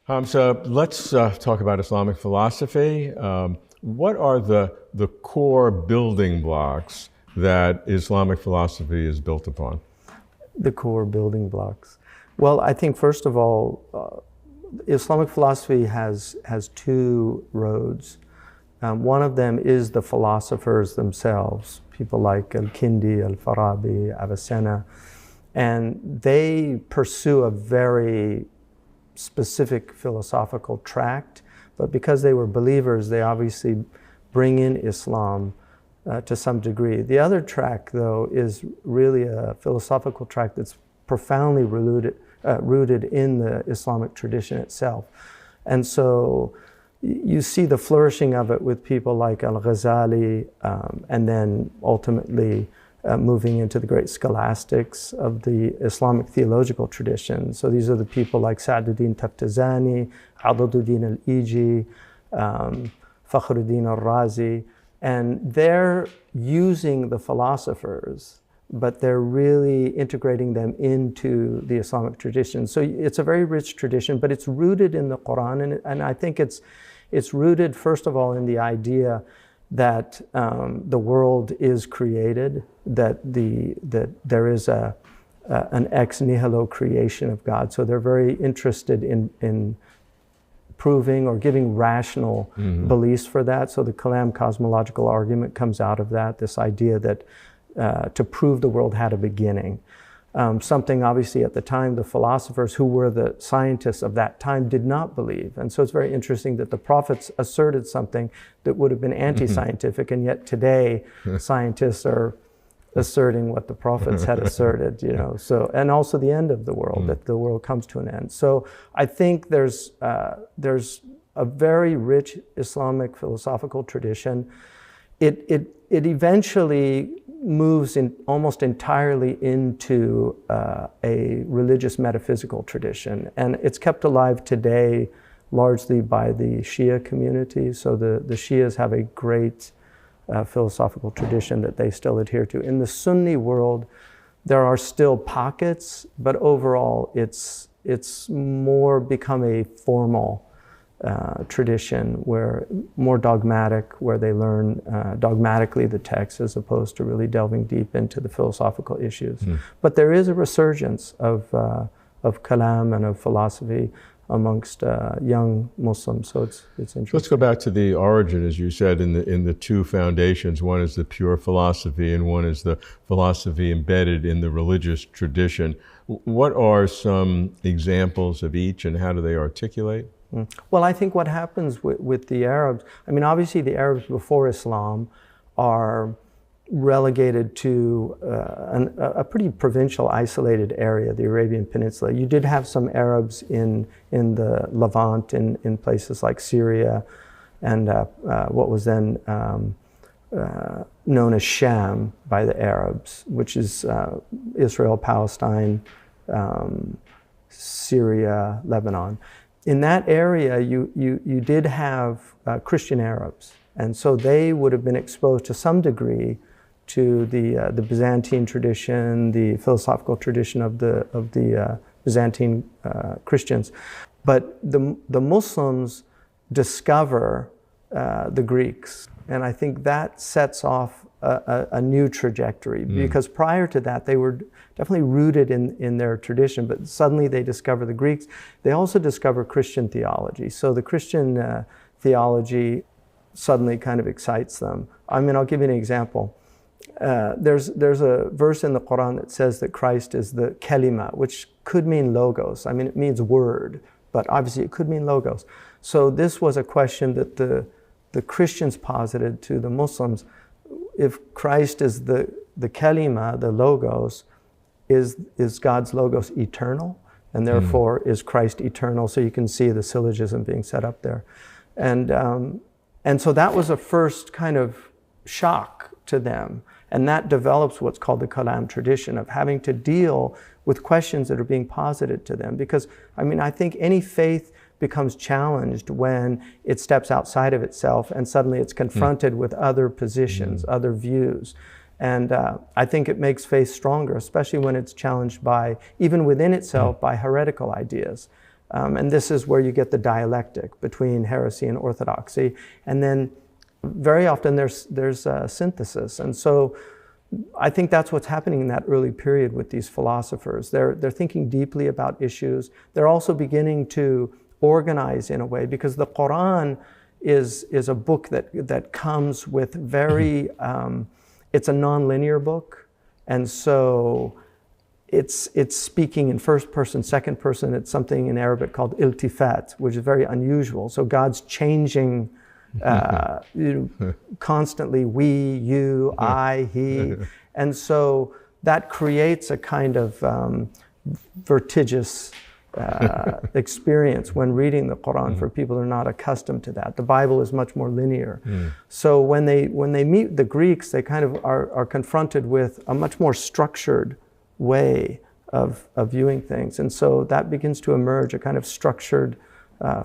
So let's talk about Islamic philosophy. What are the core building blocks that Islamic philosophy is built upon? The core building blocks. Well, I think first of all, Islamic philosophy has two roads. One of them is the philosophers themselves, people like Al-Kindi, Al-Farabi, Avicenna, and they pursue a very specific philosophical tract, but because they were believers, they obviously bring in Islam to some degree. The other track, though, is really a philosophical track that's profoundly rooted in the Islamic tradition itself. And so you see the flourishing of it with people like Al-Ghazali, and then ultimately moving into the great scholastics of the Islamic theological tradition. So these are the people like Sa'duddin Taftazani, Adaduddin al-Iji, Fakhruddin al-Razi, and they're using the philosophers, but they're really integrating them into the Islamic tradition. So it's a very rich tradition, but it's rooted in the Quran, and I think it's rooted, first of all, in the idea that the world is created, that there is an ex nihilo creation of God. So they're very interested in proving or giving rational beliefs for that. So the Kalam cosmological argument comes out of that, this idea that to prove the world had a beginning. Something obviously at the time the philosophers who were the scientists of that time did not believe. And so it's very interesting that the prophets asserted something that would have been anti-scientific, and yet today scientists are asserting what the prophets had asserted, you know. So, and also the end of the world, that the world comes to an end. So I think there's a very rich Islamic philosophical tradition. It eventually moves in almost entirely into a religious metaphysical tradition, and it's kept alive today largely by the Shia community. So the Shias have a great philosophical tradition that they still adhere to. In the Sunni world, there are still pockets, but overall it's more become a formal tradition, where more dogmatic, where they learn dogmatically the text as opposed to really delving deep into the philosophical issues. But there is a resurgence of kalam and of philosophy amongst young Muslims, so it's interesting. Let's go back to the origin, as you said, in the two foundations. One is the pure philosophy, and one is the philosophy embedded in the religious tradition. What are some examples of each, and how do they articulate? Well, I think what happens with the Arabs, I mean, obviously the Arabs before Islam are relegated to a pretty provincial, isolated area, the Arabian Peninsula. You did have some Arabs in the Levant, in places like Syria, and what was then known as Sham by the Arabs, which is Israel, Palestine, Syria, Lebanon. In that area, you did have Christian Arabs, and so they would have been exposed to some degree to the Byzantine tradition, the philosophical tradition of the Byzantine Christians. But the Muslims discover the Greeks, and I think that sets off a new trajectory, because prior to that they were definitely rooted in their tradition, but suddenly they discover the Greeks. They also discover Christian theology. So the Christian theology suddenly kind of excites them. I mean, I'll give you an example. There's a verse in the Quran that says that Christ is the kalima, which could mean logos. I mean, it means word, but obviously it could mean logos. So this was a question that the Christians posited to the Muslims. If Christ is the kalima, the logos, is God's logos eternal? And therefore, is Christ eternal? So you can see the syllogism being set up there. And so that was a first kind of shock to them. And that develops what's called the Kalam tradition of having to deal with questions that are being posited to them. Because, I mean, I think any faith becomes challenged when it steps outside of itself and suddenly it's confronted with other positions, other views. And I think it makes faith stronger, especially when it's challenged by, even within itself, by heretical ideas. And this is where you get the dialectic between heresy and orthodoxy. And then very often there's a synthesis. And so I think that's what's happening in that early period with these philosophers. They're thinking deeply about issues. They're also beginning to organize in a way, because the Quran is a book that comes with very, it's a non-linear book. And so it's speaking in first person, second person. It's something in Arabic called iltifat, which is very unusual. So God's changing constantly, we, you, I, he. And so that creates a kind of vertiginous experience when reading the Quran for people who are not accustomed to that. The Bible is much more linear. So when they meet the Greeks, they kind of are confronted with a much more structured way of viewing things. And so that begins to emerge, a kind of structured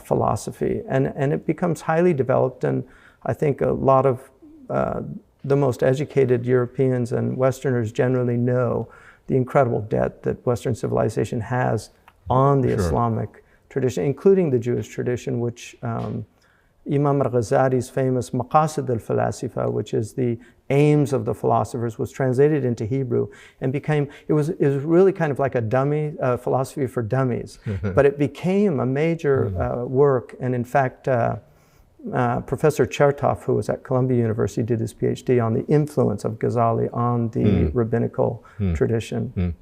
philosophy. And it becomes highly developed, and I think a lot of the most educated Europeans and Westerners generally know the incredible debt that Western civilization has on the Islamic tradition, including the Jewish tradition, which Imam al-Ghazali's famous Maqasid al-Falasifa, which is the aims of the philosophers, was translated into Hebrew and became, it was really kind of like a dummy philosophy for dummies, but it became a major work. And in fact, Professor Chertoff, who was at Columbia University, did his PhD on the influence of Ghazali on the rabbinical tradition.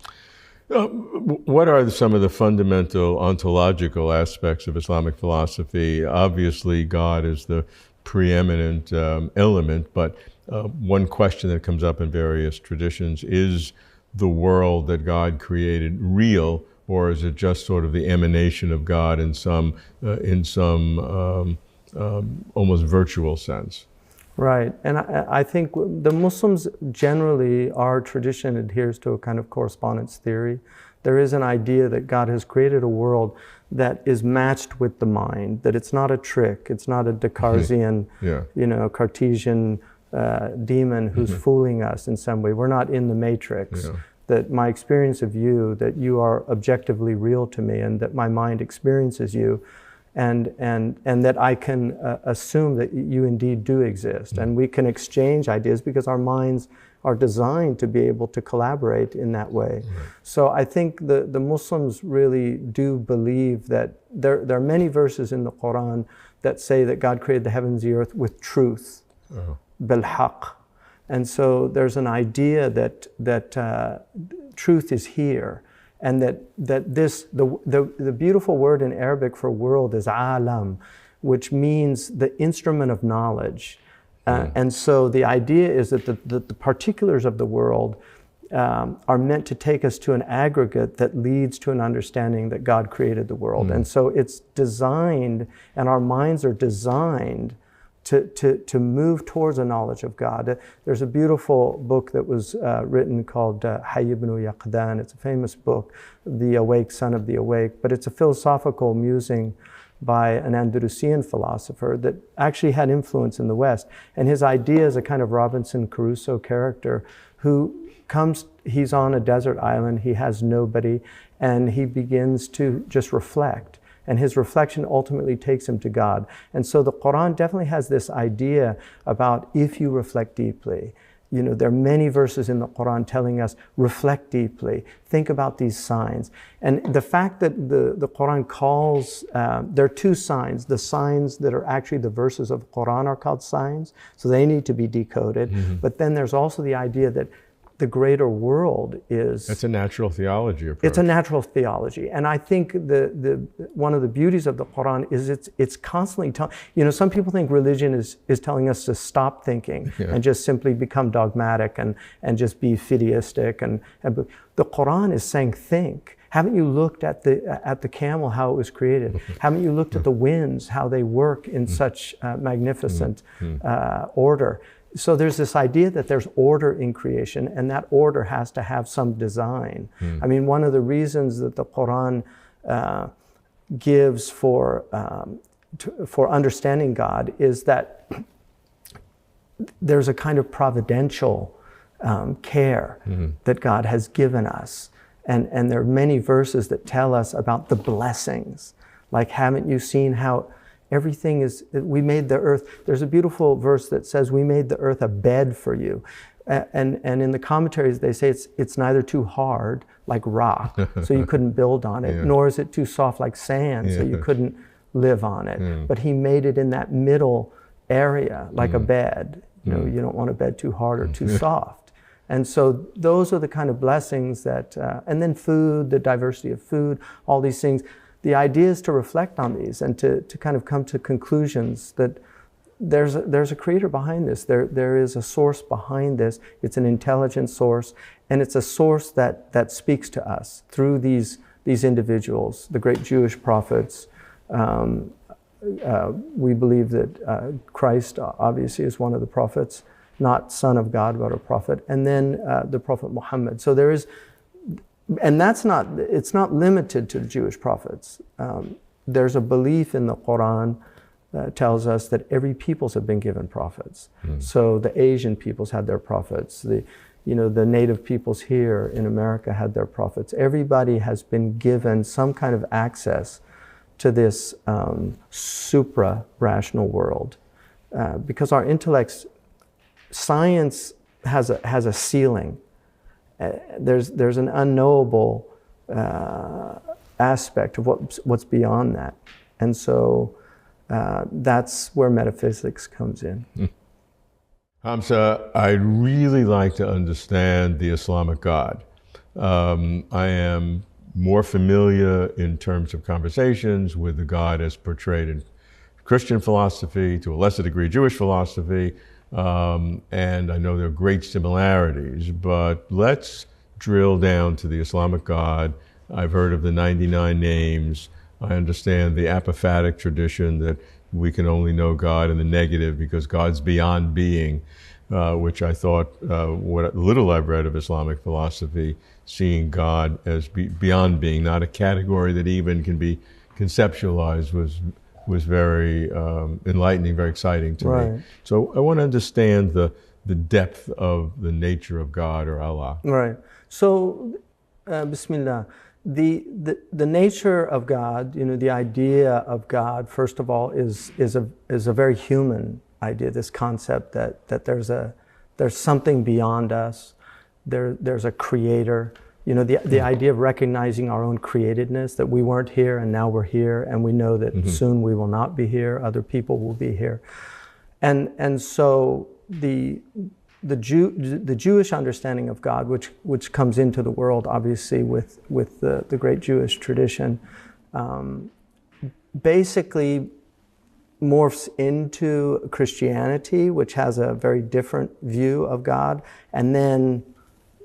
What are some of the fundamental ontological aspects of Islamic philosophy? Obviously, God is the preeminent element, but one question that comes up in various traditions is the world that God created real, or is it just sort of the emanation of God in some almost virtual sense? Right, and I think the Muslims generally, our tradition adheres to a kind of correspondence theory. There is an idea that God has created a world that is matched with the mind, that it's not a trick, it's not a Descartesian, Cartesian demon who's fooling us in some way. We're not in the matrix. That my experience of you, that you are objectively real to me, and that my mind experiences you, and that I can assume that you indeed do exist. And we can exchange ideas because our minds are designed to be able to collaborate in that way. So I think the Muslims really do believe that there are many verses in the Quran that say that God created the heavens and the earth with truth, bil-haq. And so there's an idea that truth is here. And that the beautiful word in Arabic for world is alam, which means the instrument of knowledge. And so the idea is that the particulars of the world are meant to take us to an aggregate that leads to an understanding that God created the world. And so it's designed, and our minds are designed to move towards a knowledge of God. There's a beautiful book that was written called Hayy ibn Yaqdan. It's a famous book, The Awake, Son of the Awake, but it's a philosophical musing by an Andalusian philosopher that actually had influence in the West. And his idea is a kind of Robinson Crusoe character who comes, he's on a desert island, he has nobody, and he begins to just reflect. And his reflection ultimately takes him to God. And so the Quran definitely has this idea about if you reflect deeply. There are many verses in the Quran telling us, reflect deeply, think about these signs. And the fact that the Quran calls, there are two signs. The signs that are actually the verses of the Quran are called signs, so they need to be decoded. But then there's also the idea that the greater world is... That's a natural theology approach. It's a natural theology. And I think one of the beauties of the Quran is it's constantly telling... some people think religion is telling us to stop thinking and just simply become dogmatic and just be fideistic. And the Quran is saying, think. Haven't you looked at the camel, how it was created? Haven't you looked at the winds, how they work in such magnificent order? So there's this idea that there's order in creation, and that order has to have some design. I mean, one of the reasons that the Quran gives for understanding God is that there's a kind of providential care that God has given us. And there are many verses that tell us about the blessings Like, haven't you seen how everything is, we made the earth, there's a beautiful verse that says we made the earth a bed for you. And in the commentaries they say it's neither too hard like rock, so you couldn't build on it, nor is it too soft like sand, so you couldn't live on it. But he made it in that middle area, like a bed. You know, you don't want a bed too hard or too soft. And so those are the kind of blessings that, and then food, the diversity of food, all these things. The idea is to reflect on these and to kind of come to conclusions that there's a creator behind this. There is a source behind this. It's an intelligent source, and it's a source that speaks to us through these individuals, the great Jewish prophets. We believe that Christ obviously is one of the prophets, not Son of God, but a prophet, and then the Prophet Muhammad. So there is, and it's not limited to the Jewish prophets. There's a belief in the Quran that tells us that every peoples have been given prophets. So the Asian peoples had their prophets. The native peoples here in America had their prophets. Everybody has been given some kind of access to this supra-rational world, because our intellects, science has a ceiling. There's an unknowable aspect of what's beyond that, and so that's where metaphysics comes in. Hamza, I'd really like to understand the Islamic God. I am more familiar in terms of conversations with the God as portrayed in Christian philosophy, to a lesser degree Jewish philosophy, and I know there are great similarities, but let's drill down to the Islamic God. I've heard of the 99 names. I understand the apophatic tradition that we can only know God in the negative because God's beyond being, which I thought, what little I've read of Islamic philosophy, seeing God as beyond being, not a category that even can be conceptualized, was very enlightening, very exciting to me. So I want to understand the depth of the nature of God or Allah. Right. So, Bismillah. The nature of God, the idea of God, first of all, is a very human idea. This concept that there's something beyond us. There's a creator. The idea of recognizing our own createdness, that we weren't here and now we're here, and we know that soon we will not be here. Other people will be here, and so the Jewish understanding of God, which comes into the world obviously with the great Jewish tradition, basically morphs into Christianity, which has a very different view of God. And then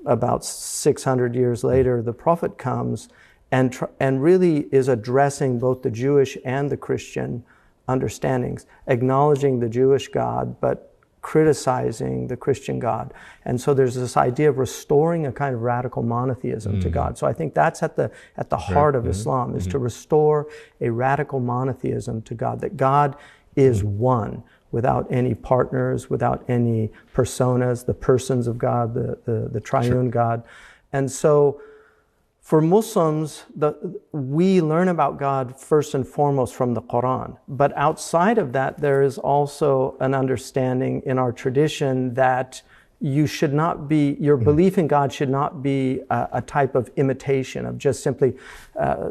about 600 years later, the prophet comes and really is addressing both the Jewish and the Christian understandings, acknowledging the Jewish God, but criticizing the Christian God. And so there's this idea of restoring a kind of radical monotheism to God. So I think that's at the heart of Islam, is to restore a radical monotheism to God, that God is one, without any partners, without any personas, the persons of God, the triune God. And so for Muslims, we learn about God first and foremost from the Quran. But outside of that, there is also an understanding in our tradition that you should not be, your belief in God should not be a type of imitation of just simply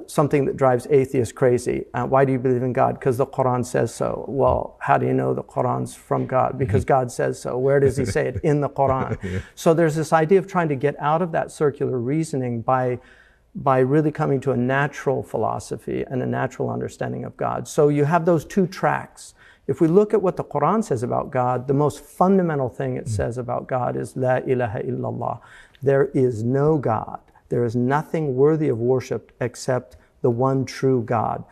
something that drives atheists crazy. Why do you believe in God? Because the Quran says so. Well, how do you know the Quran's from God? Because God says so. Where does he say it? In the Quran. So there's this idea of trying to get out of that circular reasoning by really coming to a natural philosophy and a natural understanding of God. So you have those two tracks. If we look at what the Quran says about God, the most fundamental thing it says about God is La ilaha illallah. There is no God. There is nothing worthy of worship except the one true God.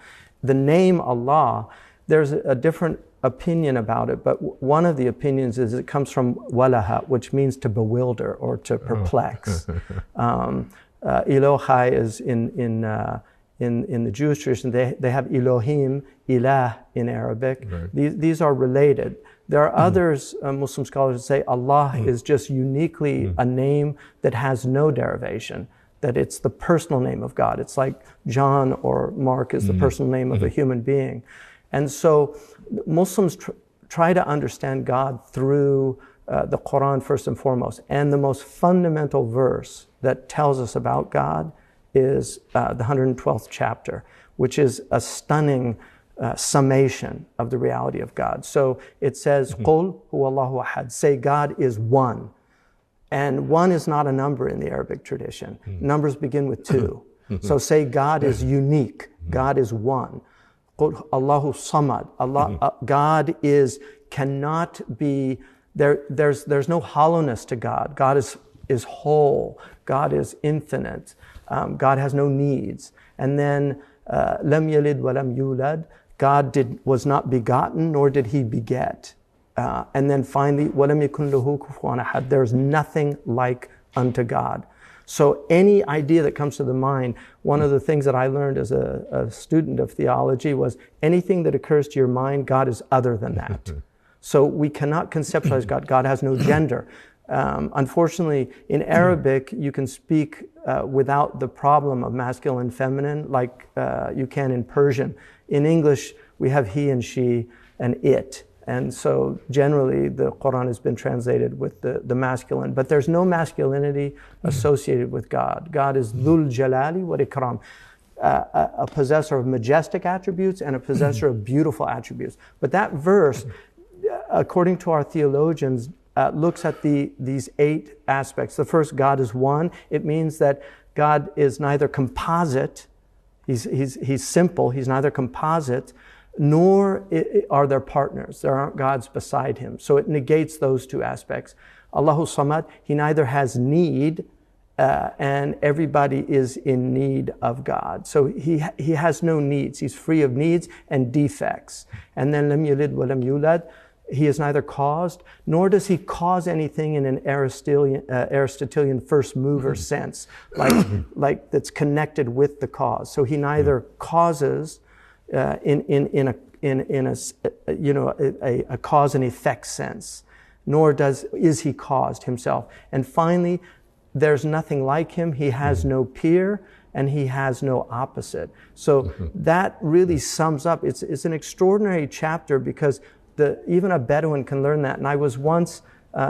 The name Allah, there's a different opinion about it, but one of the opinions is it comes from walaha, which means to bewilder or to perplex. Elohai is in the Jewish tradition, they have Elohim, Ilah in Arabic. Right. These are related. There are others, Muslim scholars, that say Allah is just uniquely a name that has no derivation. that it's the personal name of God. It's like John or Mark is the personal name of a human being. And so Muslims try to understand God through the Quran first and foremost. And the most fundamental verse that tells us about God is the 112th chapter, which is a stunning summation of the reality of God. So it says, قُلْ هُوَ اللَّهُ أَحَدٌ. Say God is one. And one is not a number in the Arabic tradition. Numbers begin with 2. So say God is unique. God is one. قُلْ Allahu Samad. God cannot be, there's no hollowness to God. God is whole. God is infinite. God has no needs. And then, lam yalid wa lam yulad. God was not begotten, nor did he beget. And then finally, وَلَمْ يَكُنْ لَهُ كُفُوًا أَحَدٌ. There's nothing like unto God. So any idea that comes to the mind, one of the things that I learned as a student of theology was anything that occurs to your mind, God is other than that. So we cannot conceptualize God. God has no gender. Unfortunately, in Arabic, you can speak without the problem of masculine and feminine like you can in Persian. In English, we have he and she and it. And so generally the Quran has been translated with the masculine, but there's no masculinity associated with God. God is Dhul Jalali wa Ikram, a possessor of majestic attributes and a possessor of beautiful attributes. But that verse, according to our theologians, looks at these 8 aspects. The first, God is one. It means that God is neither composite, he's simple, he's neither composite, nor are there partners. There aren't gods beside him. So it negates those 2 aspects. Allahu Samad, he neither has need, and everybody is in need of God. So he has no needs. He's free of needs and defects. And then lam yalid wa lam yulad, he is neither caused, nor does he cause anything in an Aristotelian first mover sense, like that's connected with the cause. So he neither causes in a cause and effect sense, nor is he caused himself. And finally, there's nothing like him. He has no peer and he has no opposite. So that really sums up. It's an extraordinary chapter because even a Bedouin can learn that. And I was once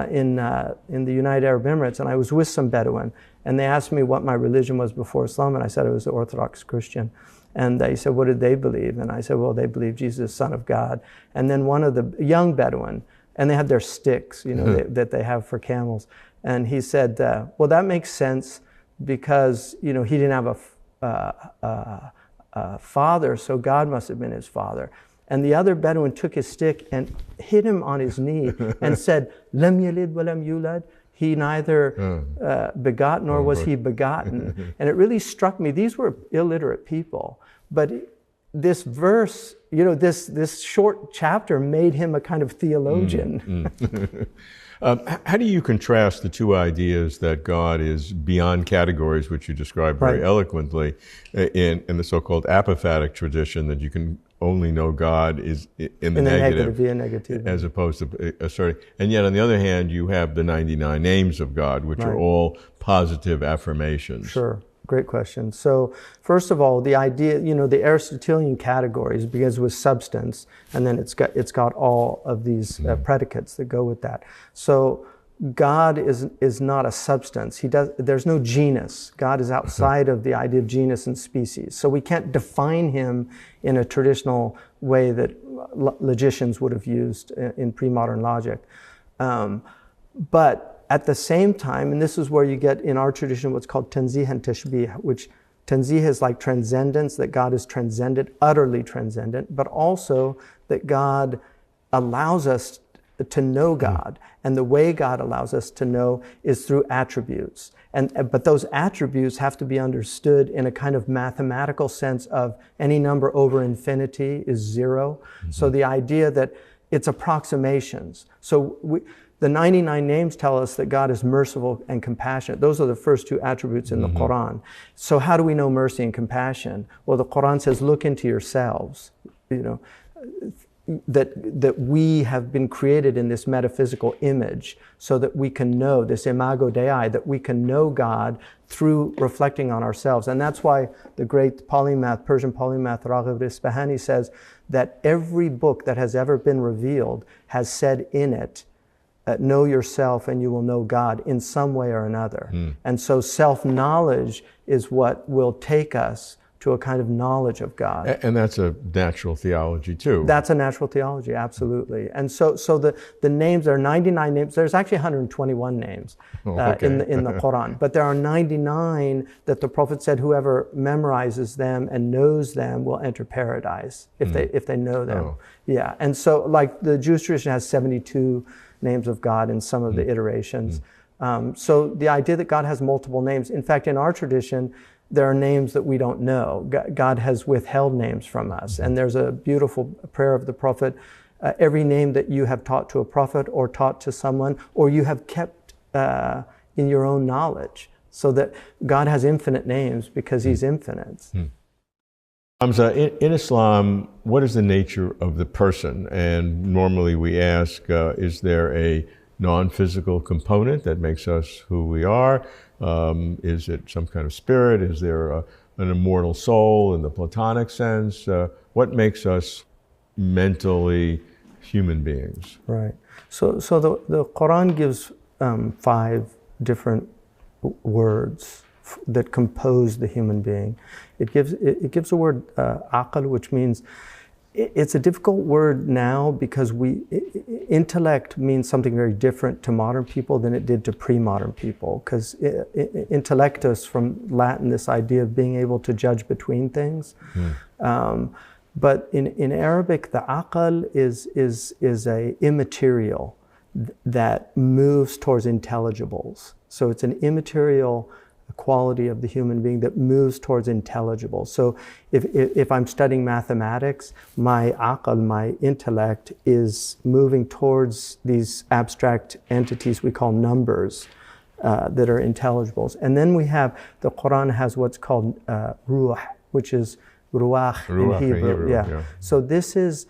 in the United Arab Emirates, and I was with some Bedouin, and they asked me what my religion was before Islam, and I said I was an Orthodox Christian. And they said, what did they believe? And I said, well, they believe Jesus is the Son of God. And then one of the young Bedouin, and they had their sticks, that they have for camels. And he said, well, that makes sense because, he didn't have a father, so God must have been his father. And the other Bedouin took his stick and hit him on his knee and said, Lam yalid wa lam yulad. He neither begot nor was he begotten. And it really struck me. These were illiterate people. But this verse, this short chapter made him a kind of theologian. How do you contrast the 2 ideas that God is beyond categories, which you described very eloquently, in the so-called apophatic tradition that you can only know God is in the negative via negativity, as opposed to asserting. And yet, on the other hand, you have the 99 names of God, which are all positive affirmations. Sure. Great question. So, first of all, the idea, the Aristotelian categories begins with substance, and then it's got all of these predicates that go with that. So, God is not a substance. There's no genus. God is outside of the idea of genus and species. So we can't define him in a traditional way that logicians would have used in pre-modern logic. But at the same time, and this is where you get in our tradition what's called tanzih and tashbih, which tanzih is like transcendence, that God is transcendent, utterly transcendent, but also that God allows us to know God, and the way God allows us to know is through attributes. But those attributes have to be understood in a kind of mathematical sense of any number over infinity is 0. So the idea that it's approximations. So the 99 names tell us that God is merciful and compassionate. Those are the first 2 attributes in the Quran. So how do we know mercy and compassion? Well, the Quran says, look into yourselves. that we have been created in this metaphysical image so that we can know, this imago Dei, that we can know God through reflecting on ourselves. And that's why the great polymath, Persian polymath Raghib Isfahani says that every book that has ever been revealed has said in it, know yourself and you will know God in some way or another. And so self-knowledge is what will take us to a kind of knowledge of God. And that's a natural theology too. That's a natural theology, absolutely. And so the names, there are 99 names. There's actually 121 names in the Quran, but there are 99 that the Prophet said whoever memorizes them and knows them will enter paradise if they know them. Oh. Yeah, and so like the Jewish tradition has 72 names of God in some of the iterations. So the idea that God has multiple names, in fact, in our tradition, there are names that we don't know. God has withheld names from us. And there's a beautiful prayer of the Prophet, every name that you have taught to a prophet or taught to someone, or you have kept in your own knowledge, so that God has infinite names because He's infinite. Hamza, in Islam, what is the nature of the person? And normally we ask, is there a non-physical component that makes us who we are? Is it some kind of spirit? Is there an immortal soul in the Platonic sense? What makes us mentally human beings? Right. So the Quran gives 5 different words that compose the human being. It gives the word aql, which means, it's a difficult word now because intellect means something very different to modern people than it did to pre-modern people. Because intellectus, from Latin, this idea of being able to judge between things. But in Arabic, the aql is a immaterial that moves towards intelligibles. So it's an immaterial quality of the human being that moves towards intelligible. So if I'm studying mathematics, my aql, my intellect, is moving towards these abstract entities we call numbers that are intelligibles. And then the Quran has what's called ruh, which is ruach in Hebrew. Yeah. So this is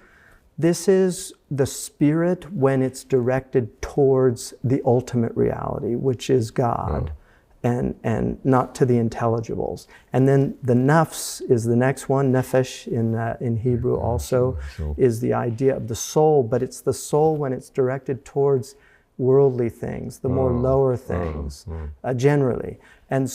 the spirit when it's directed towards the ultimate reality, which is God. And not to the intelligibles. And then the nafs is the next one. Nefesh in Hebrew also is the idea of the soul, but it's the soul when it's directed towards worldly things, the more lower things, generally. And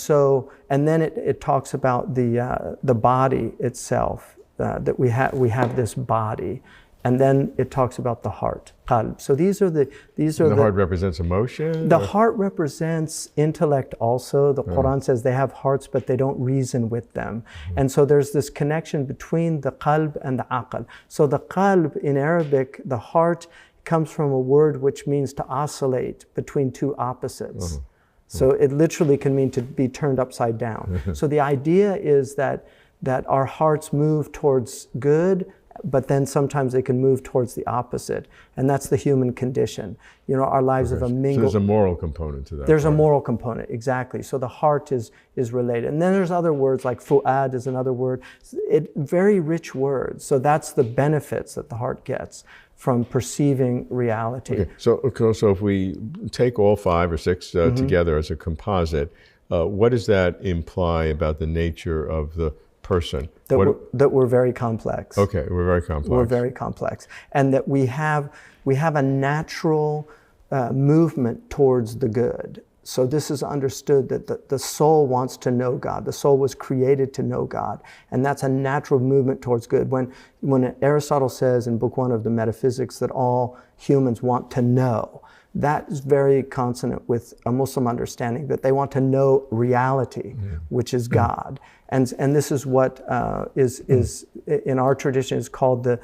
then it talks about the body itself, that we have this body. And then it talks about the heart, qalb. So these are the heart represents emotion? The heart represents intellect also. The Quran says they have hearts, but they don't reason with them. And so there's this connection between the qalb and the aql. So the qalb in Arabic, the heart, comes from a word which means to oscillate between two opposites. So it literally can mean to be turned upside down. So the idea is that our hearts move towards good, but then sometimes they can move towards the opposite. And that's the human condition. You know, our lives have a mingled... So there's a moral component to that. There's a moral component, exactly. So the heart is related. And then there's other words, like fu'ad is another word. Very rich words. So that's the benefits that the heart gets from perceiving reality. Okay. So if we take all 5 or 6 together as a composite, what does that imply about the nature of the person? That we're very complex. Okay, we're very complex. We're very complex. And that we have a natural movement towards the good. So this is understood that the soul wants to know God. The soul was created to know God. And that's a natural movement towards good. When Aristotle says in Book 1 of the Metaphysics that all humans want to know, that is very consonant with a Muslim understanding that they want to know reality, which is God. And this is what is in our tradition is called the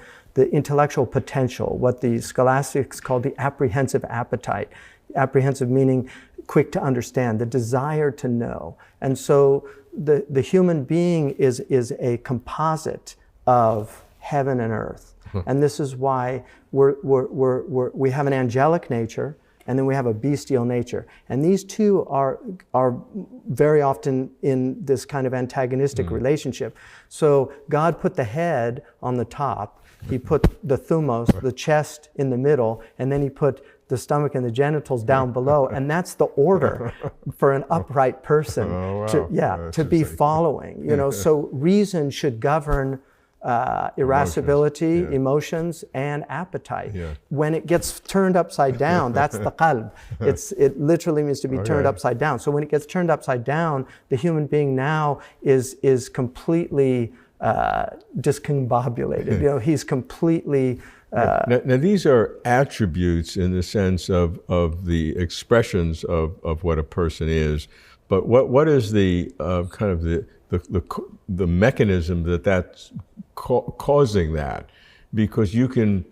intellectual potential, what the scholastics call the apprehensive appetite. Apprehensive meaning quick to understand, the desire to know. And so the human being is a composite of heaven and earth. And this is why we have an angelic nature, and then we have a bestial nature. And these two are very often in this kind of antagonistic relationship. So God put the head on the top, he put the thumos, the chest, in the middle, and then he put the stomach and the genitals down below, and that's the order for an upright person to be following. So reason should govern irascibility, emotions, and appetite. When it gets turned upside down, that's the qalb. It literally means to be turned upside down. So when it gets turned upside down, the human being now is completely discombobulated. He's completely. Now, these are attributes in the sense of the expressions of what a person is, but what is the kind of the mechanism that's causing that? Because you can,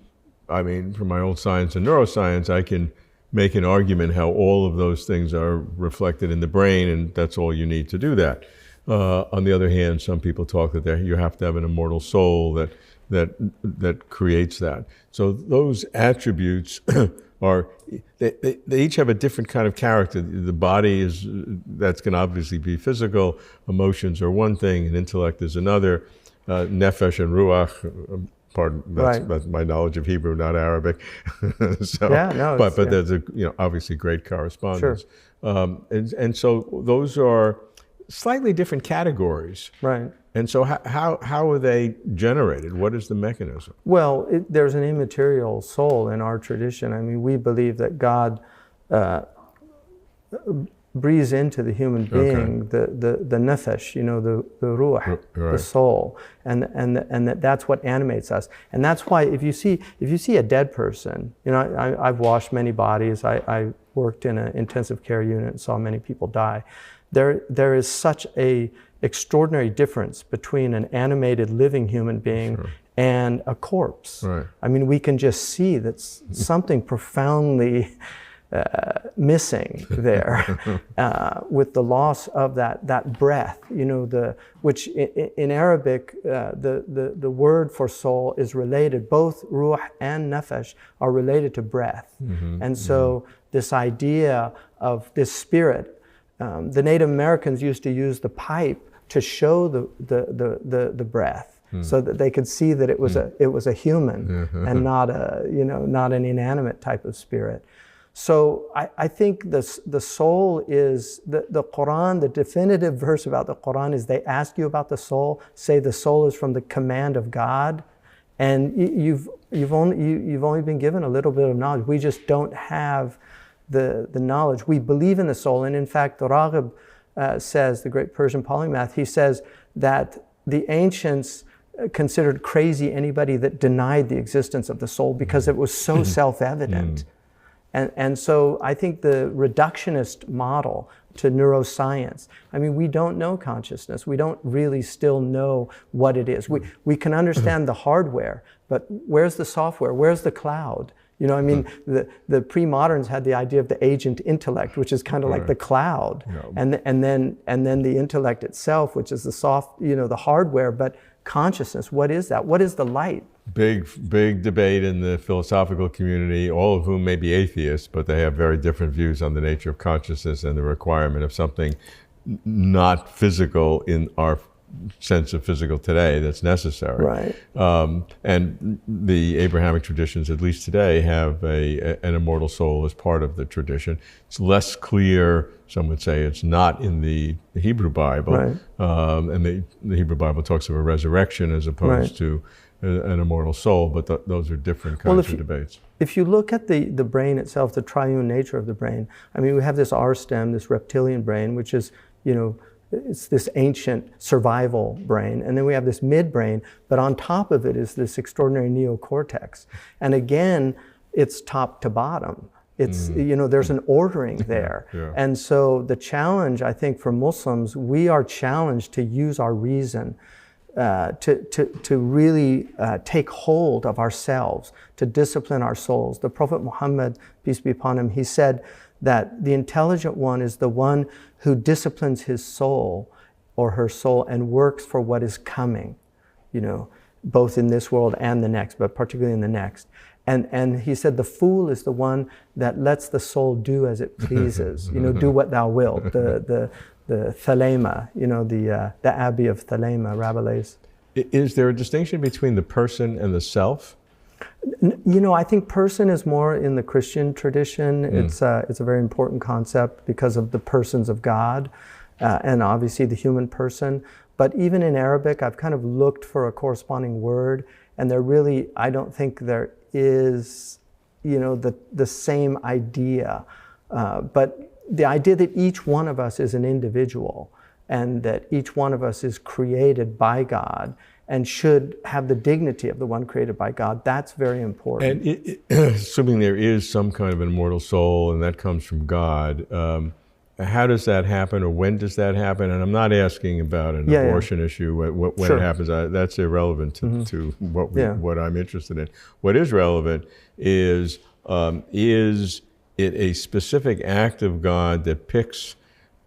from my old science and neuroscience, I can make an argument how all of those things are reflected in the brain, and that's all you need to do that. On the other hand, some people talk that you have to have an immortal soul that creates that. So those attributes they each have a different kind of character. The body that's going to obviously be physical. Emotions are one thing, and intellect is another. Nefesh and ruach. Pardon, that's my knowledge of Hebrew, not Arabic. But there's obviously great correspondence. Sure. And so those are slightly different categories. Right. And so how are they generated? What is the mechanism? Well, there's an immaterial soul in our tradition. We believe that God breathes into the human being the nefesh, the ruh, the soul, and that's what animates us. And that's why if you see a dead person, I've washed many bodies. I worked in an intensive care unit and saw many people die. There is such a extraordinary difference between an animated living human being and a corpse. Right. We can just see that something profoundly missing there with the loss of that breath. Which in Arabic the word for soul is related. Both ruh and nefesh are related to breath, and so this idea of this spirit. The Native Americans used to use the pipe to show the breath, so that they could see that it was a human and not an inanimate type of spirit. So I think the soul is the Quran. The definitive verse about the Quran is they ask you about the soul, say the soul is from the command of God, and you've only been given a little bit of knowledge. We just don't have the knowledge. We believe in the soul, and in fact, Raghib says, the great Persian polymath, he says that the ancients considered crazy anybody that denied the existence of the soul because it was so self-evident. And so I think the reductionist model to neuroscience, we don't know consciousness. We don't really still know what it is. We can understand the hardware, but where's the software? Where's the cloud? The pre-moderns had the idea of the agent intellect, which is kind of like the cloud, and then the intellect itself, which is the soft, the hardware. But consciousness, what is that? What is the light? Big debate in the philosophical community, all of whom may be atheists, but they have very different views on the nature of consciousness and the requirement of something not physical in our sense of physical today that's necessary. Right. And the Abrahamic traditions, at least today, have an immortal soul as part of the tradition. It's less clear, some would say it's not in the Hebrew Bible. Right. And the Hebrew Bible talks of a resurrection as opposed to an immortal soul, but those are different kinds of debates. If you look at the brain itself, the triune nature of the brain, we have this R stem, this reptilian brain, which is, it's this ancient survival brain. And then we have this midbrain, but on top of it is this extraordinary neocortex. And again, it's top to bottom. It's, there's an ordering there. And so the challenge, I think, for Muslims, we are challenged to use our reason to really take hold of ourselves, to discipline our souls. The Prophet Muhammad, peace be upon him, he said that the intelligent one is the one who disciplines his soul or her soul and works for what is coming, both in this world and the next, but particularly in the next. And he said the fool is the one that lets the soul do as it pleases, do what thou wilt. The Thelema, the abbey of Thelema, Rabelais. Is there a distinction between the person and the self? I think person is more in the Christian tradition. It's a very important concept because of the persons of God and obviously the human person. But even in Arabic, I've kind of looked for a corresponding word, and I don't think there is, the same idea. But the idea that each one of us is an individual and that each one of us is created by God and should have the dignity of the one created by God, that's very important. And assuming there is some kind of an immortal soul and that comes from God, how does that happen, or when does that happen? And I'm not asking about an abortion issue, when Sure. it happens. That's irrelevant to what I'm interested in. What is relevant is it a specific act of God that picks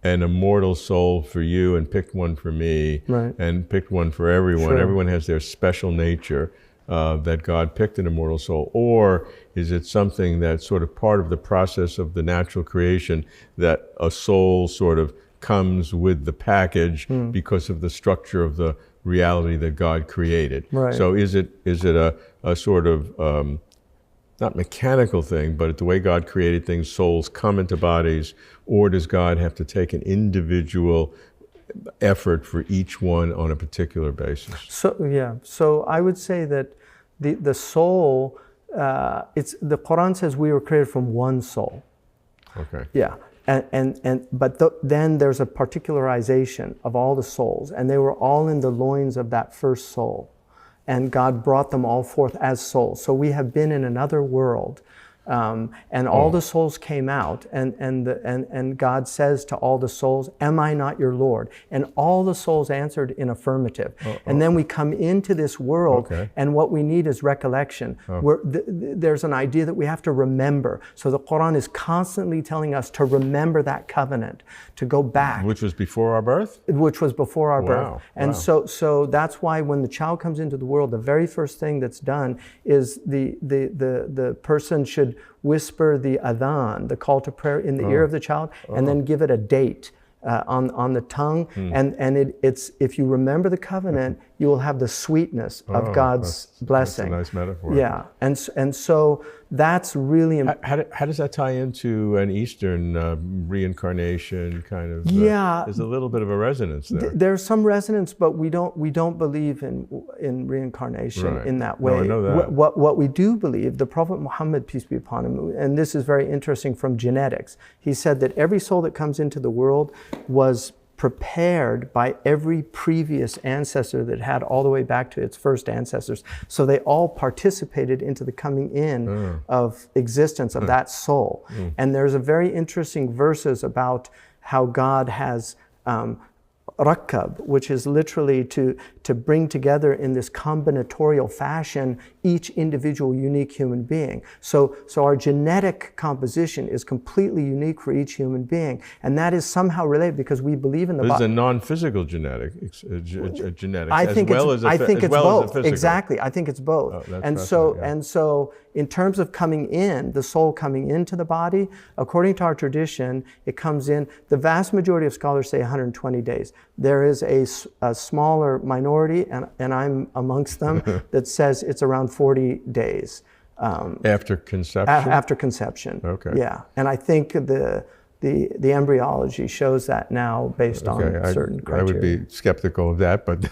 an immortal soul for you and picked one for me, Right. and picked one for everyone. Sure. Everyone has their special nature that God picked an immortal soul? Or is it something that's sort of part of the process of the natural creation, that a soul sort of comes with the package because of the structure of the reality that God created? Right. So is it a sort of not mechanical thing, but the way God created things, souls come into bodies, or does God have to take an individual effort for each one on a particular basis? So I would say that the soul, the Quran says we were created from one soul. Okay. Yeah. But then there's a particularization of all the souls, and they were all in the loins of that first soul. And God brought them all forth as souls. So we have been in another world, and all the souls came out, and God says to all the souls, "Am I not your Lord?" And all the souls answered in affirmative. And then we come into this world, and what we need is recollection. There's an idea that we have to remember. So the Quran is constantly telling us to remember that covenant, to go back. Which was before our birth? Which was before our birth. Wow. And so that's why when the child comes into the world, the very first thing that's done is the person should whisper the adhan, the call to prayer, in the ear of the child, and then give it a date on the tongue. And it's if you remember the covenant, you will have the sweetness of God's blessing. That's a nice metaphor. Yeah, and so that's really important. How does that tie into an Eastern reincarnation kind of? There's a little bit of a resonance there. There's some resonance, but we don't believe in reincarnation in that way. No, I know that. What we do believe, the Prophet Muhammad, peace be upon him, and this is very interesting from genetics. He said that every soul that comes into the world was prepared by every previous ancestor that had all the way back to its first ancestors. So they all participated into the coming in of existence of that soul. And there's a very interesting verses about how God has rakkab, which is literally to bring together in this combinatorial fashion each individual unique human being. So our genetic composition is completely unique for each human being, and that is somehow related because we believe in the body. This is a non-physical genetics, I think it's both. Exactly, I think it's both. And so in terms of coming in, the soul coming into the body, according to our tradition, it comes in, the vast majority of scholars say 120 days. There is a smaller minority, and I'm amongst them, that says it's around 40 days. After conception? After conception. Okay. Yeah, and I think the embryology shows that now based on certain criteria. I would be skeptical of that, but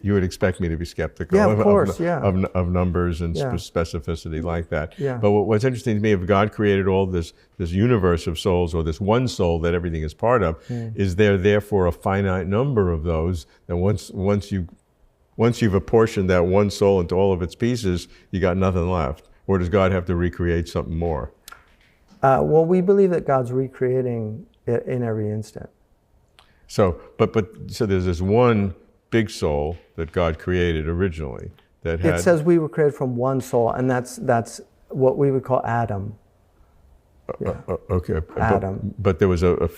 you would expect me to be skeptical of numbers and specificity like that. Yeah. But what's interesting to me, if God created all this universe of souls, or this one soul that everything is part of, is there therefore a finite number of those that once you've apportioned that one soul into all of its pieces, you got nothing left? Or does God have to recreate something more? Well, we believe that God's recreating it in every instant. So there's this one big soul that God created originally that had. It says we were created from one soul, and that's what we would call Adam. Okay, Atom. but there was a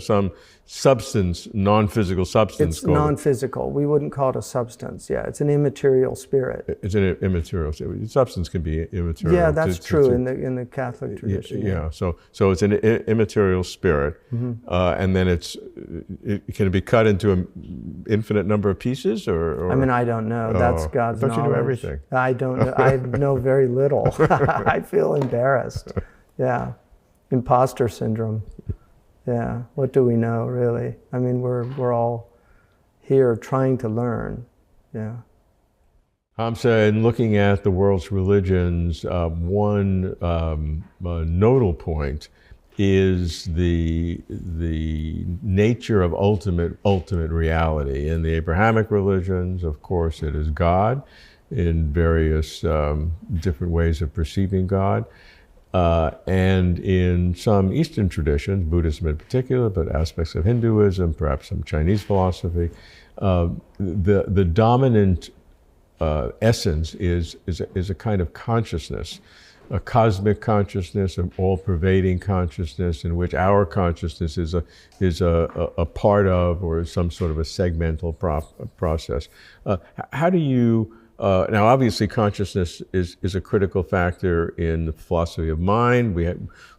some substance, non-physical substance. It's non-physical. We wouldn't call it a substance. Yeah, it's an immaterial spirit. It's an immaterial. Substance can be immaterial. Yeah, that's true in the Catholic tradition. Yeah. So it's an immaterial spirit, and then can it be cut into an infinite number of pieces, or? I mean, I don't know. That's God's knowledge. Don't you know everything? I don't know. I know very little. I feel embarrassed. Yeah, imposter syndrome. Yeah, what do we know, really? I mean, we're all here trying to learn. Yeah. Hamza, in looking at the world's religions, one nodal point is the nature of ultimate reality. In the Abrahamic religions, of course, it is God in various different ways of perceiving God. And in some Eastern traditions, Buddhism in particular, but aspects of Hinduism, perhaps some Chinese philosophy, the dominant essence is a kind of consciousness, a cosmic consciousness, an all-pervading consciousness, in which our consciousness is a part of, or some sort of a segmental process. How do you? Now, obviously, consciousness is a critical factor in the philosophy of mind. We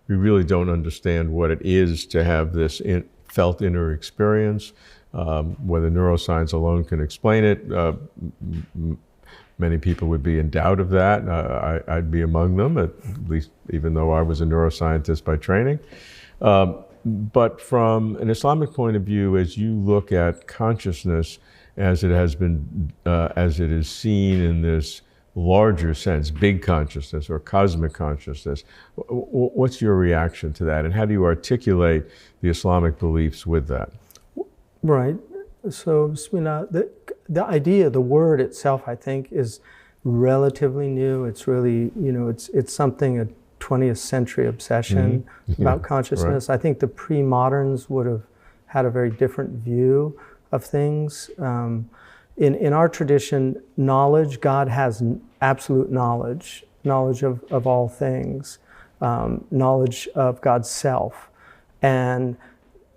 really don't understand what it is to have this felt inner experience. Whether neuroscience alone can explain it, many people would be in doubt of that. I'd be among them, at least, even though I was a neuroscientist by training. But from an Islamic point of view, as you look at consciousness, as it is seen in this larger sense, big consciousness or cosmic consciousness, what's your reaction to that, and how do you articulate the Islamic beliefs with that? Right. So, Bismillah, the idea, the word itself, I think, is relatively new. It's really, it's something, a 20th century obsession about consciousness. Right. I think the pre-moderns would have had a very different view of things. In our tradition, knowledge, God has absolute knowledge of all things, knowledge of God's self. And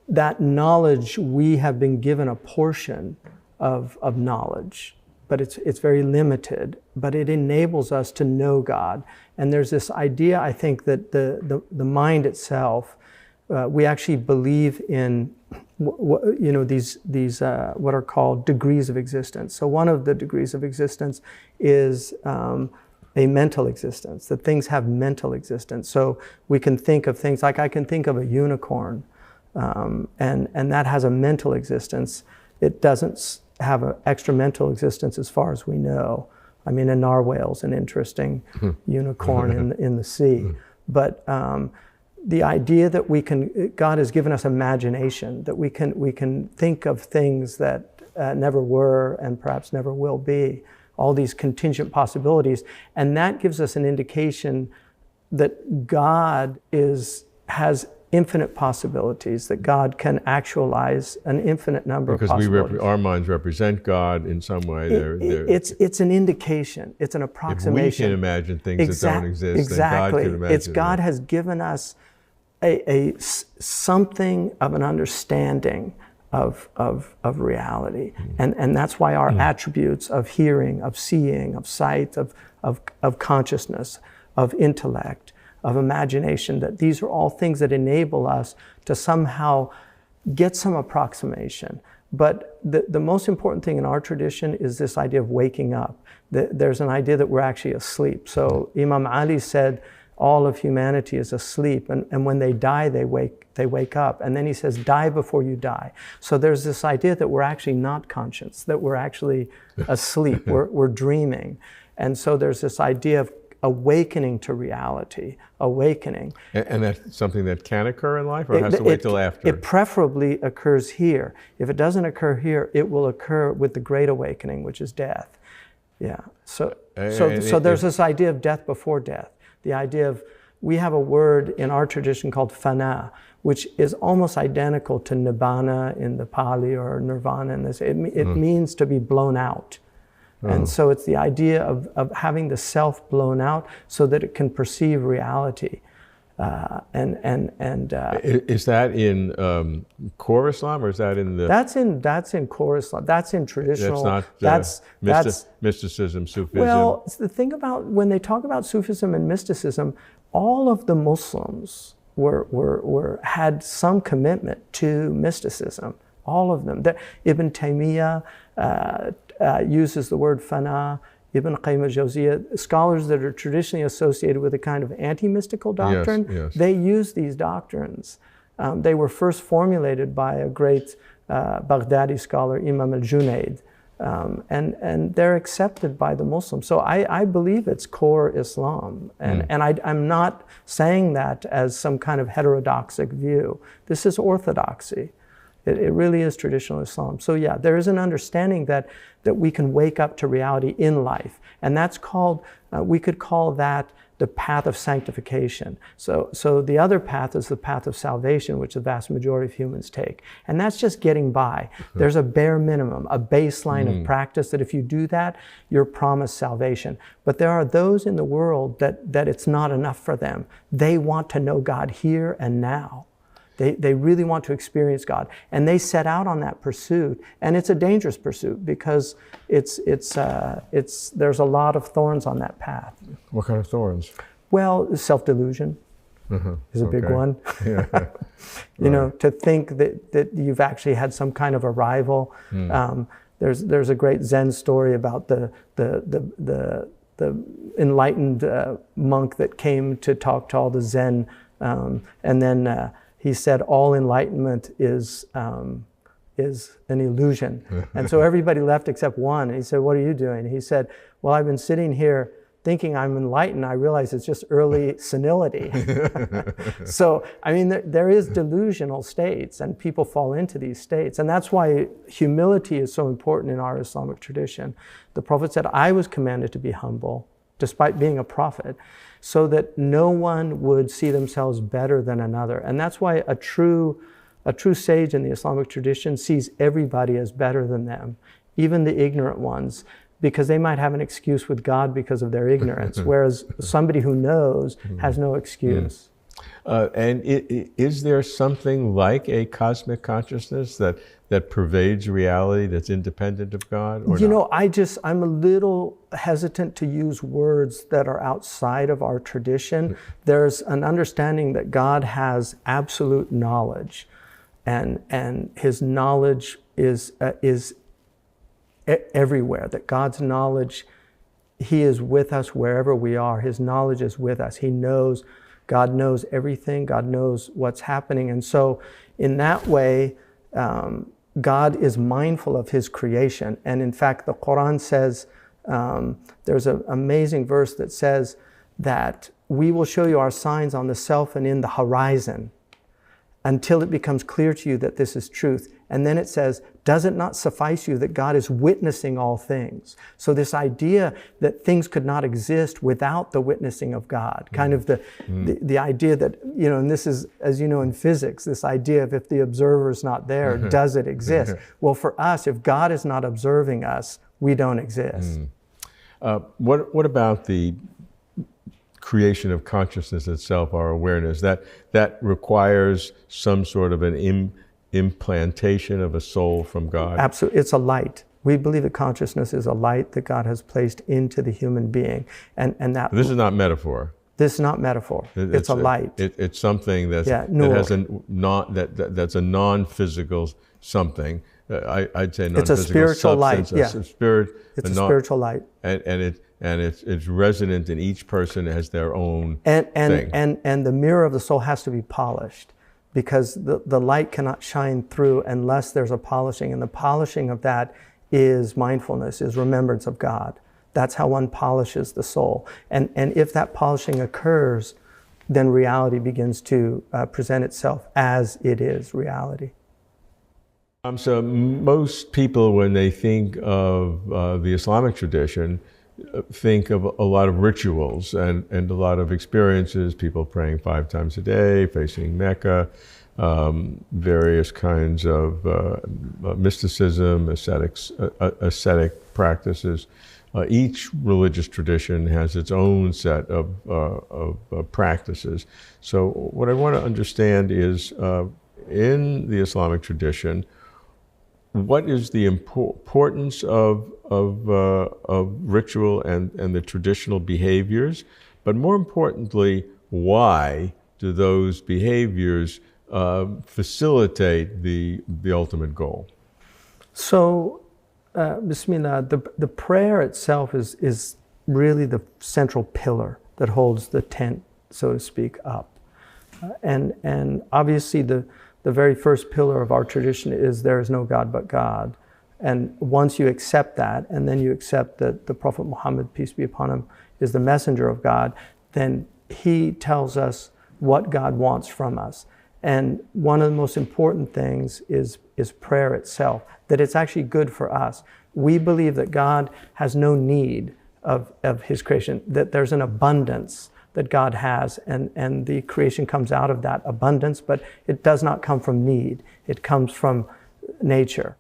that knowledge, we have been given a portion of knowledge, but it's very limited, but it enables us to know God. And there's this idea, I think, that the mind itself, we actually believe in these what are called degrees of existence. So one of the degrees of existence is a mental existence, that things have mental existence. So we can think of things like, I can think of a unicorn, and that has a mental existence. It doesn't have an extra mental existence as far as we know. I mean, a narwhal's an interesting unicorn in the sea. But the idea that God has given us imagination, that we can think of things that never were and perhaps never will be, all these contingent possibilities, and that gives us an indication that God has infinite possibilities, that God can actualize an infinite number of possibilities. Because our minds represent God in some way. It's an indication, it's an approximation. If we can imagine things that don't exist, exactly. then God can imagine God has given us something of an understanding of reality. And that's why our attributes of hearing, of seeing, of sight, of consciousness, of intellect, of imagination, that these are all things that enable us to somehow get some approximation. But the most important thing in our tradition is this idea of waking up. There's an idea that we're actually asleep. So Imam Ali said, all of humanity is asleep, and when they die, they wake up. And then he says, die before you die. So there's this idea that we're actually not conscious, that we're actually asleep, we're dreaming. And so there's this idea of awakening to reality, awakening. And that's something that can occur in life, or has to wait till after? It preferably occurs here. If it doesn't occur here, it will occur with the great awakening, which is death. Yeah. So there's this idea of death before death. The idea of, we have a word in our tradition called fana, which is almost identical to nibbana in the Pali or nirvana in this. It means to be blown out. And so it's the idea of having the self blown out so that it can perceive reality. Is that in core Islam, or is that in the? That's in core Islam. That's in traditional. That's not that's mysticism, Sufism. Well, the thing about when they talk about Sufism and mysticism, all of the Muslims had some commitment to mysticism. All of them. Ibn Taymiyyah uses the word fana. Ibn Qayyim al-Jawziyah, scholars that are traditionally associated with a kind of anti-mystical doctrine, yes. They use these doctrines. They were first formulated by a great Baghdadi scholar, Imam al-Junayd, and they're accepted by the Muslims. So I believe it's core Islam, and I'm not saying that as some kind of heterodoxic view. This is orthodoxy. It really is traditional Islam. So yeah, there is an understanding that we can wake up to reality in life. And that's called, we could call that the path of sanctification. So the other path is the path of salvation, which the vast majority of humans take. And that's just getting by. There's a bare minimum, a baseline of practice that if you do that, you're promised salvation. But there are those in the world that it's not enough for them. They want to know God here and now. They really want to experience God, and they set out on that pursuit, and it's a dangerous pursuit because there's a lot of thorns on that path. What kind of thorns? Well, self-delusion is a big one. Yeah. You know, to think that you've actually had some kind of arrival. There's a great Zen story about the enlightened monk that came to talk to all the Zen, and then. He said, all enlightenment is an illusion. And so everybody left except one. And he said, what are you doing? He said, well, I've been sitting here thinking I'm enlightened. I realize it's just early senility. So, I mean, there is delusional states, and people fall into these states. And that's why humility is so important in our Islamic tradition. The Prophet said, I was commanded to be humble, despite being a prophet, so that no one would see themselves better than another. And that's why a true sage in the Islamic tradition sees everybody as better than them, even the ignorant ones, because they might have an excuse with God because of their ignorance, whereas somebody who knows has no excuse. And is there something like a cosmic consciousness that pervades reality, that's independent of God? Or you not? know, I'm a little hesitant to use words that are outside of our tradition. There's an understanding that God has absolute knowledge, and His knowledge is everywhere. That God's knowledge, He is with us wherever we are. His knowledge is with us. God knows everything. God knows what's happening. And so in that way, God is mindful of His creation. And in fact, the Quran says, there's an amazing verse that says that we will show you our signs on the self and in the horizon until it becomes clear to you that this is truth. And then it says, does it not suffice you that God is witnessing all things? So this idea that things could not exist without the witnessing of God, kind of the idea that, you know, and this is, as you know, in physics, this idea of if the observer is not there, does it exist? Well, for us, if God is not observing us, we don't exist. What about the creation of consciousness itself, our awareness? That requires some sort of an implantation of a soul from God? Absolutely. It's a light. We believe that consciousness is a light that God has placed into the human being. And that this is not metaphor. This is not metaphor. It's a light. It's something that's, that has that's a non-physical something. I'd say non-physical. It's a spiritual light. It's a spiritual light. And it's resonant in each person as their own thing. And the mirror of the soul has to be polished, because the light cannot shine through unless there's a polishing. And the polishing of that is mindfulness, is remembrance of God. That's how one polishes the soul. And if that polishing occurs, then reality begins to present itself as it is, reality. So most people, when they think of the Islamic tradition, think of a lot of rituals and a lot of experiences, people praying 5 times a day, facing Mecca, various kinds of mysticism, ascetic practices. Each religious tradition has its own set of practices. So what I want to understand is, in the Islamic tradition, what is the importance of ritual and the traditional behaviors? But more importantly, why do those behaviors facilitate the ultimate goal? So, Bismillah, the prayer itself is really the central pillar that holds the tent, so to speak, up. And obviously the very first pillar of our tradition is there is no God but God. And once you accept that, and then you accept that the Prophet Muhammad, peace be upon him, is the messenger of God, then he tells us what God wants from us. And one of the most important things is prayer itself, that it's actually good for us. We believe that God has no need of his creation, that there's an abundance that God has, and the creation comes out of that abundance, but it does not come from need. It comes from nature.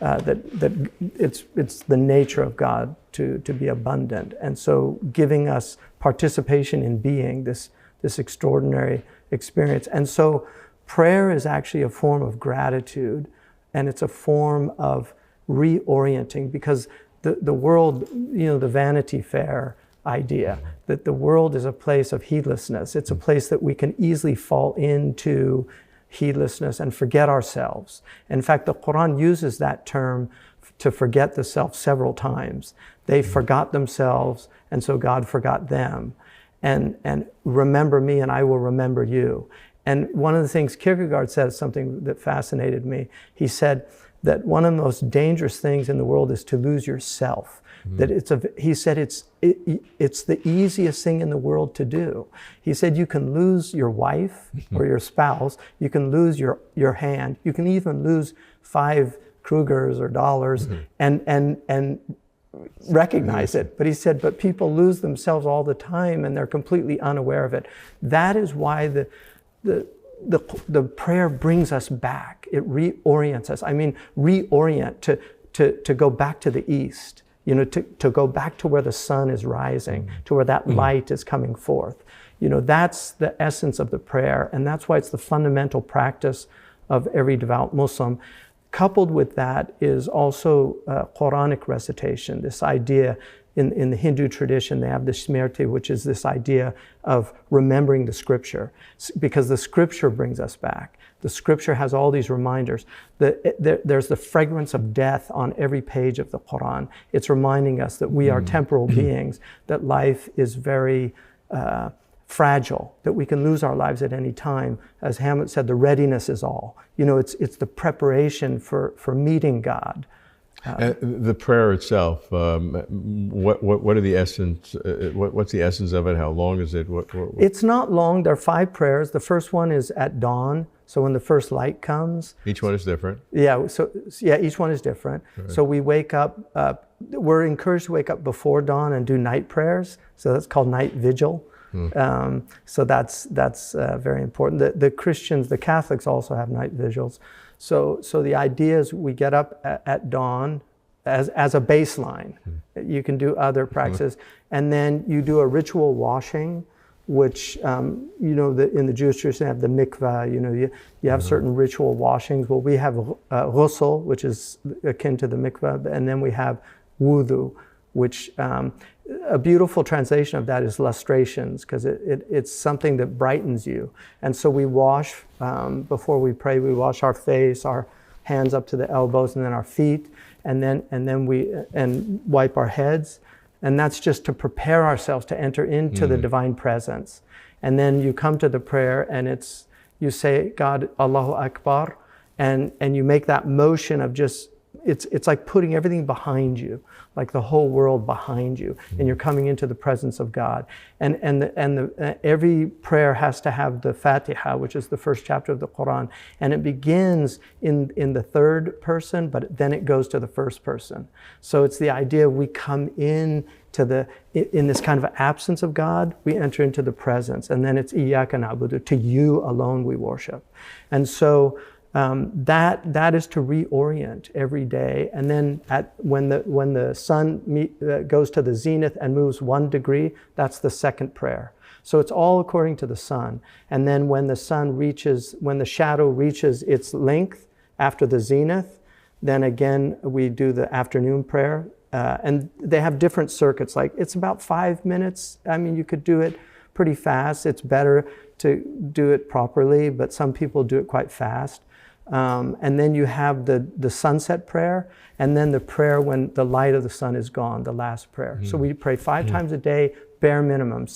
That it's the nature of God to be abundant, and so giving us participation in being this extraordinary experience. And so prayer is actually a form of gratitude, and it's a form of reorienting, because the world, the Vanity Fair idea that the world is a place of heedlessness. It's a place that we can easily fall into heedlessness and forget ourselves. In fact, the Quran uses that term to forget the self several times. They forgot themselves, and so God forgot them. And remember me and I will remember you. And one of the things Kierkegaard said, something that fascinated me. He said that one of the most dangerous things in the world is to lose yourself. That he said it's the easiest thing in the world to do. He said you can lose your wife or your spouse, you can lose your hand, you can even lose 5 Krugers or dollars and recognize it. But he said, but people lose themselves all the time and they're completely unaware of it. That is why the prayer brings us back. It reorients us. I mean, reorient to go back to the east. To go back to where the sun is rising, to where that light is coming forth. That's the essence of the prayer, and that's why it's the fundamental practice of every devout Muslim. Coupled with that is also Quranic recitation, this idea in the Hindu tradition, they have the Smriti, which is this idea of remembering the scripture, because the scripture brings us back. The scripture has all these reminders. There's the fragrance of death on every page of the Quran. It's reminding us that we are temporal beings, that life is very fragile, that we can lose our lives at any time. As Hamlet said, the readiness is all. It's the preparation for meeting God. The prayer itself, what are the essence? What's the essence of it? How long is it? What? It's not long. There are 5 prayers. The first one is at dawn. So when the first light comes. Each one is different. Yeah. So each one is different. Right. So we wake up. We're encouraged to wake up before dawn and do night prayers. So that's called night vigil. So that's very important. The Christians, the Catholics also have night vigils. So the idea is we get up at dawn as a baseline. You can do other practices, and then you do a ritual washing, which in the Jewish tradition they have the mikvah. You have certain ritual washings. Well, we have ghusl, which is akin to the mikvah, and then we have wudu, which a beautiful translation of that is lustrations, because it's something that brightens you. And so we wash, before we pray, we wash our face, our hands up to the elbows, and then our feet, and then we wipe our heads. And that's just to prepare ourselves to enter into the divine presence. And then you come to the prayer, and you say, God, Allahu Akbar, and you make that motion of just, it's like putting everything behind you, like the whole world behind you, and you're coming into the presence of God. And every prayer has to have the Fatiha, which is the first chapter of the Quran, and it begins in the third person, but then it goes to the first person. So it's the idea we come in this kind of absence of God, we enter into the presence, and then it's Iyyaka na'budu, to you alone we worship. And so that is to reorient every day. And then when the sun goes to the zenith and moves 1 degree, that's the second prayer. So it's all according to the sun. And then when the shadow reaches its length after the zenith, then again we do the afternoon prayer. And they have different circuits. Like it's about 5 minutes. I mean, you could do it pretty fast. It's better to do it properly, but some people do it quite fast. And then you have the sunset prayer, and then the prayer when the light of the sun is gone, the last prayer. So we pray 5 times a day, bare minimum.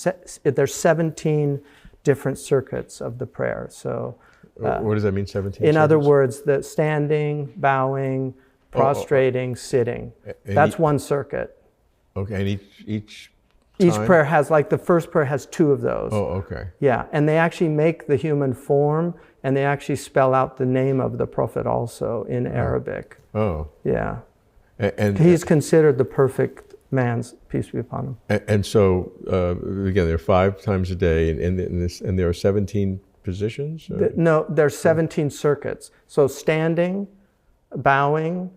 There's 17 different circuits of the prayer. So what does that mean, 17 in other circuits? words, the standing, bowing, prostrating, sitting. That's one circuit. Okay, and each prayer has, like the first prayer has 2 of those. Oh, okay. Yeah, and they actually make the human form, and they actually spell out the name of the Prophet also in Arabic. Oh. Yeah. And he's considered the perfect man's, peace be upon him. And so, again, there are 5 times a day, and there are 17 positions? No, there's 17 circuits. So standing, bowing,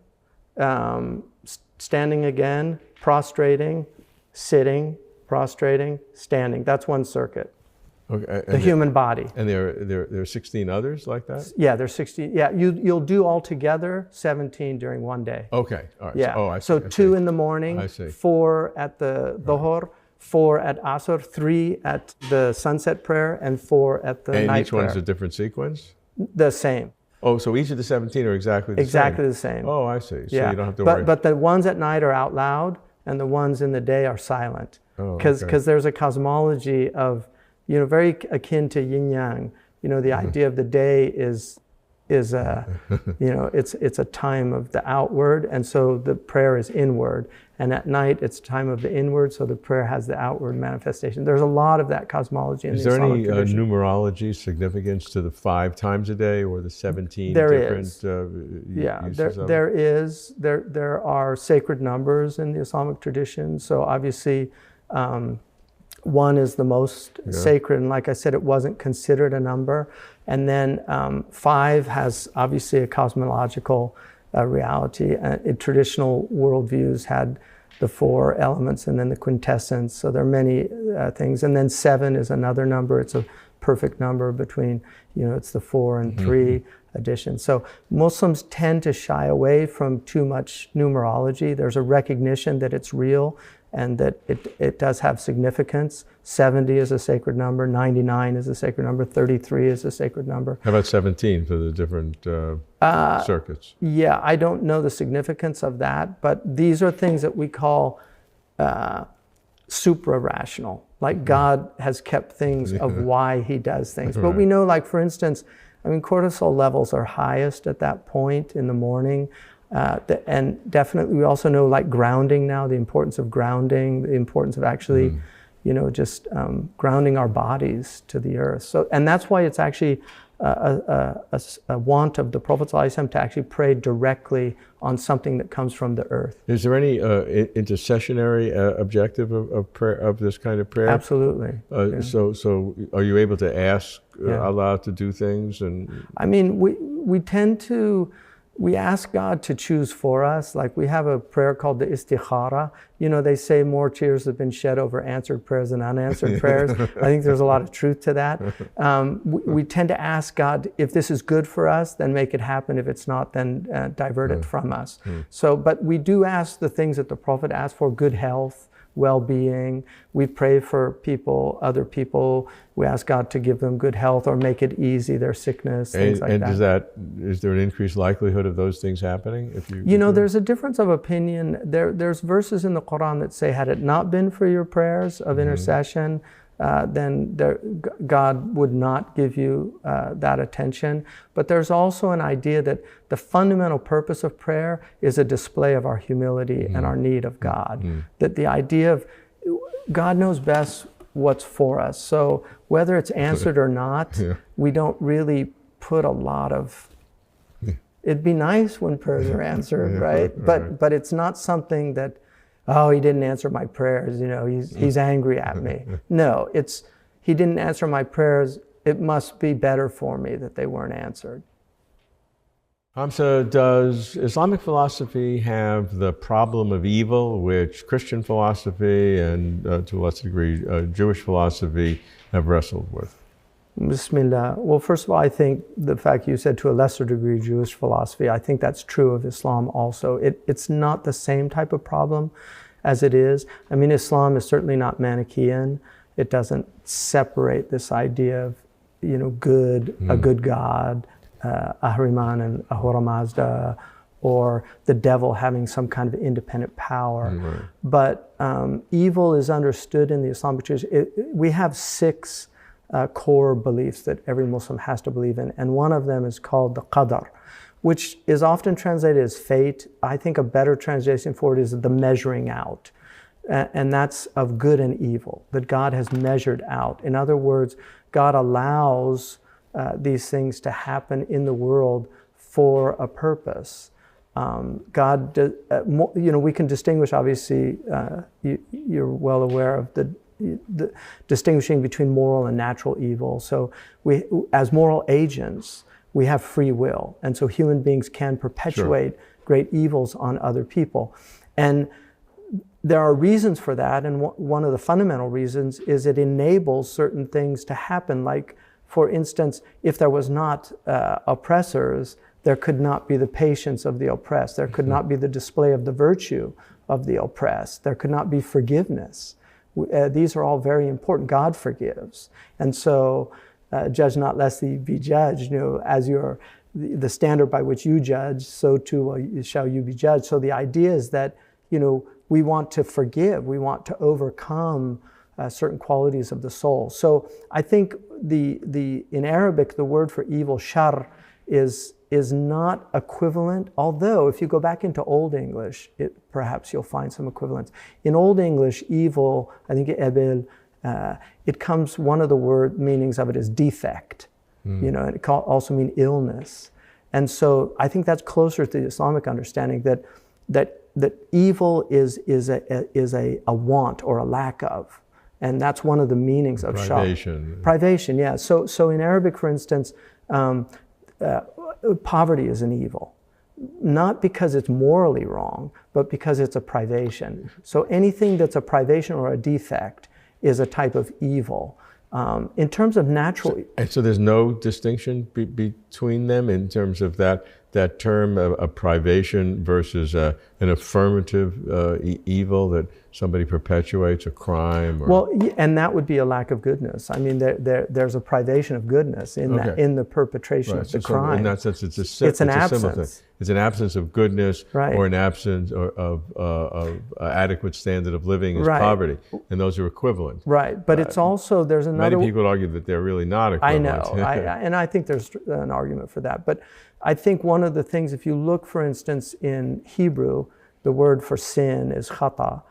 standing again, prostrating, sitting, prostrating, standing. That's one circuit. Okay. The human body. And there are 16 others like that? Yeah, there's 16. Yeah, you'll do altogether 17 during one day. Okay. All right. Yeah. I see. So 2 in the morning, I see. 4 at the Dhuhr, 4 at Asr, 3 at the sunset prayer, and 4 at the night prayer. And each one's a different sequence? The same. Oh, so each of the 17 are exactly the same? Exactly the same. Oh, I see. So yeah. you don't have to worry. But the ones at night are out loud, and the ones in the day are silent. Because there's a cosmology of, very akin to yin yang. The idea of the day is it's a time of the outward, and so the prayer is inward. And at night, it's time of the inward, so the prayer has the outward manifestation. There's a lot of that cosmology in the Islamic tradition. Is there any numerology significance to the 5 times a day or the 17 there different is. Uses of there is. There are sacred numbers in the Islamic tradition. So obviously, 1 is the most sacred, and like I said, it wasn't considered a number. And then 5 has obviously a cosmological reality. Traditional worldviews had the 4 elements and then the quintessence. So there are many things. And then 7 is another number. It's a perfect number between, it's the 4 and 3 addition. So Muslims tend to shy away from too much numerology. There's a recognition that it's real and that it does have significance. 70 is a sacred number, 99 is a sacred number, 33 is a sacred number. How about 17 for the different circuits? Yeah, I don't know the significance of that, but these are things that we call supra-rational. Like God has kept things of why he does things. But we know, like for instance, cortisol levels are highest at that point in the morning. And definitely we also know, like grounding now, the importance of grounding, the importance of actually, just grounding our bodies to the earth. So, and that's why it's actually a want of the Prophet ﷺ to actually pray directly on something that comes from the earth. Is there any intercessionary objective of prayer, of this kind of prayer? Absolutely. So are you able to ask Allah to do things? And we tend to. We ask God to choose for us. Like we have a prayer called the istikhara. They say more tears have been shed over answered prayers than unanswered prayers. I think there's a lot of truth to that. We tend to ask God, if this is good for us, then make it happen. If it's not, then divert it from us. So, but we do ask the things that the Prophet asked for: good health, well-being. We pray for people, other people. We ask God to give them good health or make it easy, their sickness, things like that. And is there an increased likelihood of those things happening? There's a difference of opinion. There's verses in the Quran that say, had it not been for your prayers of intercession, then God would not give you that attention. But there's also an idea that the fundamental purpose of prayer is a display of our humility and our need of God. That the idea of God knows best what's for us. So whether it's answered or not, we don't really put a lot of... It'd be nice when prayers are answered, right? But it's not something that, oh, he didn't answer my prayers, he's angry at me. No, it's, he didn't answer my prayers, it must be better for me that they weren't answered. Hamza, does Islamic philosophy have the problem of evil, which Christian philosophy and to a lesser degree Jewish philosophy have wrestled with? Bismillah. Well, first of all, I think the fact you said to a lesser degree Jewish philosophy, I think that's true of Islam also. It's not the same type of problem as it is. I mean, Islam is certainly not Manichaean. It doesn't separate this idea of, good, a good God, Ahriman and Ahura Mazda, or the devil having some kind of independent power. Right. But evil is understood in the Islamic tradition. We have 6 core beliefs that every Muslim has to believe in, and one of them is called the qadar, which is often translated as fate. I think a better translation for it is the measuring out, and that's of good and evil, that God has measured out. In other words, God allows these things to happen in the world for a purpose. We can distinguish, obviously, you're well aware of the distinguishing between moral and natural evil. So we, as moral agents, we have free will. And so human beings can perpetuate great evils on other people. And there are reasons for that. And one of the fundamental reasons is it enables certain things to happen. Like, for instance, if there was not oppressors, there could not be the patience of the oppressed. There could not be the display of the virtue of the oppressed. There could not be forgiveness. These are all very important. God forgives. And so, judge not lest ye be judged. As the standard by which you judge, so too shall you be judged. So the idea is that, we want to forgive. We want to overcome certain qualities of the soul. So I think in Arabic, the word for evil, shar, is not equivalent, although if you go back into Old English, perhaps you'll find some equivalents. In Old English, evil, I think ebel, it comes, one of the word meanings of it is defect. And it can also mean illness. And so I think that's closer to the Islamic understanding that evil is a want or a lack of. And that's one of the meanings of shar. Privation, yeah. So in Arabic, for instance, poverty is an evil, not because it's morally wrong, but because it's a privation. So anything that's a privation or a defect is a type of evil. In terms of natural... So there's no distinction between them in terms of that term of privation versus an affirmative evil that somebody perpetuates, a crime? Well, and that would be a lack of goodness. I mean, there's a privation of goodness in the perpetration of the crime. In that sense, it's an absence. It's an absence of goodness, or an absence of adequate standard of living is poverty, and those are equivalent. Right, but it's also, there's another... Many people would argue that they're really not equivalent. I know, and I think there's an argument for that. But I think one of the things, if you look, for instance, in Hebrew, the word for sin is khata.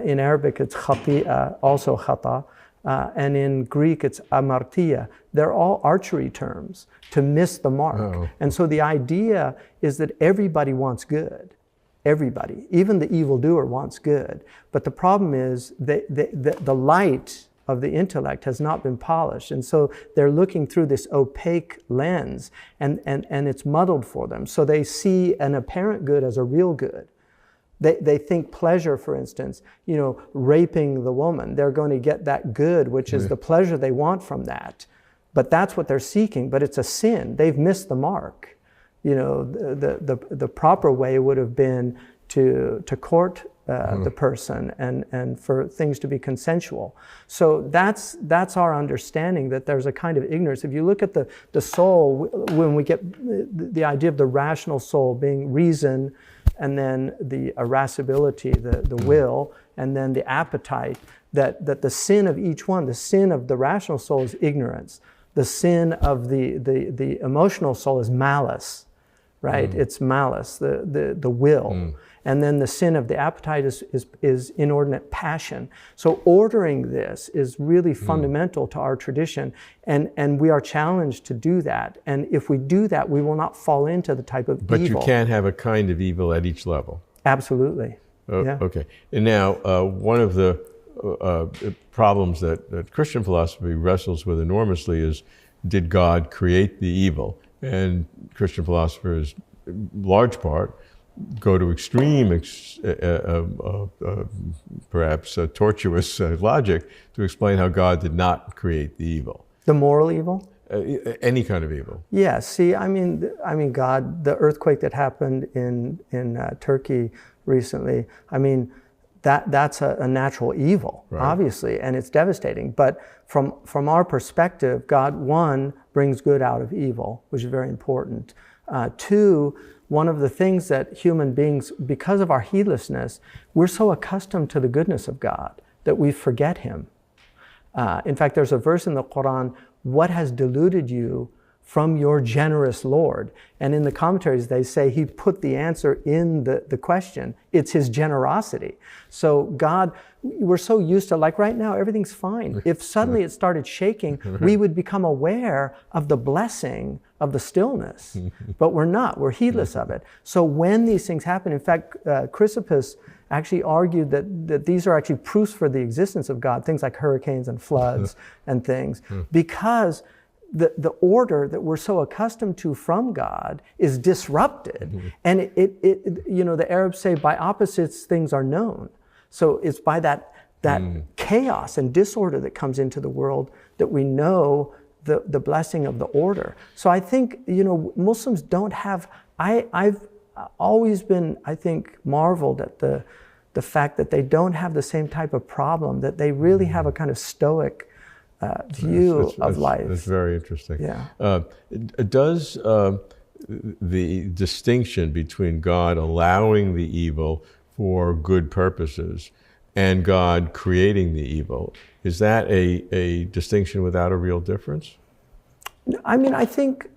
In Arabic, it's khati'a, also khata. And in Greek, it's amartia. They're all archery terms, to miss the mark. Oh. And so the idea is that everybody wants good. Everybody, even the evildoer wants good. But the problem is the light of the intellect has not been polished. And so they're looking through this opaque lens, and it's muddled for them. So they see an apparent good as a real good. They think pleasure, for instance, raping the woman, they're going to get that good, which is the pleasure they want from that. But that's what they're seeking, but it's a sin. They've missed the mark. The proper way would have been to court the person and for things to be consensual. So that's our understanding, that there's a kind of ignorance. If you look at the soul, when we get the idea of the rational soul being reason, and then the irascibility, the will, and then the appetite, that the sin of each one, the sin of the rational soul is ignorance. The sin of the emotional soul is malice, right? It's malice, the will. And then the sin of the appetite is inordinate passion. So ordering this is really fundamental to our tradition, and we are challenged to do that. And if we do that, we will not fall into the type of evil. But you can't have a kind of evil at each level. Absolutely. Yeah. Okay. And now, one of the problems that Christian philosophy wrestles with enormously is, did God create the evil? And Christian philosophers large part, go to extreme, perhaps tortuous logic to explain how God did not create the evil. The moral evil? Any kind of evil. Yeah. See, I mean, God, the earthquake that happened in Turkey recently. I mean, that's a natural evil, right, obviously, and it's devastating. But from our perspective, God, one, brings good out of evil, which is very important. Two, one of the things that human beings, because of our heedlessness, we're so accustomed to the goodness of God that we forget Him. In fact, there's a verse in the Quran, what has deluded you from your generous Lord? And in the commentaries, they say He put the answer in the question. It's His generosity. So God, we're so used to, like right now, everything's fine. If suddenly it started shaking, we would become aware of the blessing of the stillness. But we're not. We're heedless of it. So when these things happen, in fact, Chrysippus actually argued that these are actually proofs for the existence of God, things like hurricanes and floods and things, because the order that we're so accustomed to from God is disrupted. And the Arabs say, by opposites things are known. So it's by that chaos and disorder that comes into the world that we know the blessing of the order. So I think, Muslims don't have, I've always been, I think, marveled at the fact that they don't have the same type of problem, that they really have a kind of stoic view of life. That's very interesting. Yeah. Does the distinction between God allowing the evil for good purposes and God creating the evil, is that a distinction without a real difference? I mean, I think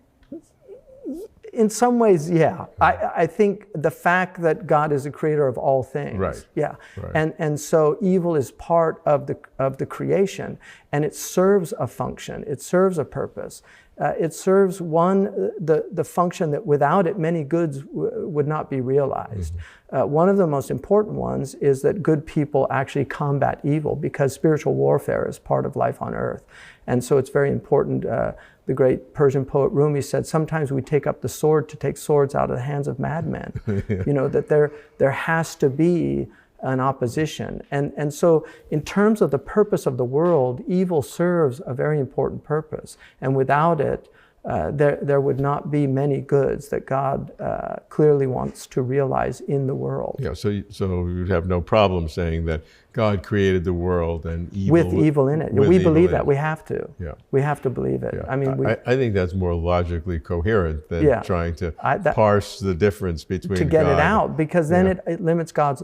in some ways, yeah. I think the fact that God is the creator of all things, right, yeah, right, and so evil is part of the creation, and it serves a function, it serves a purpose, it serves the function that without it many goods would not be realized. One of the most important ones is that good people actually combat evil, because spiritual warfare is part of life on earth, and so it's very important. The great Persian poet Rumi said, sometimes we take up the sword to take swords out of the hands of madmen. Yeah. That there has to be an opposition. And so in terms of the purpose of the world, evil serves a very important purpose. And without it, there would not be many goods that God clearly wants to realize in the world. Yeah, so you'd have no problem saying that God created the world and evil with evil in it. We believe that. We have to. Yeah. We have to believe it. Yeah. I mean, I think that's more logically coherent than trying to parse the difference between to get God. It out, because then it limits God's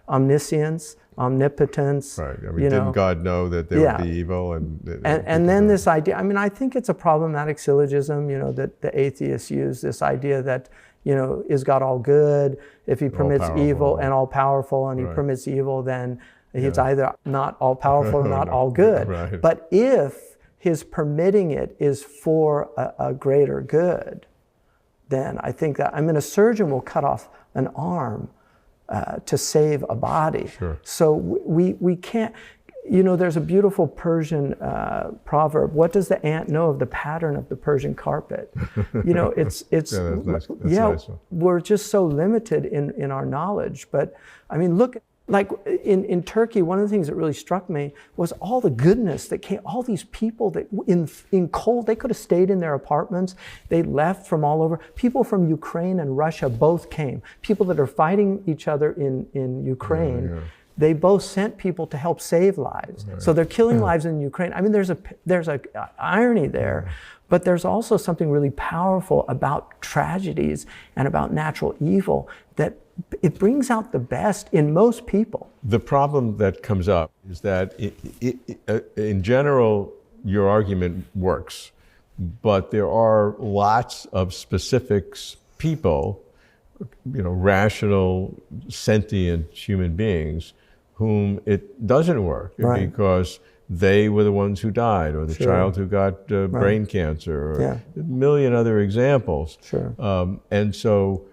omniscience, omnipotence. Right. I mean, didn't God know that there would be evil? And then this idea, I mean, I think it's a problematic syllogism, that the atheists use, this idea that, is God all good? If He permits evil and all powerful, and He permits evil, then He's either not all powerful or not all good. Right. But if His permitting it is for a greater good, then I think that, a surgeon will cut off an arm to save a body. Sure. So we can't, there's a beautiful Persian proverb. What does the ant know of the pattern of the Persian carpet? It's that's nice. We're just so limited in our knowledge. But I mean, look, like in Turkey, one of the things that really struck me was all the goodness that came, all these people that in cold, they could have stayed in their apartments. They left from all over. People from Ukraine and Russia both came. People that are fighting each other in Ukraine. Yeah. They both sent people to help save lives. Right. So they're killing lives in Ukraine. I mean, there's a irony there, but there's also something really powerful about tragedies and about natural evil, that it brings out the best in most people. The problem that comes up is that in general, your argument works, but there are lots of specific people, rational, sentient human beings, whom it doesn't work, right, because they were the ones who died, or the child who got brain cancer, or a million other examples. Sure. And so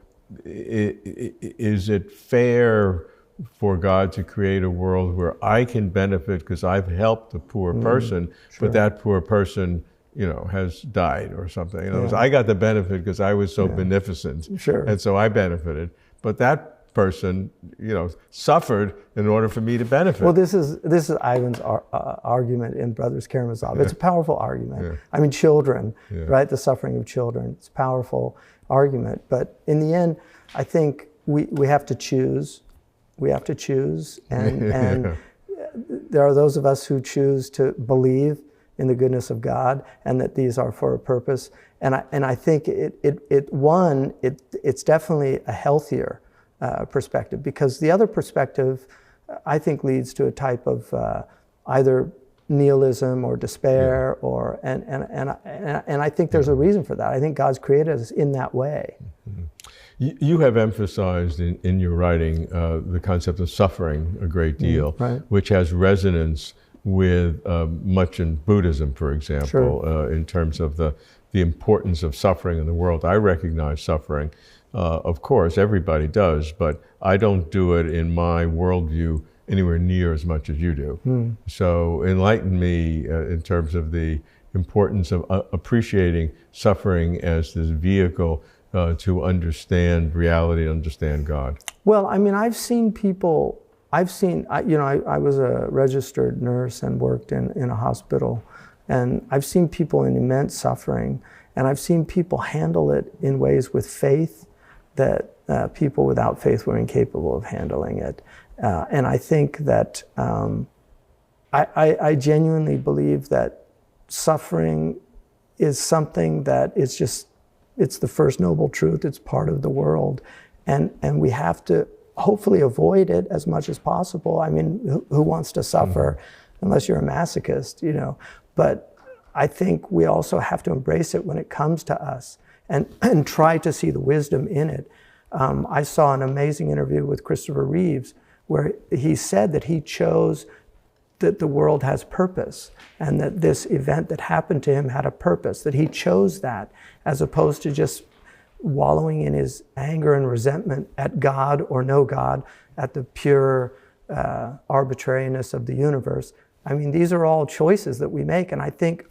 is it fair for God to create a world where I can benefit because I've helped a poor person, but that poor person has died or something. Yeah. I got the benefit because I was so beneficent. Sure. And so I benefited. But that person, suffered in order for me to benefit. Well, this is Ivan's argument in Brothers Karamazov. It's a powerful argument. Yeah. I mean, children, Yeah. right? The suffering of children. It's a powerful argument. But in the end, I think we have to choose. We have to choose. And there are those of us who choose to believe in the goodness of God and that these are for a purpose. And I think it's definitely a healthier perspective, because the other perspective, I think, leads to a type of either nihilism or despair, or and I think there's a reason for that. I think God's created us in that way. Mm-hmm. You have emphasized in your writing the concept of suffering a great deal, right. which has resonance with much in Buddhism, for example, Sure. In terms of the importance of suffering in the world. I recognize suffering. Of course, everybody does, but I don't do it in my worldview anywhere near as much as you do. So enlighten me in terms of the importance of appreciating suffering as this vehicle to understand reality, understand God. Well, I mean, I've seen people, I was a registered nurse and worked in a hospital, and I've seen people in immense suffering, and I've seen people handle it in ways with faith that people without faith were incapable of handling it. And I think that I genuinely believe that suffering is something that is just, it's the first noble truth, it's part of the world. And we have to hopefully avoid it as much as possible. I mean, who wants to suffer unless you're a masochist, But I think we also have to embrace it when it comes to us and try to see the wisdom in it. I saw an amazing interview with Christopher Reeves where he said that he chose that the world has purpose and that this event that happened to him had a purpose, that he chose that as opposed to just wallowing in his anger and resentment at God or no God, at the pure arbitrariness of the universe. I mean, these are all choices that we make, and I think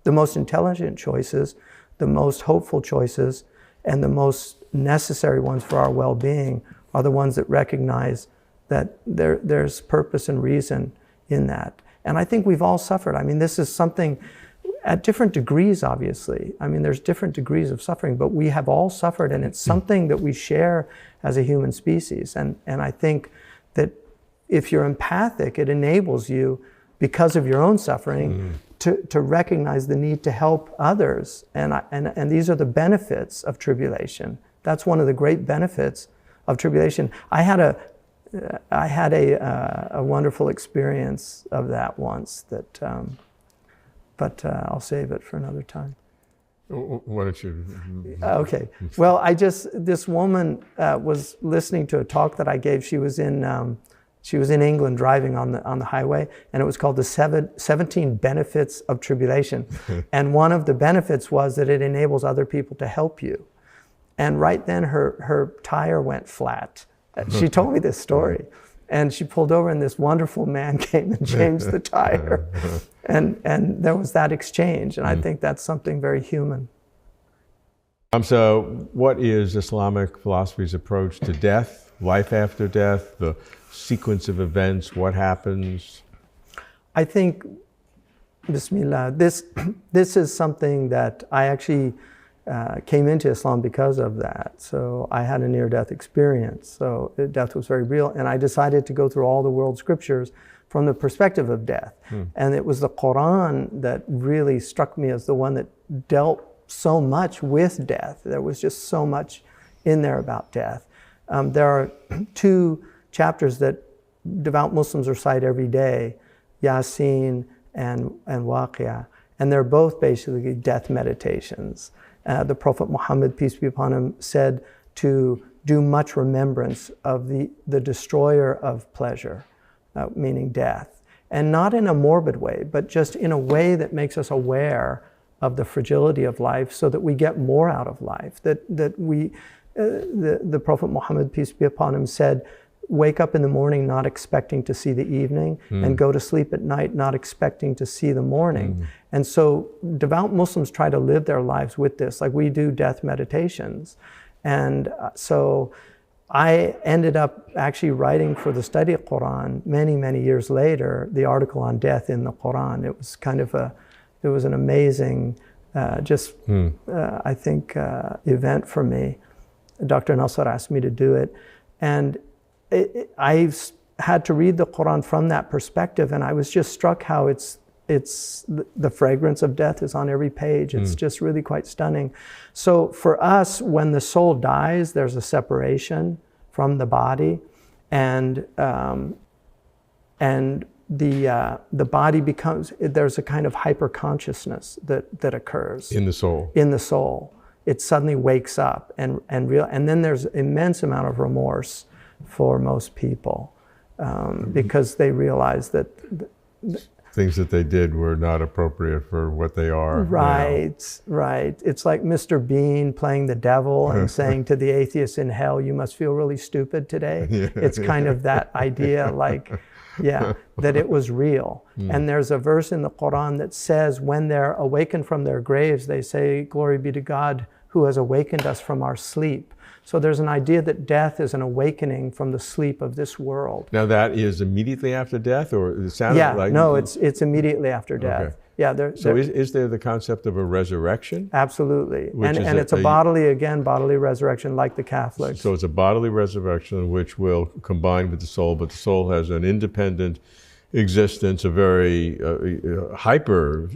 the most intelligent choices, the most hopeful choices, and the most necessary ones for our well-being are the ones that recognize that there's purpose and reason in that. And I think we've all suffered. I mean, this is something at different degrees, obviously. I mean, there's different degrees of suffering, but we have all suffered, and it's something that we share as a human species. And I think that if you're empathic, it enables you, because of your own suffering, to recognize the need to help others. And these are the benefits of tribulation. That's one of the great benefits of tribulation. I had a wonderful experience of that once, but I'll save it for another time. Why don't you? Okay. Well, this woman was listening to a talk that I gave. She was in England driving on the highway, and it was called the 17 Benefits of Tribulation. And one of the benefits was that it enables other people to help you. And right then her tire went flat. She told me this story. And she pulled over, and this wonderful man came and changed the tire. And there was that exchange, and I think that's something very human. So what is Islamic philosophy's approach to death, life after death, the sequence of events, what happens? I think, Bismillah, this is something that I actually came into Islam because of that. So I had a near-death experience. So death was very real, and I decided to go through all the world scriptures from the perspective of death. And it was the Quran that really struck me as the one that dealt so much with death. There was just so much in there about death. There are 2 chapters that devout Muslims recite every day, Yasin and Waqia, and they're both basically death meditations. The Prophet Muhammad, peace be upon him, said to do much remembrance of the destroyer of pleasure, meaning death. And not in a morbid way, but just in a way that makes us aware of the fragility of life so that we get more out of life. The Prophet Muhammad, peace be upon him, said, wake up in the morning not expecting to see the evening, and go to sleep at night not expecting to see the morning. And so devout Muslims try to live their lives with this, like we do death meditations. And so I ended up actually writing for the study of Quran many, many years later, the article on death in the Quran. It was kind of it was an amazing, I think, event for me. Dr. Nasser asked me to do it. And I had to read the Quran from that perspective, and I was just struck how the fragrance of death is on every page. It's just really quite stunning. So for us, when the soul dies, there's a separation from the body, and the body becomes, there's a kind of hyper consciousness that occurs in the soul. In the soul, it suddenly wakes up, and then there's immense amount of remorse for most people, because they realize that things that they did were not appropriate for what they are. Right, right. It's like Mr. Bean playing the devil and saying to the atheists in hell, you must feel really stupid today. It's kind of that idea, like, that it was real. And there's a verse in the Quran that says when they're awakened from their graves, they say, glory be to God who has awakened us from our sleep. So there's an idea that death is an awakening from the sleep of this world. Now that is immediately after death, or it sounded like... No, it's immediately after death. Okay. So is there the concept of a resurrection? Absolutely. And it's a bodily resurrection like the Catholics. So it's a bodily resurrection which will combine with the soul, but the soul has an independent existence, a very hyper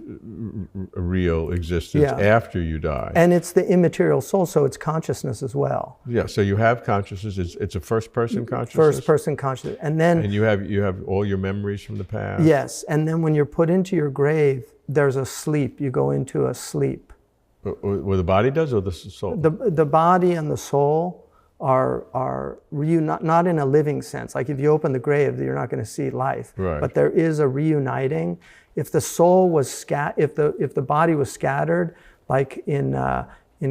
real existence after you die. And it's the immaterial soul, so it's consciousness as well. Yeah, so you have consciousness, it's a first person consciousness? First person consciousness. And you have all your memories from the past? Yes, and then when you're put into your grave, there's a sleep, you go into a sleep. Where the body does, or the soul? The body and the soul are not in a living sense. Like if you open the grave, you're not going to see life. Right. But there is a reuniting. If the soul was if the body was scattered, like in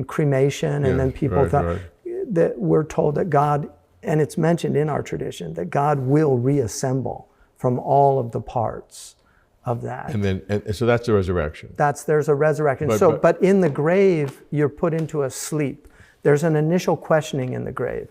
cremation, and then people thought that we're told that God, and it's mentioned in our tradition, that God will reassemble from all of the parts of that. And so that's the resurrection. There's a resurrection. But in the grave, you're put into a sleep. There's an initial questioning in the grave.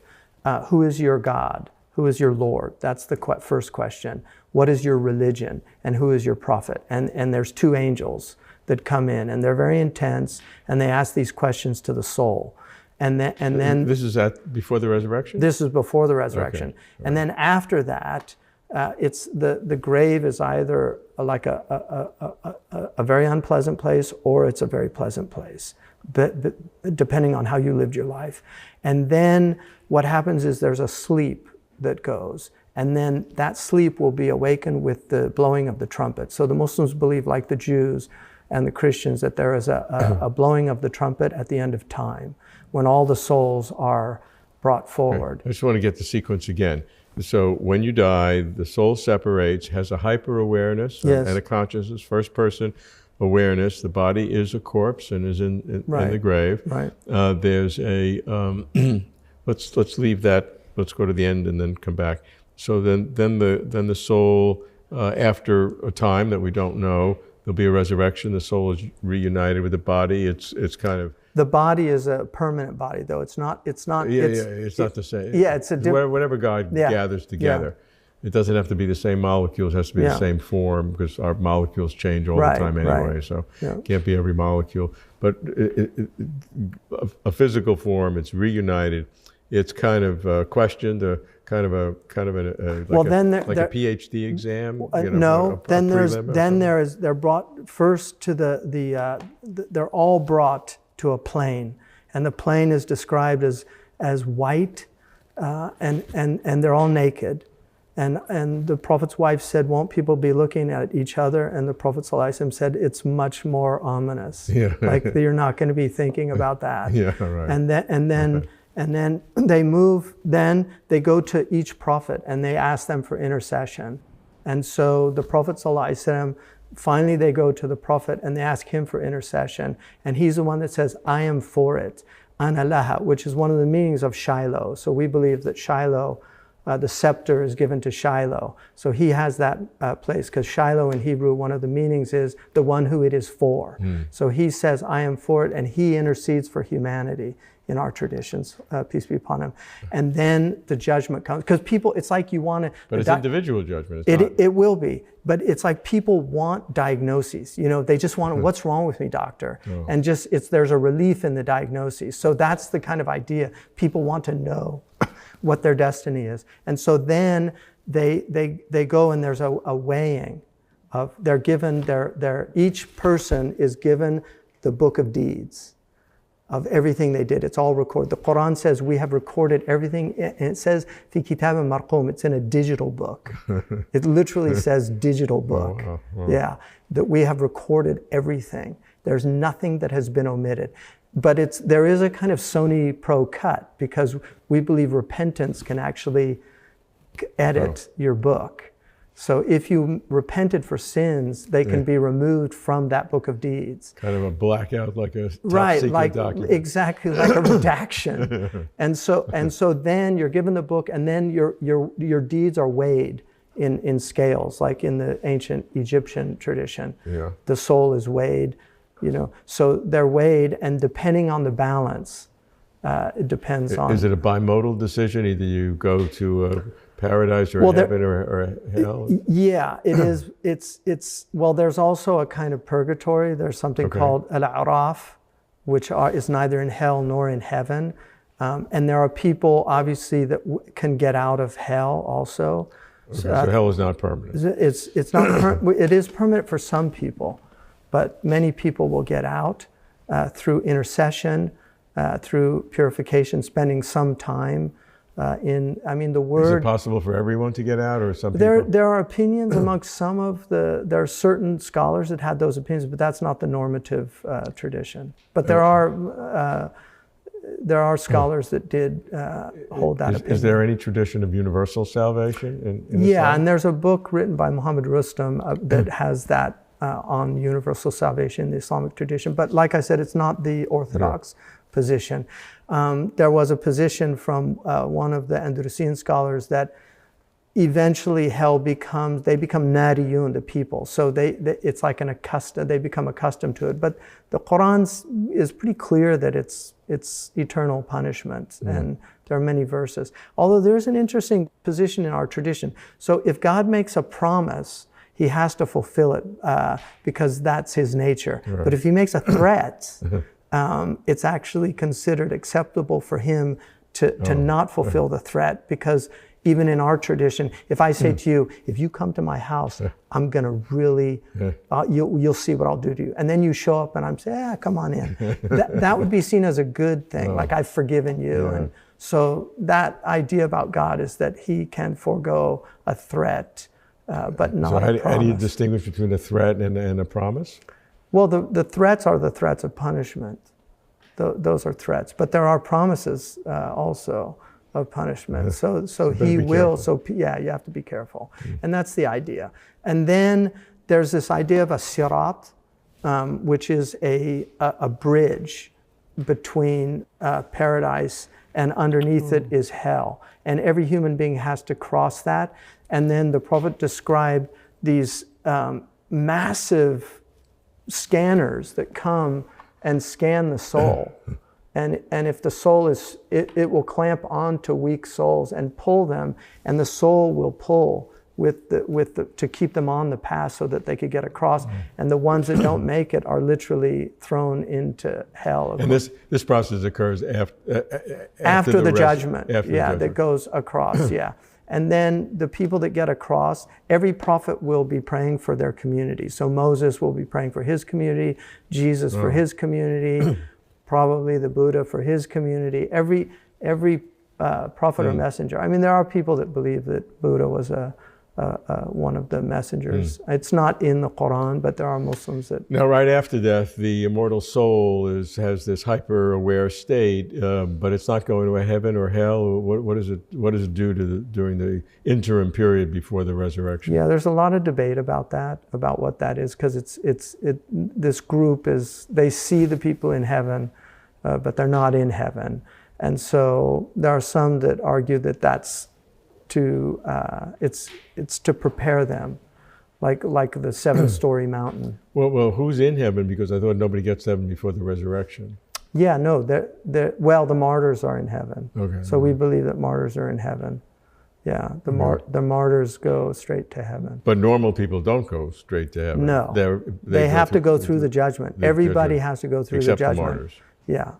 Who is your God? Who is your Lord? That's the first question. What is your religion? And who is your prophet? And there's two angels that come in, and they're very intense, and they ask these questions to the soul. And then this is before the resurrection? This is before the resurrection. Okay. And then after that, it's the grave is either like a very unpleasant place, or it's a very pleasant place, but depending on how you lived your life. And then what happens is there's a sleep that goes, and then that sleep will be awakened with the blowing of the trumpet. So the Muslims believe, like the Jews and the Christians, that there is a blowing of the trumpet at the end of time, when all the souls are brought forward. I just want to get the sequence again. So when you die, the soul separates, has a hyper-awareness and a consciousness, first-person awareness. The body is a corpse and is in the grave. Right. There's a, let's leave that, let's go to the end and then come back. So then the soul, after a time that we don't know, there'll be a resurrection. The soul is reunited with the body. It's kind of... The body is a permanent body, though. It's not it's not the same. Yeah, it's a different... Whatever God gathers together. Yeah. It doesn't have to be the same molecules. It has to be the same form, because our molecules change all the time anyway. So it can't be every molecule. But a physical form, it's reunited. It's kind of questioned, kind of a PhD exam. They're brought first to they're all brought to a plane, and the plane is described as white, and they're all naked, and the Prophet's wife said, "Won't people be looking at each other?" And the Prophet ﷺ said, "It's much more ominous. Like you're not going to be thinking about that." And then they move. Then they go to each prophet and they ask them for intercession. And so the Prophet ﷺ, finally they go to the Prophet and they ask him for intercession. And he's the one that says, "I am for it." Ana laha, which is one of the meanings of Shiloh. So we believe that Shiloh the scepter is given to Shiloh. So he has that place, because Shiloh in Hebrew, one of the meanings is the one who it is for. So he says, I am for it, and he intercedes for humanity in our traditions, peace be upon him. And then the judgment comes, because people, it's like you want to... But it's individual judgment. It's not. It will be, but it's like people want diagnoses. You know, they just want, what's wrong with me, doctor? Oh. And just, there's a relief in the diagnosis. So that's the kind of idea. People want to know what their destiny is. And so then they go, and there's a weighing of, they're given, each person is given the book of deeds of everything they did. It's all recorded. The Quran says we have recorded everything, and it says fi kitabin marqum, it's in a digital book. It literally says digital book. Wow. Yeah, that we have recorded everything. There's nothing that has been omitted. But there is a kind of Sony Pro cut, because we believe repentance can actually edit your book. So if you repented for sins, they can be removed from that book of deeds. Kind of a blackout, like a top secret document. Exactly, like a redaction. And so then you're given the book, and then your deeds are weighed in scales, like in the ancient Egyptian tradition. Yeah. The soul is weighed, you know. So they're weighed, and depending on the balance, it depends on. Is it a bimodal decision? Either you go to paradise or heaven or hell? Yeah, it is. It's well, there's also a kind of purgatory. There's something called al-araf, which is neither in hell nor in heaven. And there are people, obviously, that can get out of hell also. Okay, so hell is not permanent. It's not. It is permanent for some people, but many people will get out through intercession, through purification, spending some time. The word... Is it possible for everyone to get out, or some people? There are opinions amongst some of there are certain scholars that had those opinions, but that's not the normative tradition. But there are scholars that did hold that opinion. Is there any tradition of universal salvation in Yeah, Islam? and there's a book written by Muhammad Rustam that has that on universal salvation in the Islamic tradition. But like I said, it's not the orthodox position. There was a position from one of the Andalusian scholars that eventually hell they become nariyun, the people. So it's like they become accustomed to it. But the Quran is pretty clear that it's eternal punishment, and there are many verses. Although there's an interesting position in our tradition. So if God makes a promise, he has to fulfill it because that's his nature. Right. But if he makes a threat, it's actually considered acceptable for him to not fulfill the threat, because even in our tradition, if I say to you, if you come to my house, I'm going to really, you'll see what I'll do to you. And then you show up and I'm saying, come on in. That would be seen as a good thing, like I've forgiven you. Yeah. And so that idea about God is that he can forego a threat, but not a promise. How do you distinguish between a threat and a promise? Well, the threats are the threats of punishment. Those are threats. But there are promises also of punishment. So he will. So yeah, you have to be careful. And that's the idea. And then there's this idea of a sirat, which is a bridge between paradise, and underneath it is hell. And every human being has to cross that. And then the Prophet described these massive scanners that come and scan the soul. And if the soul is, it will clamp onto weak souls and pull them, and the soul will pull to keep them on the path so that they could get across. And the ones that don't make it are literally thrown into hell. And this process occurs after the judgment. That goes across. And then the people that get across, every prophet will be praying for their community. So Moses will be praying for his community, Jesus for his community, probably the Buddha for his community. Every prophet or messenger. I mean, there are people that believe that Buddha was one of the messengers. It's not in the Quran, but there are Muslims that... Now, right after death, the immortal soul has this hyper-aware state, but it's not going to a heaven or hell. What does it do during the interim period before the resurrection? Yeah, there's a lot of debate about that, about what that is, because this group they see the people in heaven, but they're not in heaven. And so there are some that argue that that's it's to prepare them, like the 7-story mountain. Well, who's in heaven? Because I thought nobody gets to heaven before the resurrection. Yeah, no, the martyrs are in heaven. Okay. So we believe that martyrs are in heaven. Yeah, the martyrs go straight to heaven. But normal people don't go straight to heaven. No, they have to go through the judgment. Everybody has to go through the judgment. Except the martyrs. Yeah.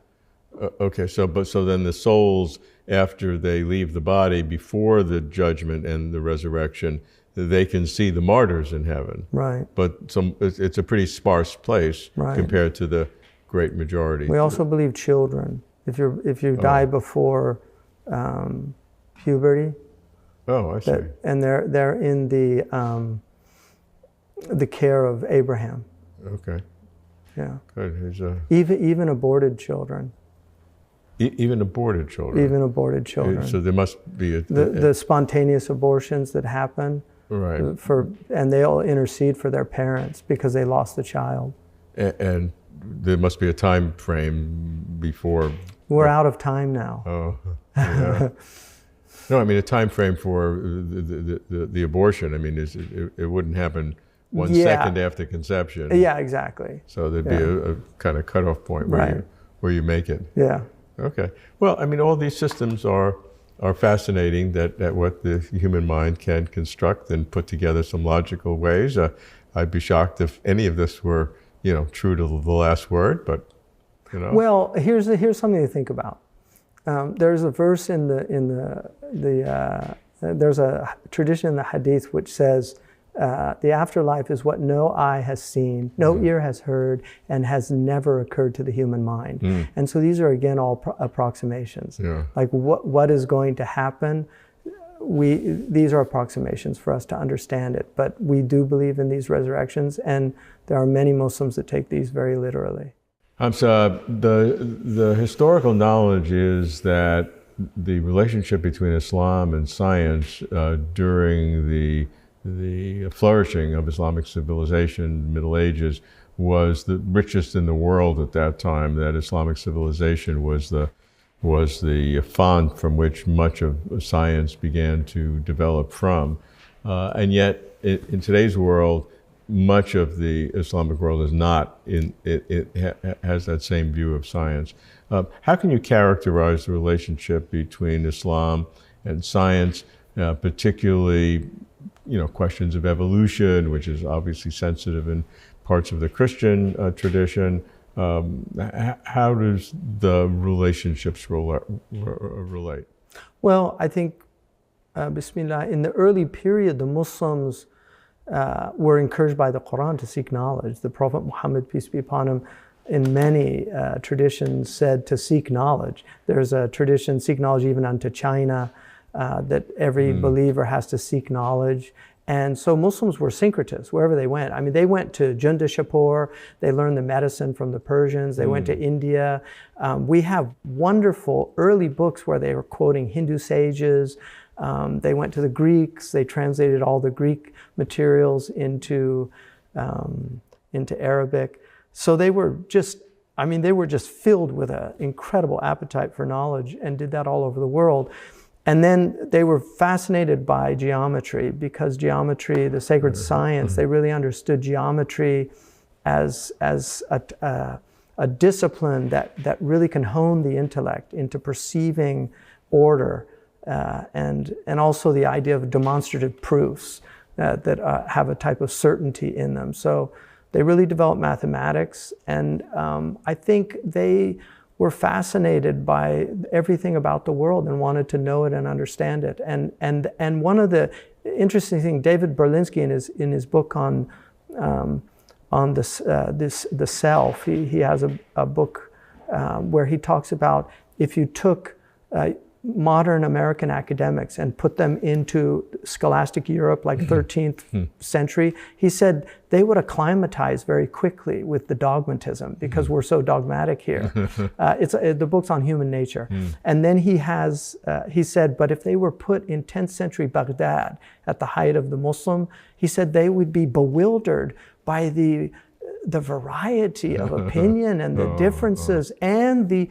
Okay, so then the souls, after they leave the body, before the judgment and the resurrection, they can see the martyrs in heaven. Right. But it's a pretty sparse place compared to the great majority. We also believe children. If you die before puberty. Oh, I see. And they're in the care of Abraham. Okay. Yeah. Good. Even aborted children. Even aborted children. Even aborted children. So there must be the spontaneous abortions that happen. Right. And they'll intercede for their parents because they lost the child. And there must be a time frame before. We're out of time now. Oh, yeah. No, I mean a time frame for the abortion. I mean, it wouldn't happen 1 second after conception. Yeah, exactly. So there'd be a kind of cutoff point where you make it. Yeah. Okay. Well, I mean, all these systems are fascinating. That what the human mind can construct and put together some logical ways. I'd be shocked if any of this were, true to the last word. But, Well, here's something to think about. There's a verse there's a tradition in the Hadith which says the afterlife is what no eye has seen, no ear has heard, and has never occurred to the human mind. And so these are again all approximations. Yeah. Like what is going to happen? These are approximations for us to understand it, but we do believe in these resurrections, and there are many Muslims that take these very literally. Hamza, the historical knowledge is that the relationship between Islam and science during the flourishing of Islamic civilization, Middle Ages, was the richest in the world at that time. That Islamic civilization was the font from which much of science began to develop from. And yet, in today's world, much of the Islamic world is not has that same view of science. How can you characterize the relationship between Islam and science, particularly, questions of evolution, which is obviously sensitive in parts of the Christian tradition? How does the relationships relate? Well, I think, Bismillah, in the early period, the Muslims were encouraged by the Quran to seek knowledge. The Prophet Muhammad, peace be upon him, in many traditions said to seek knowledge. There's a tradition, seek knowledge even unto China, that every believer has to seek knowledge. And so Muslims were syncretists wherever they went. I mean, they went to Jundashapur, they learned the medicine from the Persians, they went to India. We have wonderful early books where they were quoting Hindu sages. They went to the Greeks, they translated all the Greek materials into Arabic. So they were just filled with an incredible appetite for knowledge and did that all over the world. And then they were fascinated by geometry because geometry, the sacred science, they really understood geometry as a discipline that really can hone the intellect into perceiving order, and also the idea of demonstrative proofs that have a type of certainty in them. So they really developed mathematics, and I think they were fascinated by everything about the world and wanted to know it and understand it. And one of the interesting things, David Berlinski in his book on the self, he has a book where he talks about if you took modern American academics and put them into scholastic Europe, like 13th century, he said they would acclimatize very quickly with the dogmatism because we're so dogmatic here. The book's on human nature. And then he said, but if they were put in 10th century Baghdad at the height of the Muslim, he said they would be bewildered by the the variety of opinion and the differences and the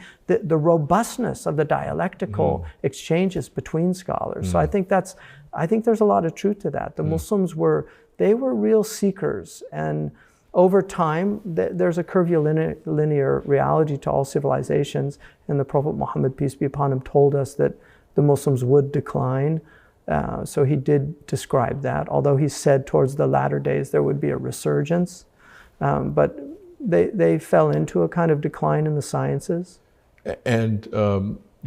robustness of the dialectical exchanges between scholars. So I think there's a lot of truth to that. The Muslims were real seekers, and over time, there's a curvilinear reality to all civilizations, and the Prophet Muhammad, peace be upon him, told us that the Muslims would decline. So he did describe that, although he said towards the latter days there would be a resurgence. But they fell into a kind of decline in the sciences. And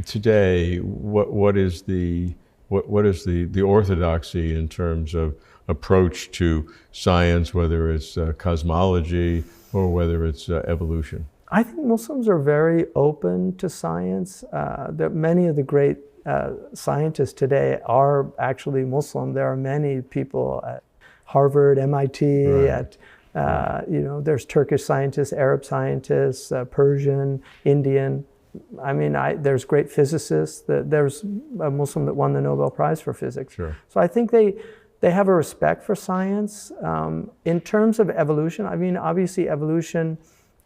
today, what is the orthodoxy in terms of approach to science, whether it's cosmology or whether it's evolution? I think Muslims are very open to science. Many of the great scientists today are actually Muslim. There are many people at Harvard, MIT, Right. There's Turkish scientists, Arab scientists, Persian, Indian. I mean, there's great physicists. There's a Muslim that won the Nobel Prize for physics. Sure. So I think they have a respect for science. In terms of evolution, I mean, obviously evolution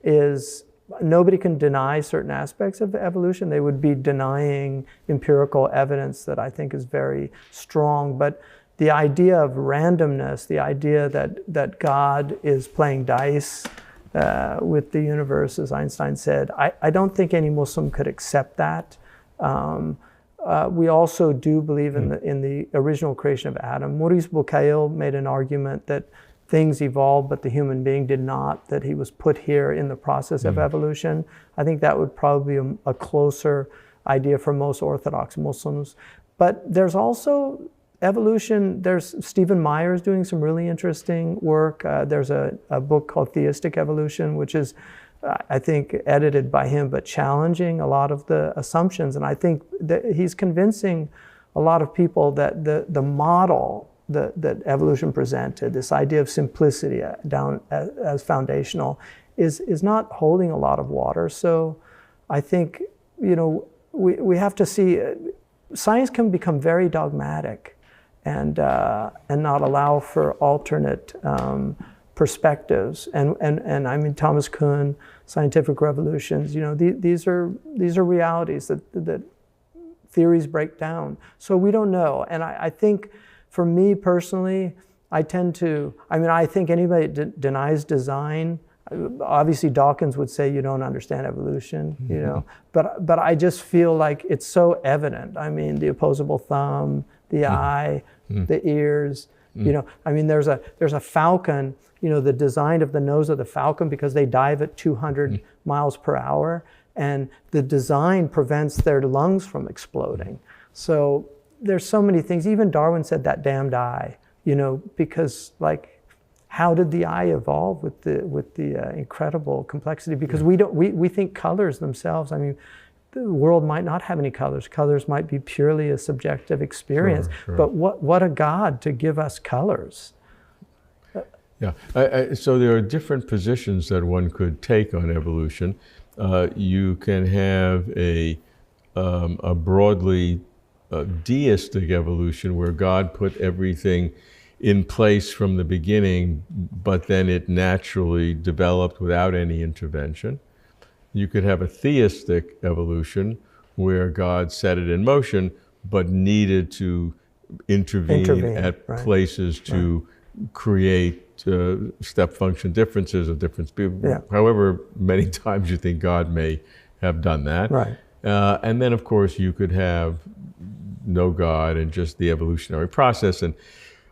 is, nobody can deny certain aspects of evolution. They would be denying empirical evidence that I think is very strong. But the idea of randomness, the idea that God is playing dice with the universe, as Einstein said, I don't think any Muslim could accept that. We also do believe in the original creation of Adam. Maurice Bucaille made an argument that things evolved, but the human being did not, that he was put here in the process of evolution. I think that would probably be a closer idea for most Orthodox Muslims. But there's also evolution. There's Stephen Myers doing some really interesting work. There's a book called Theistic Evolution, which is, I think, edited by him, but challenging a lot of the assumptions. And I think that he's convincing a lot of people that the model that evolution presented, this idea of simplicity down as foundational, is not holding a lot of water. So I think, we have to see, science can become very dogmatic and not allow for alternate perspectives. And I mean, Thomas Kuhn, Scientific Revolutions, these are realities that theories break down. So we don't know. And I think, for me personally, I think anybody that denies design, obviously Dawkins would say you don't understand evolution, but I just feel like it's so evident. I mean, the opposable thumb, the eye, the ears, I mean, there's a falcon, the design of the nose of the falcon, because they dive at 200 miles per hour, and the design prevents their lungs from exploding. So there's so many things. Even Darwin said that damned eye, because how did the eye evolve with the incredible complexity? Because we think colors themselves. I mean, the world might not have any colors. Colors might be purely a subjective experience. Sure. But what a God to give us colors. Yeah. So there are different positions that one could take on evolution. You can have a broadly deistic evolution, where God put everything in place from the beginning, but then it naturally developed without any intervention. You could have a theistic evolution, where God set it in motion, but needed to intervene at places to create step function differences of different people. Yeah. However many times you think God may have done that. Right. And then, of course, you could have no God and just the evolutionary process. And,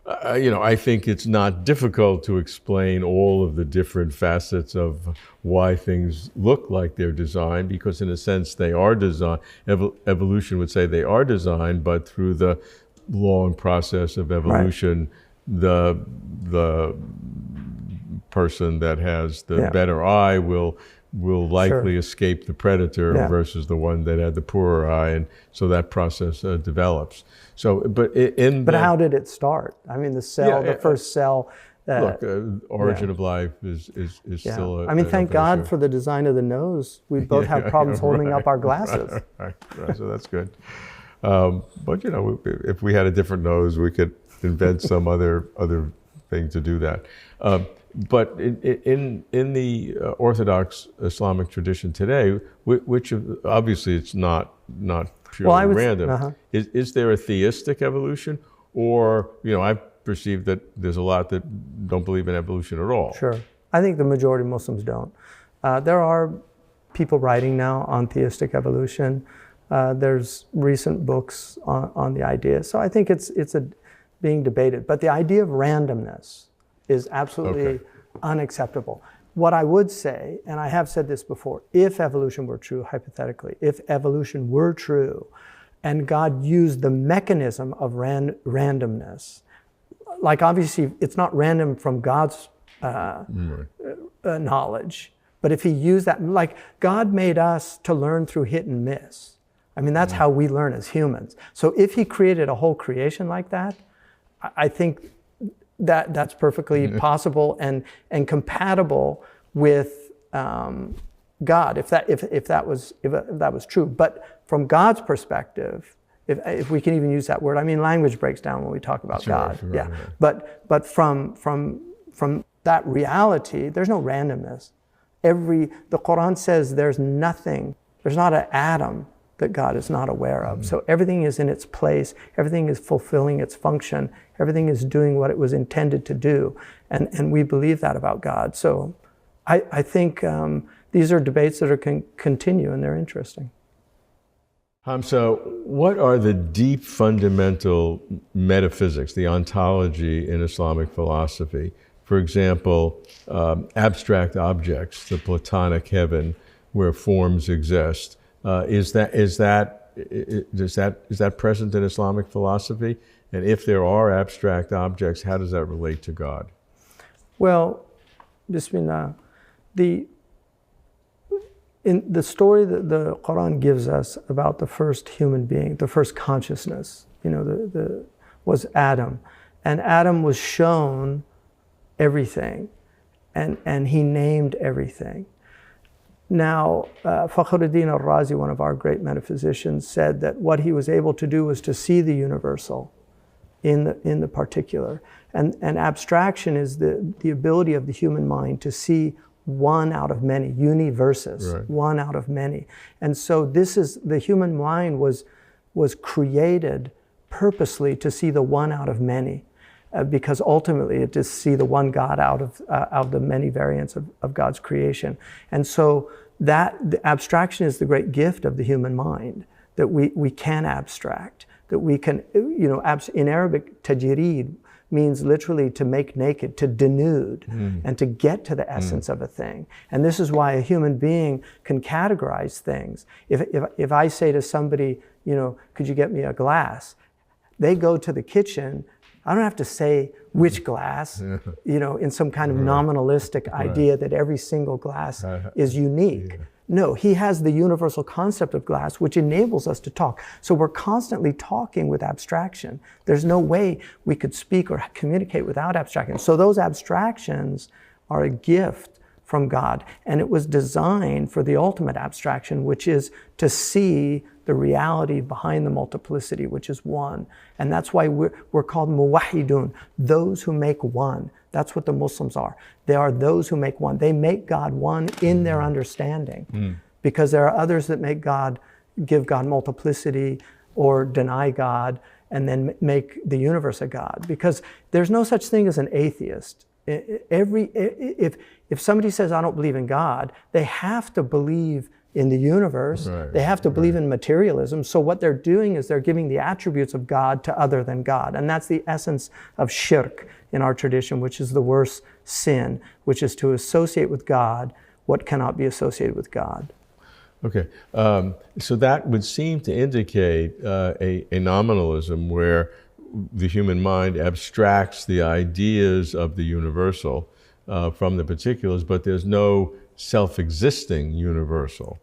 I think it's not difficult to explain all of the different facets of why things look like they're designed, because in a sense they are designed. Evolution would say they are designed, but through the long process of evolution, the person that has the better eye will likely escape the predator versus the one that had the poorer eye, and so that process develops. So, but how did it start? I mean, the first cell. Origin of life is still. I mean, thank God for the design of the nose. We both have problems holding up our glasses. Right. So that's good. But if we had a different nose, we could invent some other thing to do that. But in the Orthodox Islamic tradition today, which obviously it's not purely random. Is there a theistic evolution, or I perceive that there's a lot that don't believe in evolution at all? Sure, I think the majority of Muslims don't. There are people writing now on theistic evolution. There's recent books on the idea, so I think it's being debated. But the idea of randomness is absolutely unacceptable. What I would say, and I have said this before, if evolution were true, hypothetically, if evolution were true, and God used the mechanism of randomness, like obviously it's not random from God's knowledge, but if he used that, like God made us to learn through hit and miss. I mean, that's how we learn as humans. So if he created a whole creation like that, I think that's perfectly possible and compatible with God, if that was true. But from God's perspective, if we can even use that word, I mean, language breaks down when we talk about God. Sure, yeah. Right. But from that reality, there's no randomness. The Quran says there's nothing, there's not an atom that God is not aware of. So everything is in its place, everything is fulfilling its function, everything is doing what it was intended to do. And we believe that about God. So I think these are debates that are continue and they're interesting. Hamza, what are the deep fundamental metaphysics, the ontology in Islamic philosophy? For example, abstract objects, the Platonic heaven where forms exist. Is that present in Islamic philosophy? And if there are abstract objects, how does that relate to God? Well, Bismillah, in the story that the Quran gives us about the first human being, the first consciousness, was Adam, and Adam was shown everything, and he named everything. Now, Fakhruddin al-Razi, one of our great metaphysicians, said that what he was able to do was to see the universal in the particular. And abstraction is the ability of the human mind to see one out of many, universes, right. One out of many. And so the human mind was created purposely to see the one out of many. Because ultimately it is see the one God out of the many variants of God's creation. And so the abstraction is the great gift of the human mind, that we can abstract, that we can, in Arabic, tajrid means literally to make naked, to denude, and to get to the essence of a thing. And this is why a human being can categorize things. If I say to somebody, could you get me a glass? They go to the kitchen. I don't have to say which glass, in some kind of nominalistic idea that every single glass is unique. Yeah. No, he has the universal concept of glass, which enables us to talk. So we're constantly talking with abstraction. There's no way we could speak or communicate without abstraction. So those abstractions are a gift from God. And it was designed for the ultimate abstraction, which is to see the reality behind the multiplicity, which is one. And that's why we're called muwahidun, those who make one. That's what the Muslims are. They are those who make one. They make God one in their understanding. Because there are others that give God multiplicity or deny God and then make the universe a God. Because there's no such thing as an atheist. If somebody says, I don't believe in God, they have to believe in the universe. Right, they have to believe in materialism. So what they're doing is they're giving the attributes of God to other than God. And that's the essence of shirk in our tradition, which is the worst sin, which is to associate with God what cannot be associated with God. Okay, so that would seem to indicate a nominalism where the human mind abstracts the ideas of the universal from the particulars, but there's no self-existing universal.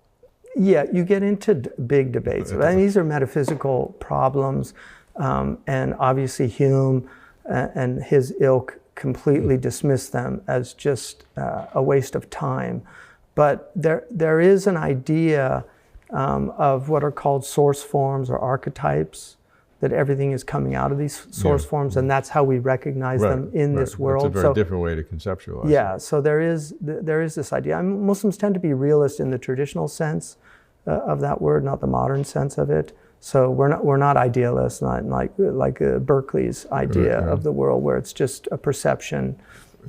Yeah, you get into big debates. And these are metaphysical problems, and obviously Hume and his ilk completely dismiss them as just a waste of time. But there is an idea of what are called source forms or archetypes, that everything is coming out of these source forms, and that's how we recognize them in this world. That's a very different way to conceptualize it. So there is this idea. I mean, Muslims tend to be realist in the traditional sense of that word, not the modern sense of it. So we're not idealists, not like Berkeley's idea of the world, where it's just a perception.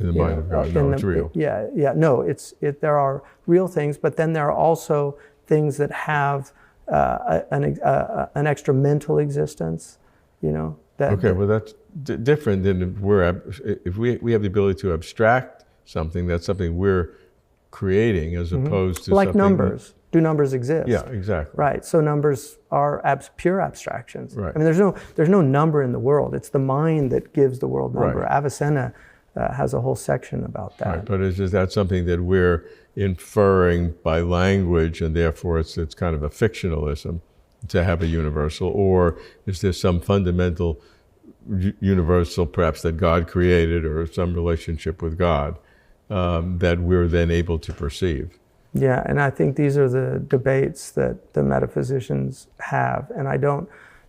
In the mind of God, no, it's real. No, there are real things, but then there are also things that have an extra mental existence, well, that's different than if we have the ability to abstract something. That's something we're creating, as opposed to like something, numbers. Do numbers exist? Yeah, exactly. Right. So numbers are pure abstractions. Right. I mean, there's no number in the world. It's the mind that gives the world number. Right. Avicenna has a whole section about that. Right. But is that something that we're inferring by language, and therefore it's kind of a fictionalism to have a universal, or is there some fundamental universal, perhaps, that God created, or some relationship with God that we're then able to perceive? Yeah, and I think these are the debates that the metaphysicians have, and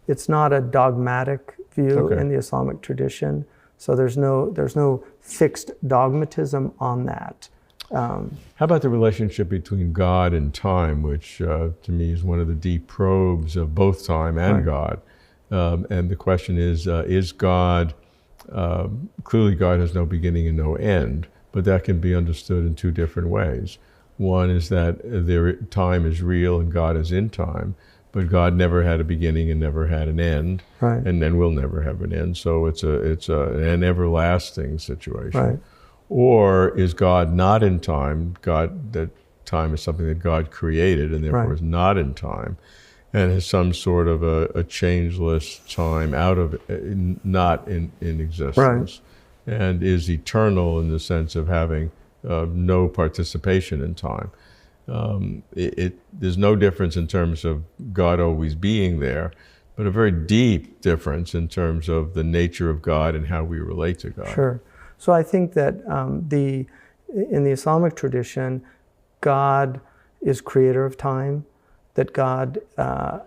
it's not a dogmatic view in the Islamic tradition, so there's no fixed dogmatism on that. How about the relationship between God and time, which to me is one of the deep probes of both time and God? And the question is God, clearly God has no beginning and no end, but that can be understood in two different ways. One is that time is real and God is in time, but God never had a beginning and never had an end, and then will never have an end. So it's an everlasting situation. Right. Or is God not in time? That time is something that God created and therefore is not in time, and is some sort of a changeless time out of not in existence, and is eternal in the sense of having no participation in time. There's no difference in terms of God always being there, but a very deep difference in terms of the nature of God and how we relate to God. Sure. So I think that in the Islamic tradition, God is creator of time, that God, I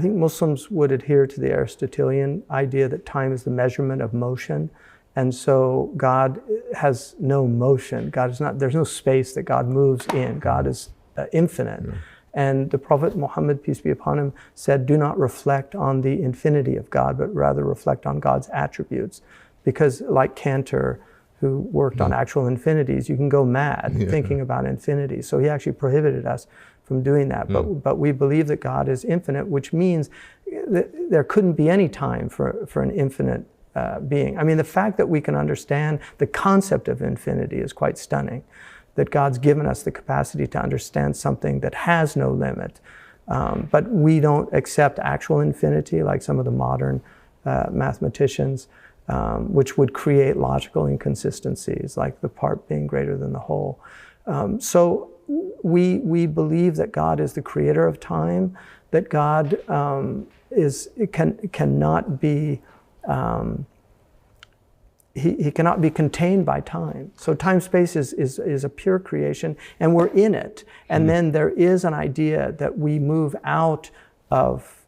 think Muslims would adhere to the Aristotelian idea that time is the measurement of motion. And so God has no motion. There's no space that God moves in. God is infinite. Yeah. And the Prophet Muhammad, peace be upon him, said, do not reflect on the infinity of God, but rather reflect on God's attributes. Because like Cantor, who worked on actual infinities, you can go mad thinking about infinity. So he actually prohibited us from doing that. But we believe that God is infinite, which means that there couldn't be any time for an infinite being. I mean, the fact that we can understand the concept of infinity is quite stunning, that God's given us the capacity to understand something that has no limit. But we don't accept actual infinity like some of the modern mathematicians, which would create logical inconsistencies, like the part being greater than the whole. So we believe that God is the creator of time, that God cannot be he cannot be contained by time. So time-space is a pure creation, and we're in it. And then there is an idea that we move out of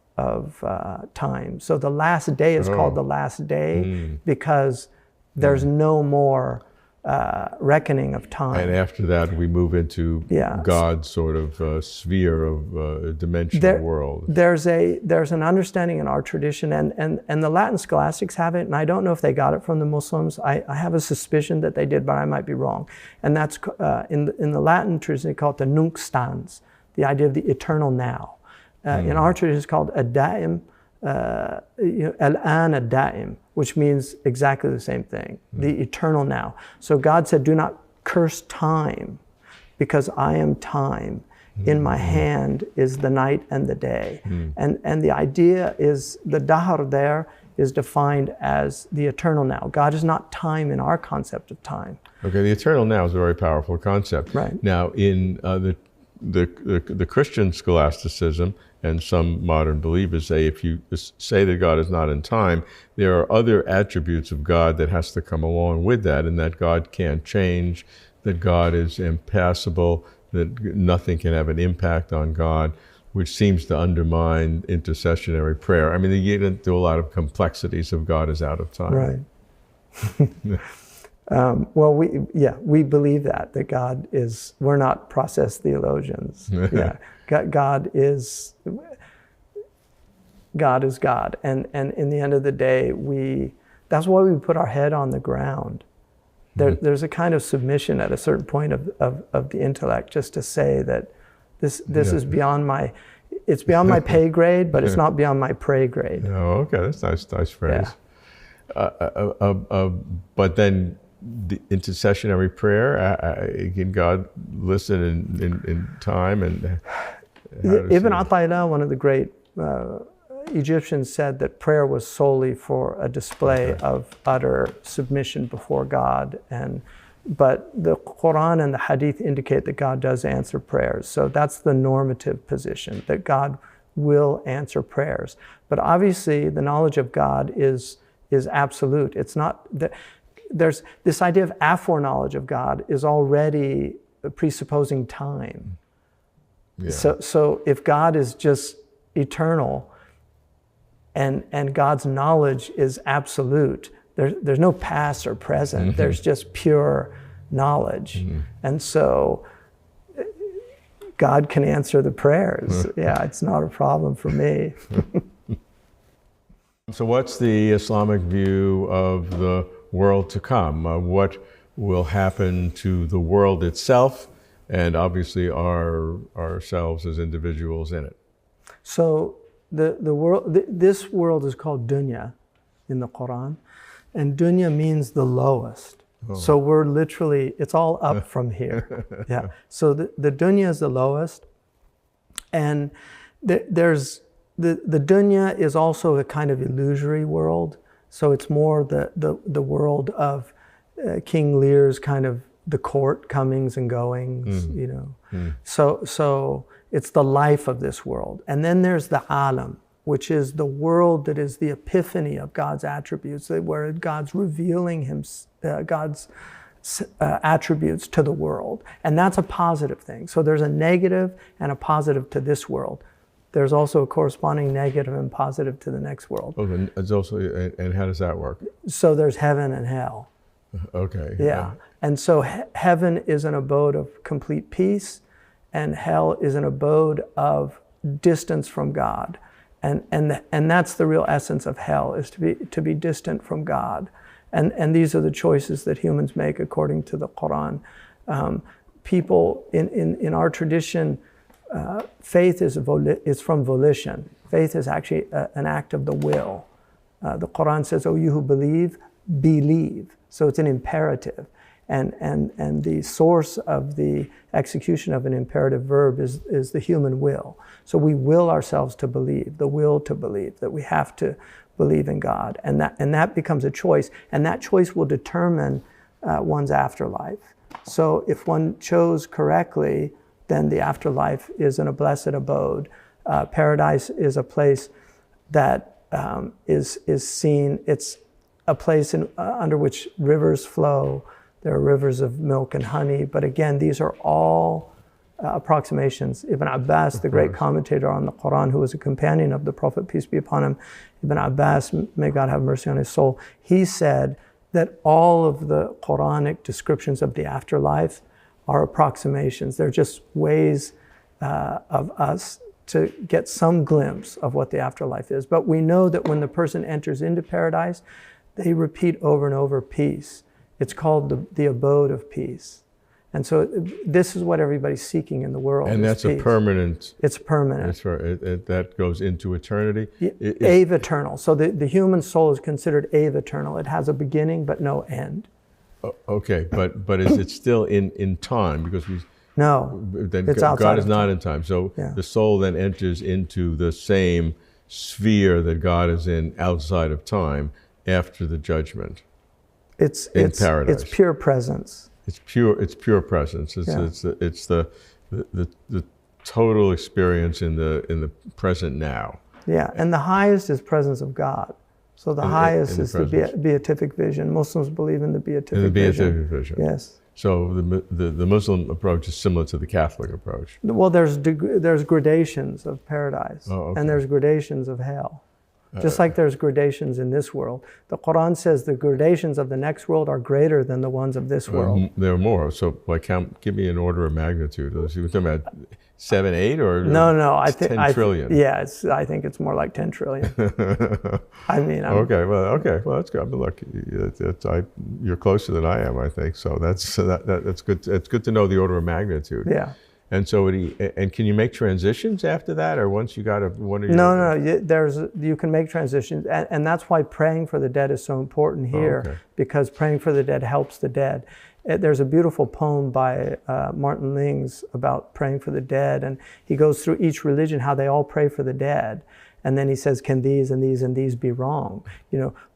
time. So the last day is called the last day because there's no more reckoning of time. And after that, we move into God's sort of sphere of dimensional world. There's an understanding in our tradition, and the Latin scholastics have it, and I don't know if they got it from the Muslims. I have a suspicion that they did, but I might be wrong. And that's in the Latin tradition, they call it the nunc stans, the idea of the eternal now. In our tradition, it's called ad-daim, al-an ad-daim, which means exactly the same thing, the eternal now. So God said, do not curse time, because I am time. In my hand is the night and the day. And the idea is, the dahr there is defined as the eternal now. God is not time in our concept of time. Okay, the eternal now is a very powerful concept. Right. Now, in the Christian scholasticism, and some modern believers say, if you say that God is not in time, there are other attributes of God that has to come along with that, and that God can't change, that God is impassible, that nothing can have an impact on God, which seems to undermine intercessionary prayer. I mean, they get into a lot of complexities of God is out of time. Right. Well, we believe that God is, we're not process theologians. Yeah, God is God. And in the end of the day, that's why we put our head on the ground. There's a kind of submission at a certain point of the intellect, just to say that this is beyond my pay grade, but it's not beyond my pray grade. Oh, okay, that's nice phrase. Yeah. But then the intercessionary prayer, can God listen in time? And Ibn Ata'illah, one of the great Egyptians, said that prayer was solely for a display of utter submission before God, but the Quran and the Hadith indicate that God does answer prayers. So that's the normative position, that God will answer prayers. But obviously, the knowledge of God is absolute. It's not that there's this idea of aforeknowledge of God is already presupposing time. Yeah. So if God is just eternal, and God's knowledge is absolute, there's no past or present. Mm-hmm. There's just pure knowledge. Mm-hmm. And so God can answer the prayers. Yeah, it's not a problem for me. So what's the Islamic view of the world to come? What will happen to the world itself, and obviously ourselves as individuals in it? So the world, this world is called dunya in the Quran, and dunya means the lowest. Oh. So we're literally, it's all up from here. Yeah. So the dunya is the lowest, and there's the dunya is also a kind of illusory world. So it's more the world of King Lear's kind of the court comings and goings, you know. Mm. So it's the life of this world. And then there's the alam, which is the world that is the epiphany of God's attributes, where God's revealing God's attributes to the world. And that's a positive thing. So there's a negative and a positive to this world. There's also a corresponding negative and positive to the next world. Oh, and it's also, and how does that work? So there's heaven and hell. Okay. Yeah. And so heaven is an abode of complete peace, and hell is an abode of distance from God. And that's the real essence of hell, is to be distant from God. And these are the choices that humans make according to the Quran. People in our tradition, faith is from volition. Faith is actually an act of the will. The Quran says, "Oh, you who believe, believe." So it's an imperative. And the source of the execution of an imperative verb is the human will. So we will ourselves to believe, the will to believe, that we have to believe in God. And that becomes a choice. And that choice will determine one's afterlife. So if one chose correctly, then the afterlife is in a blessed abode. Paradise is a place that is seen. It's a place under which rivers flow. There are rivers of milk and honey. But again, these are all approximations. Ibn Abbas, the great commentator on the Quran, who was a companion of the Prophet, peace be upon him, Ibn Abbas, may God have mercy on his soul, he said that all of the Quranic descriptions of the afterlife are approximations. They're just ways of us to get some glimpse of what the afterlife is. But we know that when the person enters into paradise, they repeat over and over peace. It's called the abode of peace. And so this is what everybody's seeking in the world. And that's peace. A permanent. It's permanent. That's right. That goes into eternity. Ave eternal. So the human soul is considered ave eternal. It has a beginning but no end. Okay, but is it still in time? Because no, then it's God is not time. in time. So yeah. The soul then enters into the same sphere that God is in outside of time after the judgment. It's paradise. It's pure presence. It's pure presence. It's the total experience in the present now. Yeah, and the highest is presence of God. So the highest is the beatific vision. Muslims believe in the beatific vision. In the beatific vision. Yes. So the Muslim approach is similar to the Catholic approach. Well, there's gradations of paradise, and there's gradations of hell. Just like there's gradations in this world. The Quran says the gradations of the next world are greater than the ones of this world. There are more. So, give me an order of magnitude. We're talking about 7, 8, or no. I think 10 trillion. Yeah, I think it's more like 10 trillion. I mean, okay. Well, that's good. But look, you're closer than I am, I think. So that's good. It's good to know the order of magnitude. Yeah. And so, and can you make transitions after that, or once you got one of your? No. You can make transitions, and that's why praying for the dead is so important here, because praying for the dead helps the dead. There's a beautiful poem by Martin Lings about praying for the dead, and he goes through each religion how they all pray for the dead, and then he says, can these and these and these be wrong?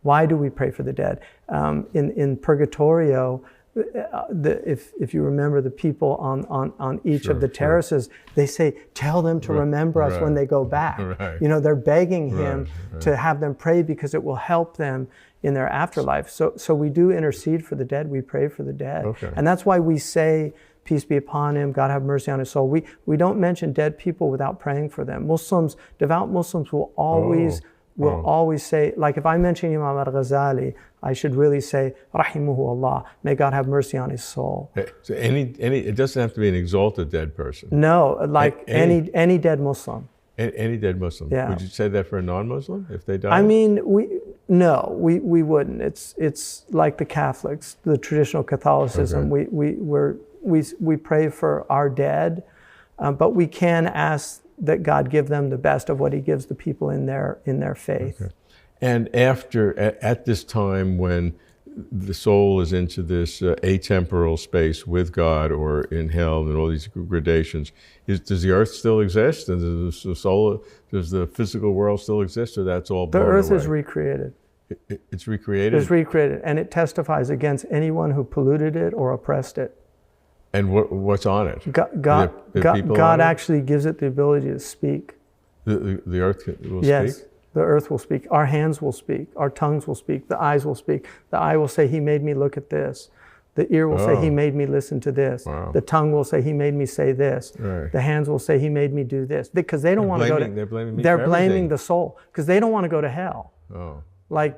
Why do we pray for the dead? In Purgatorio. If you remember the people on each of the terraces, they say, tell them to remember us when they go back. Right. They're begging him to have them pray because it will help them in their afterlife. So we do intercede for the dead. We pray for the dead. Okay. And that's why we say, peace be upon him, God have mercy on his soul. We don't mention dead people without praying for them. Devout Muslims will always always say, like if I mention Imam al-Ghazali, I should really say, Rahimuhu Allah, may God have mercy on his soul. So it doesn't have to be an exalted dead person. No, like any dead Muslim. Any dead Muslim. Yeah. Would you say that for a non-Muslim if they died? I mean, we wouldn't. It's like the Catholics, the traditional Catholicism. Okay. We pray for our dead, but we can ask that God give them the best of what he gives the people in their faith. Okay. And at this time when the soul is into this atemporal space with God or in hell and all these gradations, does the earth still exist? And does the physical world still exist, or that's all blown away? The earth is recreated. It's recreated? It's recreated, and it testifies against anyone who polluted it or oppressed it. And what's on it? God actually gives it the ability to speak. The earth will yes, speak? The earth will speak. Our hands will speak. Our tongues will speak. The eyes will speak. The eye will say, he made me look at this. The ear will say, he made me listen to this. Wow. The tongue will say, he made me say this. Right. The hands will say, he made me do this. Because they don't want to go to... They're blaming me. They're blaming the soul. Because they don't want to go to hell. Oh. Like,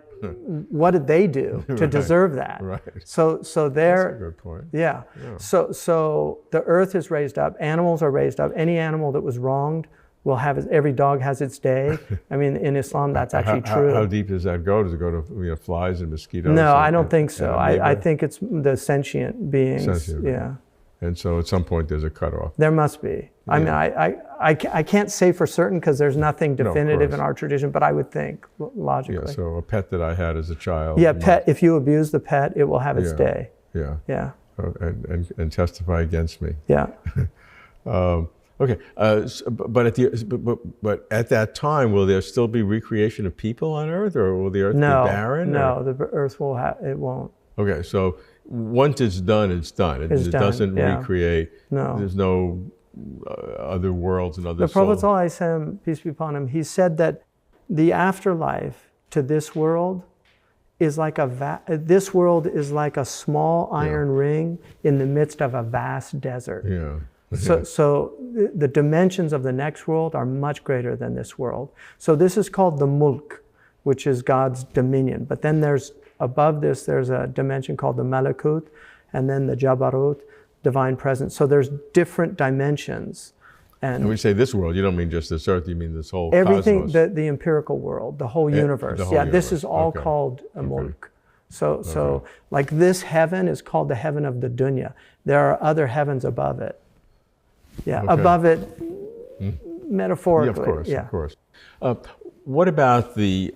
what did they do to deserve that? Right. So they're... That's a good point. Yeah. So the earth is raised up. Animals are raised up. Any animal that was wronged will have every dog has its day. I mean, in Islam, that's actually true. How deep does that go? Does it go to flies and mosquitoes? No, I don't think so. I think it's the sentient beings. Yeah. And so at some point there's a cutoff. There must be. I mean, I can't say for certain because there's nothing definitive in our tradition, but I would think logically. Yeah, so a pet that I had as a child. Yeah, pet. If you abuse the pet, it will have its day. Yeah. Yeah. And testify against me. Yeah. Okay, but at that time, will there still be recreation of people on Earth, or will the Earth be barren? No, the Earth it won't. Okay, so once it's done, it's done. It doesn't recreate. No. There's no other worlds and other. The Prophet ﷺ, peace be upon him, he said that the afterlife to this world is like this world is like a small iron ring in the midst of a vast desert. Yeah. So the dimensions of the next world are much greater than this world. So this is called the mulk, which is God's dominion. But then above this, there's a dimension called the malakut, and then the jabarut, divine presence. So there's different dimensions. And when you say this world, you don't mean just this earth, you mean this whole everything, cosmos. the empirical world, the whole universe. This is all called a mulk. So like this heaven is called the heaven of the dunya. There are other heavens above it. Yeah, above it, metaphorically. Yeah, of course. What about the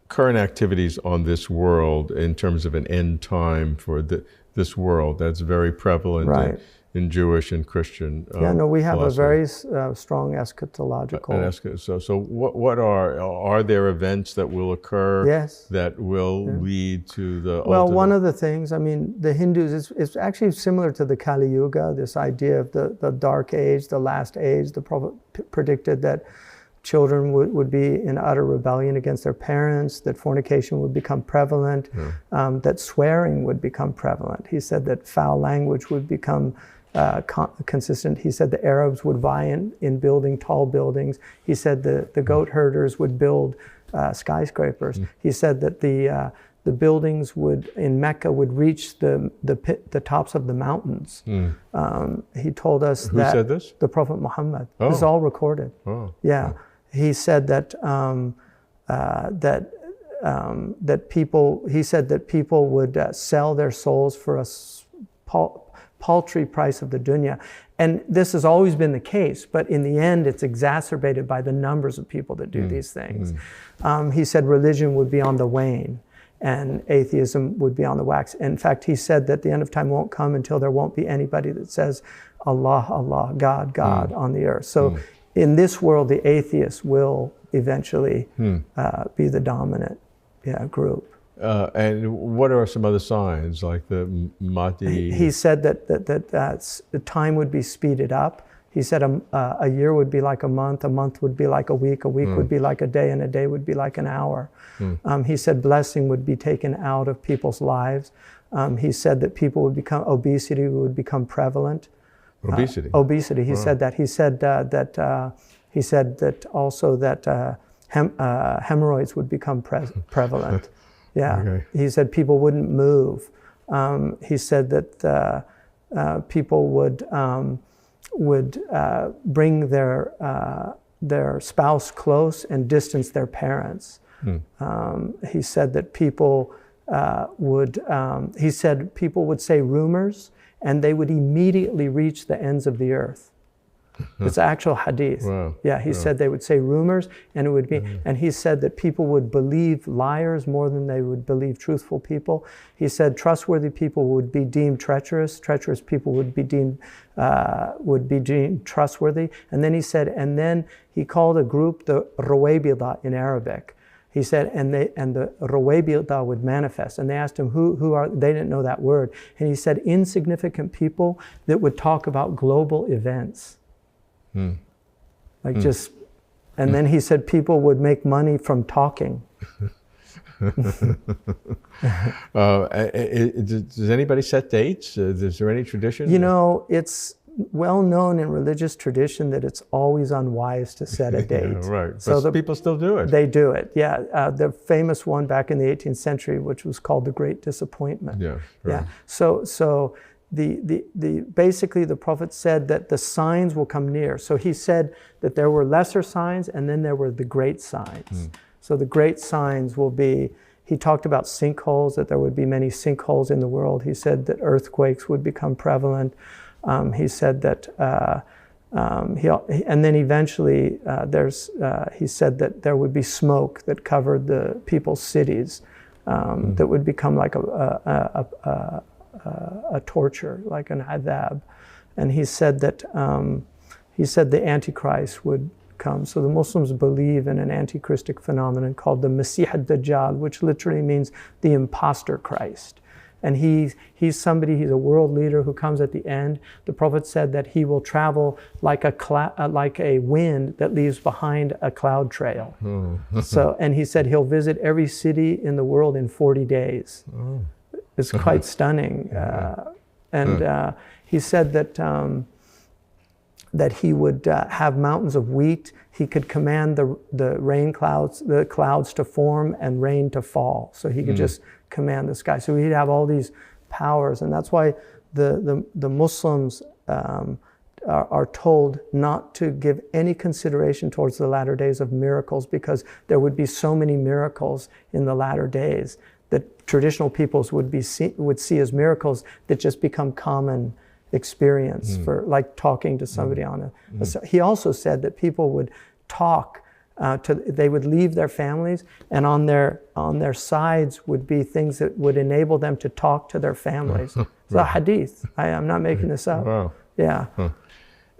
current activities on this world in terms of an end time for this world? That's very prevalent in Jewish and Christian we have philosophy. A very strong eschatological. So what are there events that will occur that will lead to the ultimate? One of the things, I mean, the Hindus, it's actually similar to the Kali Yuga, this idea of the dark age, the last age. The Prophet predicted that children would be in utter rebellion against their parents, that fornication would become prevalent, that swearing would become prevalent. He said that foul language would become consistent. He said the Arabs would vie in building tall buildings. He said the goat herders would build skyscrapers. He said that the buildings in Mecca would reach the tops of the mountains. He told us Who that said this? the Prophet Muhammad. Oh. This is all recorded. Oh. Yeah, he said that people. He said that people would sell their souls for a paltry price of the dunya. And this has always been the case, but in the end, it's exacerbated by the numbers of people that do these things. He said religion would be on the wane, and atheism would be on the wax. In fact, he said that the end of time won't come until there won't be anybody that says Allah, Allah, God, God on the earth. So in this world, the atheists will eventually be the dominant group. And what are some other signs, like the Mahdi? He said that the time would be speeded up. He said a year would be like a month would be like a week would be like a day, and a day would be like an hour. He said blessing would be taken out of people's lives. He said that obesity would become prevalent. Obesity? Obesity, he said that. He said that also that hemorrhoids would become prevalent. Yeah, okay. He said people wouldn't move. He said that people would bring their spouse close and distance their parents. He said that people would say rumors, and they would immediately reach the ends of the earth. It's actual hadith. Wow. Yeah, he said they would say rumors, and it would be, and he said that people would believe liars more than they would believe truthful people. He said trustworthy people would be deemed treacherous. Treacherous people would be deemed trustworthy. And then he said, and then he called a group the Rawabida in Arabic. He said, and the Rawabida would manifest. And they asked him, who are, they didn't know that word. And he said, insignificant people that would talk about global events. Just, and then he said people would make money from talking. Does anybody set dates? Is there any tradition? You know, it's well known in religious tradition that it's always unwise to set a date. Yeah, right. So but people still do it. They do it, yeah. The famous one back in the 18th century, which was called the Great Disappointment. Yeah, right. Yeah. So basically the Prophet said that the signs will come near. So he said that there were lesser signs, and then there were the great signs. So the great signs will be, he talked about sinkholes, that there would be many sinkholes in the world. He said that earthquakes would become prevalent. He said that, and then eventually he said that there would be smoke that covered the people's cities, that would become like a torture, like an adhab. And he said that the Antichrist would come. So the Muslims believe in an antichristic phenomenon called the Masih ad-Dajjal, which literally means the imposter Christ. And he's a world leader who comes at the end. The Prophet said that he will travel like a wind that leaves behind a cloud trail. So, and he said he'll visit every city in the world in 40 days. It's quite stunning. He said that he would have mountains of wheat. He could command the clouds to form and rain to fall. So he could just command the sky. So he'd have all these powers, and that's why the Muslims are told not to give any consideration towards the latter days of miracles, because there would be so many miracles in the latter days that traditional peoples would see as miracles that just become common experience, for like talking to somebody on a. He also said that people would talk they would leave their families, and on their sides would be things that would enable them to talk to their families. It's a hadith. I'm not making this up. Wow. Yeah.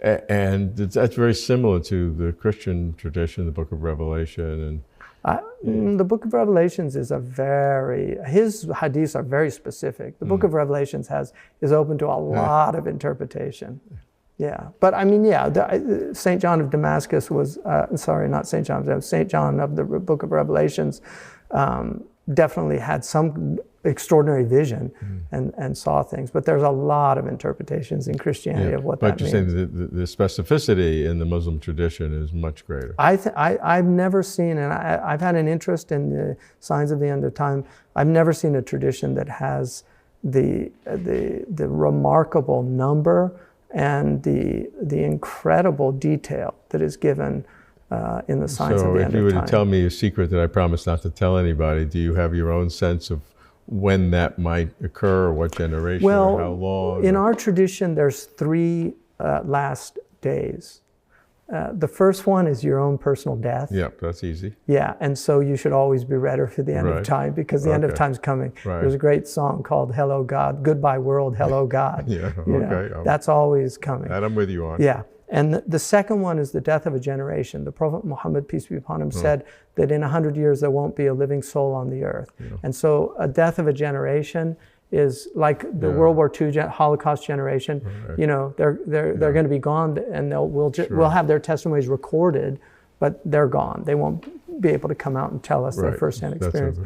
And that's very similar to the Christian tradition, the Book of Revelation, and the Book of Revelations is his hadiths are very specific. The Book of Revelations is open to a lot of interpretation. Yeah, but I mean, yeah, St. John of Damascus was, sorry, not St. John, St. John of the book of Revelations definitely had some extraordinary vision and saw things. But there's a lot of interpretations in Christianity of what that means. But you're saying the specificity in the Muslim tradition is much greater. I've never seen, and I've had an interest in the signs of the end of time. I've never seen a tradition that has the remarkable number and the incredible detail that is given in the signs of the end of time. So if you were to tell me a secret that I promise not to tell anybody, do you have your own sense of when that might occur, or what generation, or how long? In our tradition, there's 3 last days. The first one is your own personal death. Yeah, that's easy. Yeah, and so you should always be ready for the end of time, because the end of time's coming. There's a great song called "Hello God," "Goodbye World, Hello God." Yeah, that's always coming. That I'm with you on. Yeah, and the second one is the death of a generation. The Prophet Muhammad, peace be upon him, said that in 100 years there won't be a living soul on the earth. Yeah. And so a death of a generation is like the World War II Holocaust generation. You know, they're going to be gone, and we'll have their testimonies recorded, but they're gone. They won't be able to come out and tell us their firsthand experience.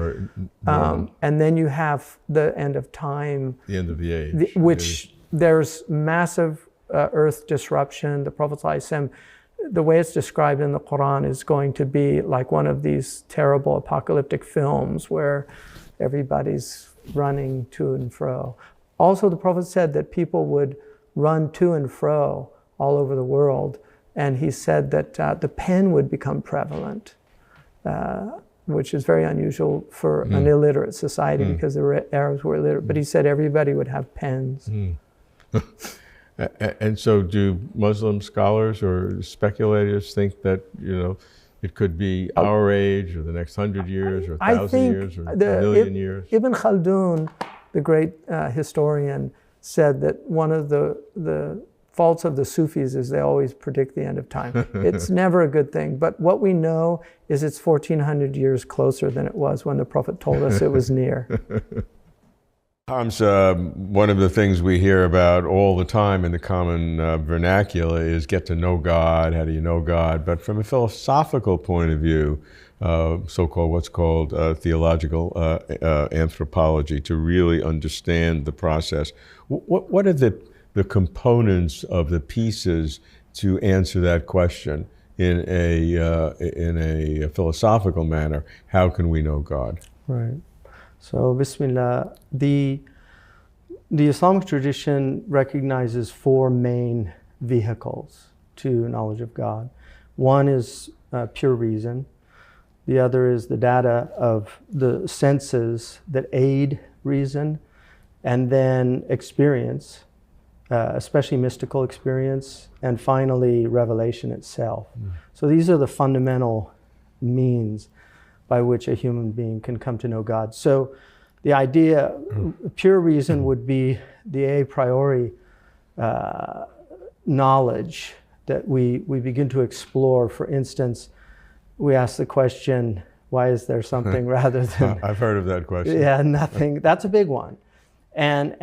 And then you have the end of time, the end of the age, which there's massive earth disruption. The Prophet ﷺ, the way it's described in the Quran, is going to be like one of these terrible apocalyptic films where everybody's running to and fro. Also, the Prophet said that people would run to and fro all over the world, and he said that the pen would become prevalent, which is very unusual for an illiterate society, because the Arabs were illiterate. But he said everybody would have pens. And so do Muslim scholars or speculators think that, it could be our age, or the next 100 years, or 1,000 years, or a million years? Ibn Khaldun, the great historian, said that one of the faults of the Sufis is they always predict the end of time. It's never a good thing. But what we know is it's 1,400 years closer than it was when the Prophet told us it was near. Hamza, one of the things we hear about all the time in the common vernacular is get to know God. How do you know God? But from a philosophical point of view, what's called theological anthropology, to really understand the process, what are the components of the pieces to answer that question in a philosophical manner? How can we know God? Right. So, Bismillah, the Islamic tradition recognizes 4 main vehicles to knowledge of God. One is pure reason. The other is the data of the senses that aid reason, and then experience, especially mystical experience, and finally revelation itself. So these are the fundamental means by which a human being can come to know God. So the idea, pure reason would be the a priori knowledge that we begin to explore. For instance, we ask the question, why is there something rather than... I've heard of that question. Yeah, nothing. That's a big one. And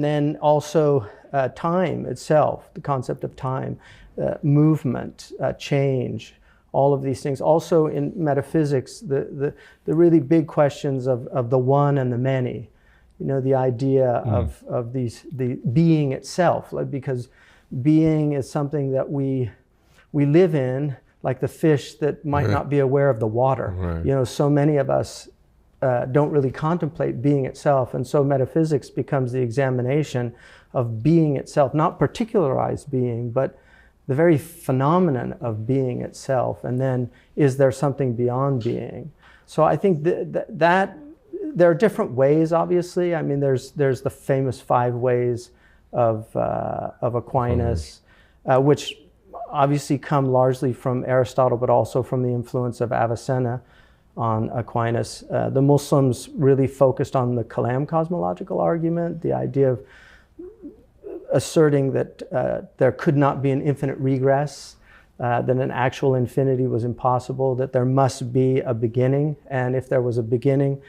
then also time itself, the concept of time, movement, change, all of these things. Also in metaphysics, the really big questions of the one and the many. The idea of the being itself, because being is something that we live in, like the fish that might not be aware of the water. Right. So many of us don't really contemplate being itself, and so metaphysics becomes the examination of being itself, not particularized being, but the very phenomenon of being itself. And then, is there something beyond being? So I think that there are different ways, obviously. I mean, there's the famous 5 ways of Aquinas, which obviously come largely from Aristotle, but also from the influence of Avicenna on Aquinas. The Muslims really focused on the Kalam cosmological argument, the idea of asserting that there could not be an infinite regress, that an actual infinity was impossible, that there must be a beginning, and if there was a beginning,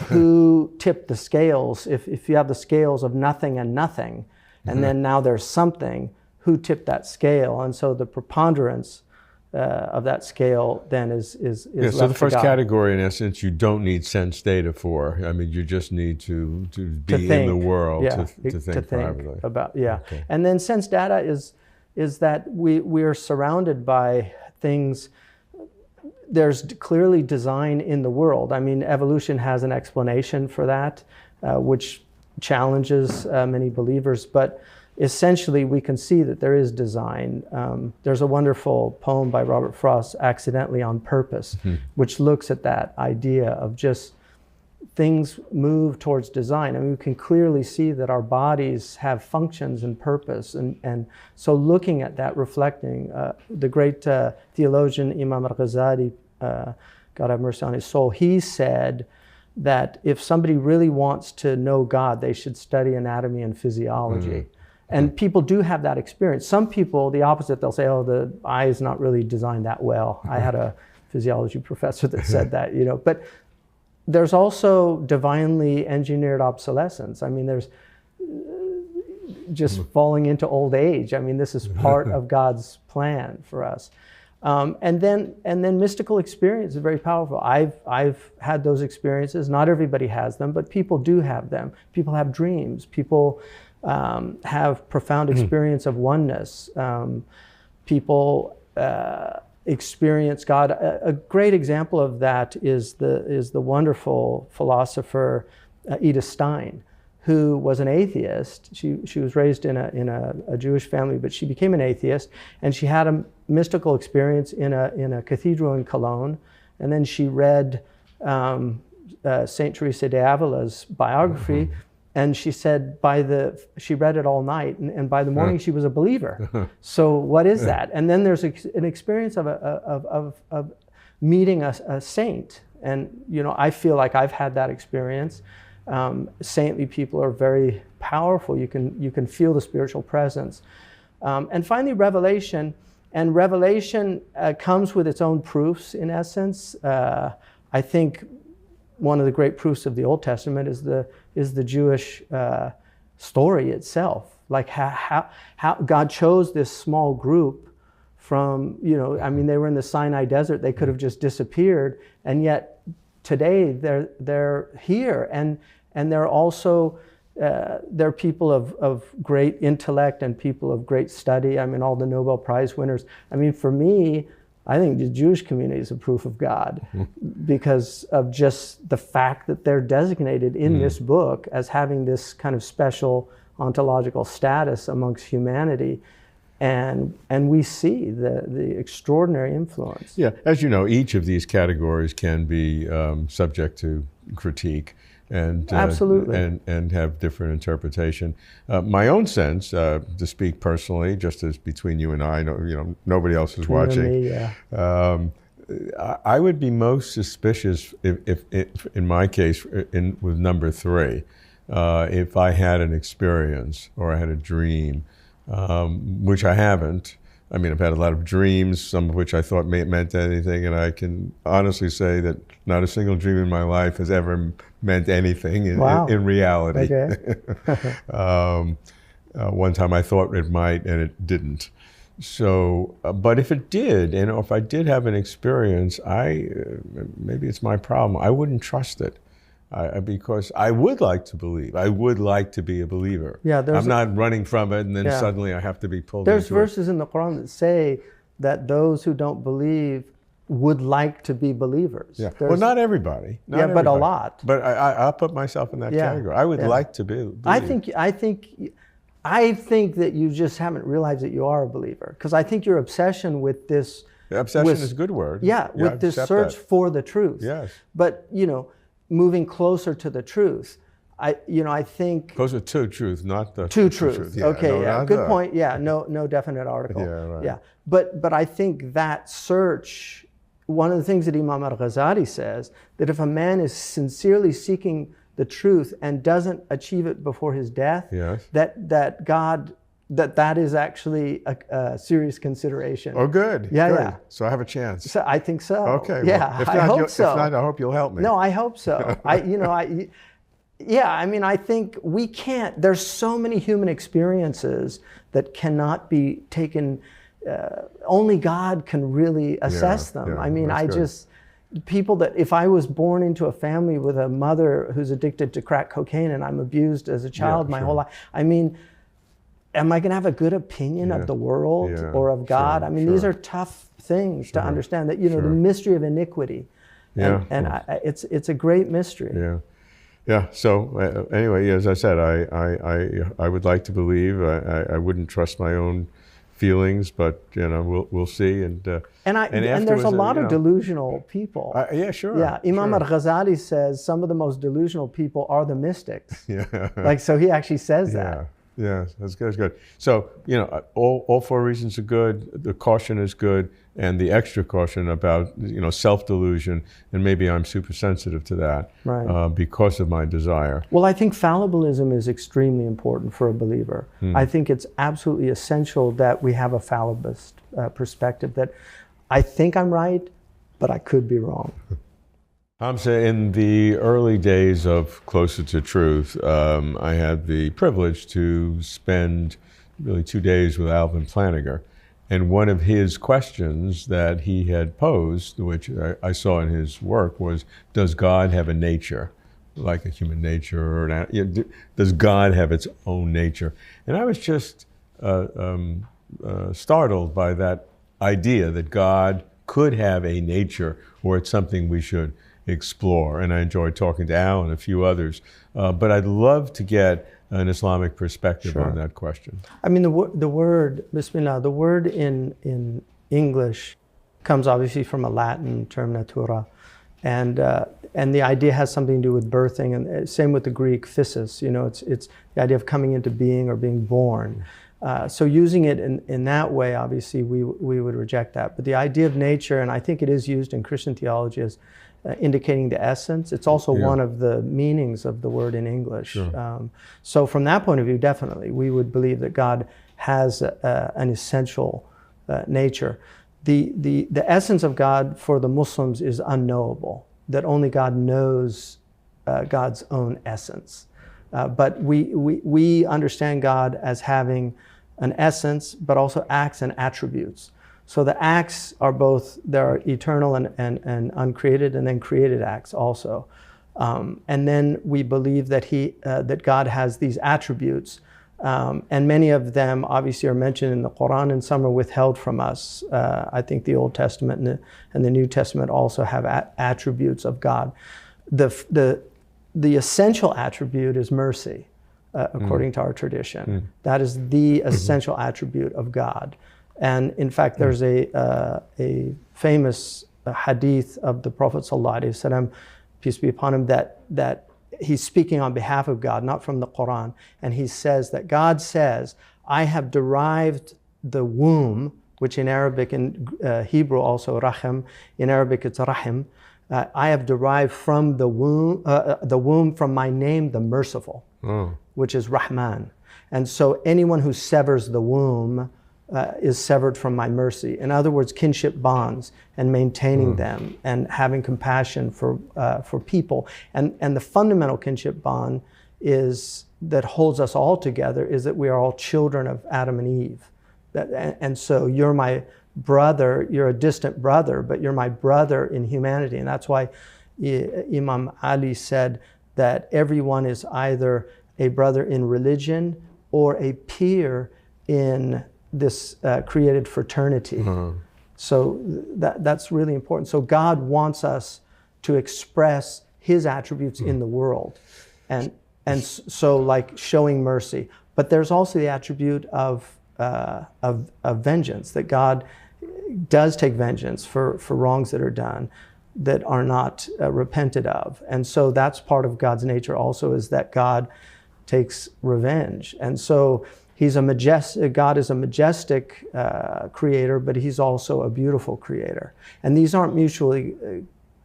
who tipped the scales? If you have the scales of nothing and nothing, and then now there's something, who tipped that scale, and so the preponderance of that scale then is Yeah, left so the to first God. category, in essence, you don't need sense data for. I mean, you just need to be To in the think, world yeah, to think privately. about, yeah. Okay. And then sense data is that we are surrounded by things. There's clearly design in the world. I mean, evolution has an explanation for that, which challenges many believers, but essentially we can see that there is design. There's a wonderful poem by Robert Frost, Accidentally on Purpose, which looks at that idea of just things move towards design. I mean, we can clearly see that our bodies have functions and purpose. And so looking at that, reflecting, the great theologian Imam al-Ghazali, God have mercy on his soul, he said that if somebody really wants to know God, they should study anatomy and physiology. And people do have that experience. Some people, the opposite, they'll say, oh, the eye is not really designed that well. I had a physiology professor that said that, you know. But there's also divinely engineered obsolescence. I mean, there's just falling into old age. I mean, this is part of God's plan for us. And then mystical experience is very powerful. I've had those experiences. Not everybody has them, but people do have them. People have dreams. People have profound experience of oneness. People experience God. A great example of that is the wonderful philosopher Edith Stein, who was an atheist. She was raised in a Jewish family, but she became an atheist, and she had a mystical experience in a cathedral in Cologne, and then she read Saint Teresa de Avila's biography. And she said she read it all night, and by the morning she was a believer. So what is that? And then there's an experience of meeting a saint. And you know, I feel like I've had that experience. Saintly people are very powerful. You can feel the spiritual presence. And finally, revelation. And revelation comes with its own proofs, in essence. I think one of the great proofs of the Old Testament is the Jewish story itself. Like how God chose this small group from, you know, I mean, they were in the Sinai desert. They could have just disappeared, and yet today they're here, and they're also they're people of great intellect and people of great study. I mean, all the Nobel Prize winners. I mean, for me, I think the Jewish community is a proof of God because of just the fact that they're designated in this book as having this kind of special ontological status amongst humanity. And we see the extraordinary influence. Yeah, as you know, each of these categories can be subject to critique. And, absolutely, and have different interpretation. My own sense, to speak personally, just as between you and I, nobody else is between watching. Me, yeah. I would be most suspicious if in my case, with number 3, if I had an experience or I had a dream, which I haven't. I mean, I've had a lot of dreams, some of which I thought meant anything, and I can honestly say that not a single dream in my life has ever meant anything in reality. Okay. One time I thought it might, and it didn't. So, but if it did, and if I did have an experience, maybe it's my problem. I wouldn't trust it. Because I would like to believe. I would like to be a believer. Yeah, I'm not running from it, and then suddenly I have to be pulled into it. There's verses in the Quran that say that those who don't believe would like to be believers. Yeah. Well, not everybody. Not everybody. But a lot. But I'll put myself in that category. I would like to be. I think that you just haven't realized that you are a believer, because I think your obsession with this. Obsession is a good word. Yeah, with this search for the truth. Yes. But moving closer to the truth. I think closer to truth, not the to truth. Yeah, okay, good point. Yeah, no definite article. Yeah, right. Yeah, but I think that search. One of the things that Imam al-Ghazali says, that if a man is sincerely seeking the truth and doesn't achieve it before his death, that is actually a serious consideration. Oh, good. Yeah, good. yeah. So I have a chance. So I think so. Okay. Yeah, Well, I hope so. If not, I hope you'll help me. No, I hope so. Yeah, I mean, I think we can't, there's so many human experiences that cannot be taken, only God can really assess them. I mean, people that, if I was born into a family with a mother who's addicted to crack cocaine and I'm abused as a child my whole life, I mean, am I going to have a good opinion of the world or of God? I mean, these are tough things to understand, that, the mystery of iniquity. It's a great mystery. Yeah. So anyway, as I said, I would like to believe. I wouldn't trust my own feelings, but we'll see. And there's a lot of delusional people. Yeah, sure. Yeah, Imam al-Ghazali says some of the most delusional people are the mystics. Like, so he actually says that. Yeah, that's good. So, all four reasons are good. The caution is good, and the extra caution about, self-delusion, and maybe I'm super sensitive to that because of my desire. Well, I think fallibilism is extremely important for a believer. I think it's absolutely essential that we have a fallibilist perspective, that I think I'm right, but I could be wrong. Hamza, in the early days of Closer to Truth, I had the privilege to spend really 2 days with Alvin Flanagan. And one of his questions that he had posed, which I saw in his work, was, does God have a nature, like a human nature? Or does God have its own nature? And I was just startled by that idea that God could have a nature, or it's something we should explore. And I enjoyed talking to Al and a few others. But I'd love to get an Islamic perspective on that question. I mean, the word, Bismillah, the word in English comes obviously from a Latin term, natura. And the idea has something to do with birthing, and same with the Greek, physis. It's the idea of coming into being or being born. So using it in that way, obviously, we would reject that. But the idea of nature, and I think it is used in Christian theology as indicating the essence. It's also one of the meanings of the word in English. So from that point of view, definitely, we would believe that God has an essential nature. The essence of God for the Muslims is unknowable, that only God knows God's own essence. But we understand God as having an essence, but also acts and attributes. So the acts are both, there are eternal and uncreated, and then created acts also. And then we believe that that God has these attributes, and many of them obviously are mentioned in the Quran, and some are withheld from us. I think the Old Testament and the New Testament also have attributes of God. The essential attribute is mercy, according to our tradition. That is the essential attribute of God. And in fact, there's a famous hadith of the Prophet ﷺ, peace be upon him, that he's speaking on behalf of God, not from the Quran. And he says that God says, I have derived the womb, which in Arabic and Hebrew also rahim, in Arabic it's rahim. I have derived from the womb from my name, the merciful, which is Rahman. And so anyone who severs the womb is severed from my mercy. In other words, kinship bonds and maintaining them and having compassion for people. And the fundamental kinship bond is that holds us all together is that we are all children of Adam and Eve. And so you're my brother, you're a distant brother, but you're my brother in humanity. And that's why Imam Ali said that everyone is either a brother in religion or a peer in this created fraternity. So that's really important. So God wants us to express his attributes in the world. And so like showing mercy. But there's also the attribute of vengeance, that God does take vengeance for wrongs that are done that are not repented of. And so that's part of God's nature also, is that God takes revenge. And so God is a majestic creator, but he's also a beautiful creator. And these aren't mutually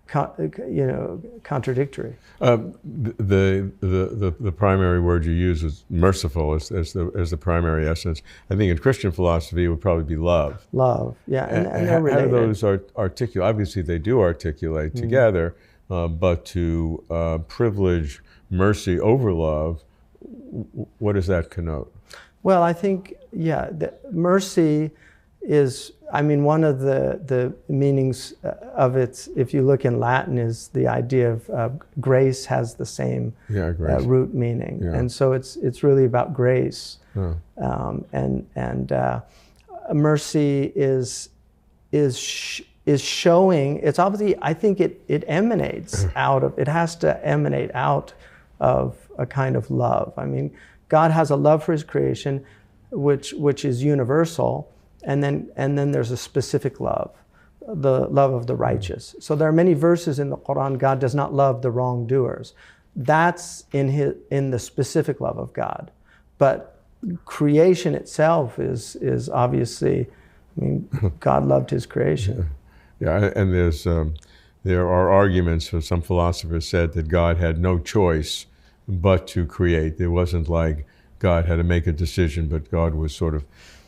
contradictory. The primary word you use is merciful as the primary essence. I think in Christian philosophy it would probably be love. Love, yeah, and they're related. How do those articulate? Obviously they do articulate together, but to privilege mercy over love, what does that connote? Well, I think, yeah, mercy is, I mean, one of the meanings of it, if you look in Latin, is the idea of grace has the same grace. Root meaning. Yeah. And so it's really about grace. Mercy is showing, it's obviously, I think it emanates out of, it has to emanate out of a kind of love. I mean, God has a love for his creation, which is universal, and then there's a specific love, the love of the righteous. So there are many verses in the Quran, God does not love the wrongdoers. That's in the specific love of God. But creation itself is obviously, I mean, God loved his creation. Yeah, and there are arguments, some philosophers said that God had no choice but to create. It wasn't like God had to make a decision, but God was sort of,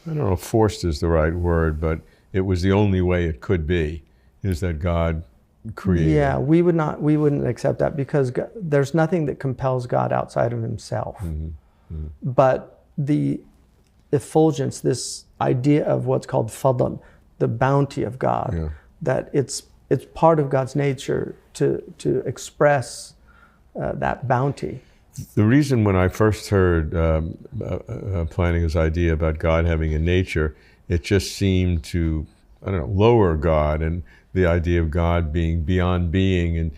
I don't know if forced is the right word, but it was the only way it could be, is that God created. Yeah, we wouldn't accept that, because there's nothing that compels God outside of himself. But the effulgence, this idea of what's called fadl, the bounty of God, that it's part of God's nature to express that bounty. The reason when I first heard planning this idea about God having a nature, it just seemed to, I don't know, lower God, and the idea of God being beyond being, and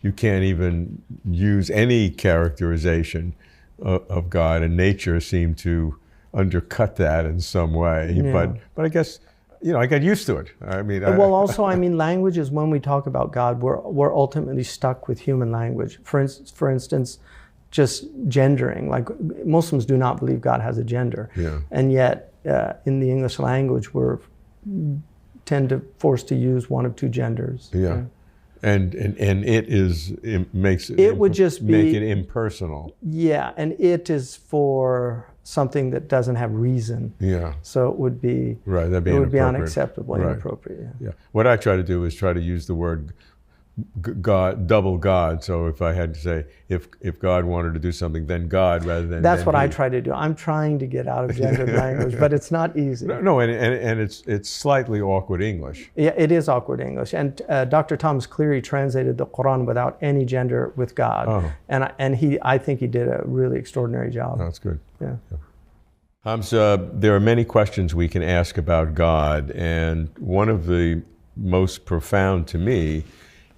you can't even use any characterization of God, and nature seemed to undercut that in some way. Yeah. But I guess, I got used to it. I mean, well, also, I mean, language is, when we talk about God, we're ultimately stuck with human language. For instance, just gendering. Like, Muslims do not believe God has a gender, and yet in the English language, tend to forced to use one of two genders. Yeah. And it makes it would just make it impersonal. Yeah, and it is for something that doesn't have reason. Yeah. So it would be right. That'd be it would be unacceptable, inappropriate. Yeah. What I try to do is try to use the word God, double God. So if I had to say, if God wanted to do something, then God, rather than that's what he. I try to do. I'm trying to get out of gendered language, but it's not easy. No, and it's slightly awkward English. Yeah, it is awkward English. And Dr. Thomas Cleary translated the Quran without any gender with God, and I think he did a really extraordinary job. That's good. Yeah. Hamza, there are many questions we can ask about God, and one of the most profound to me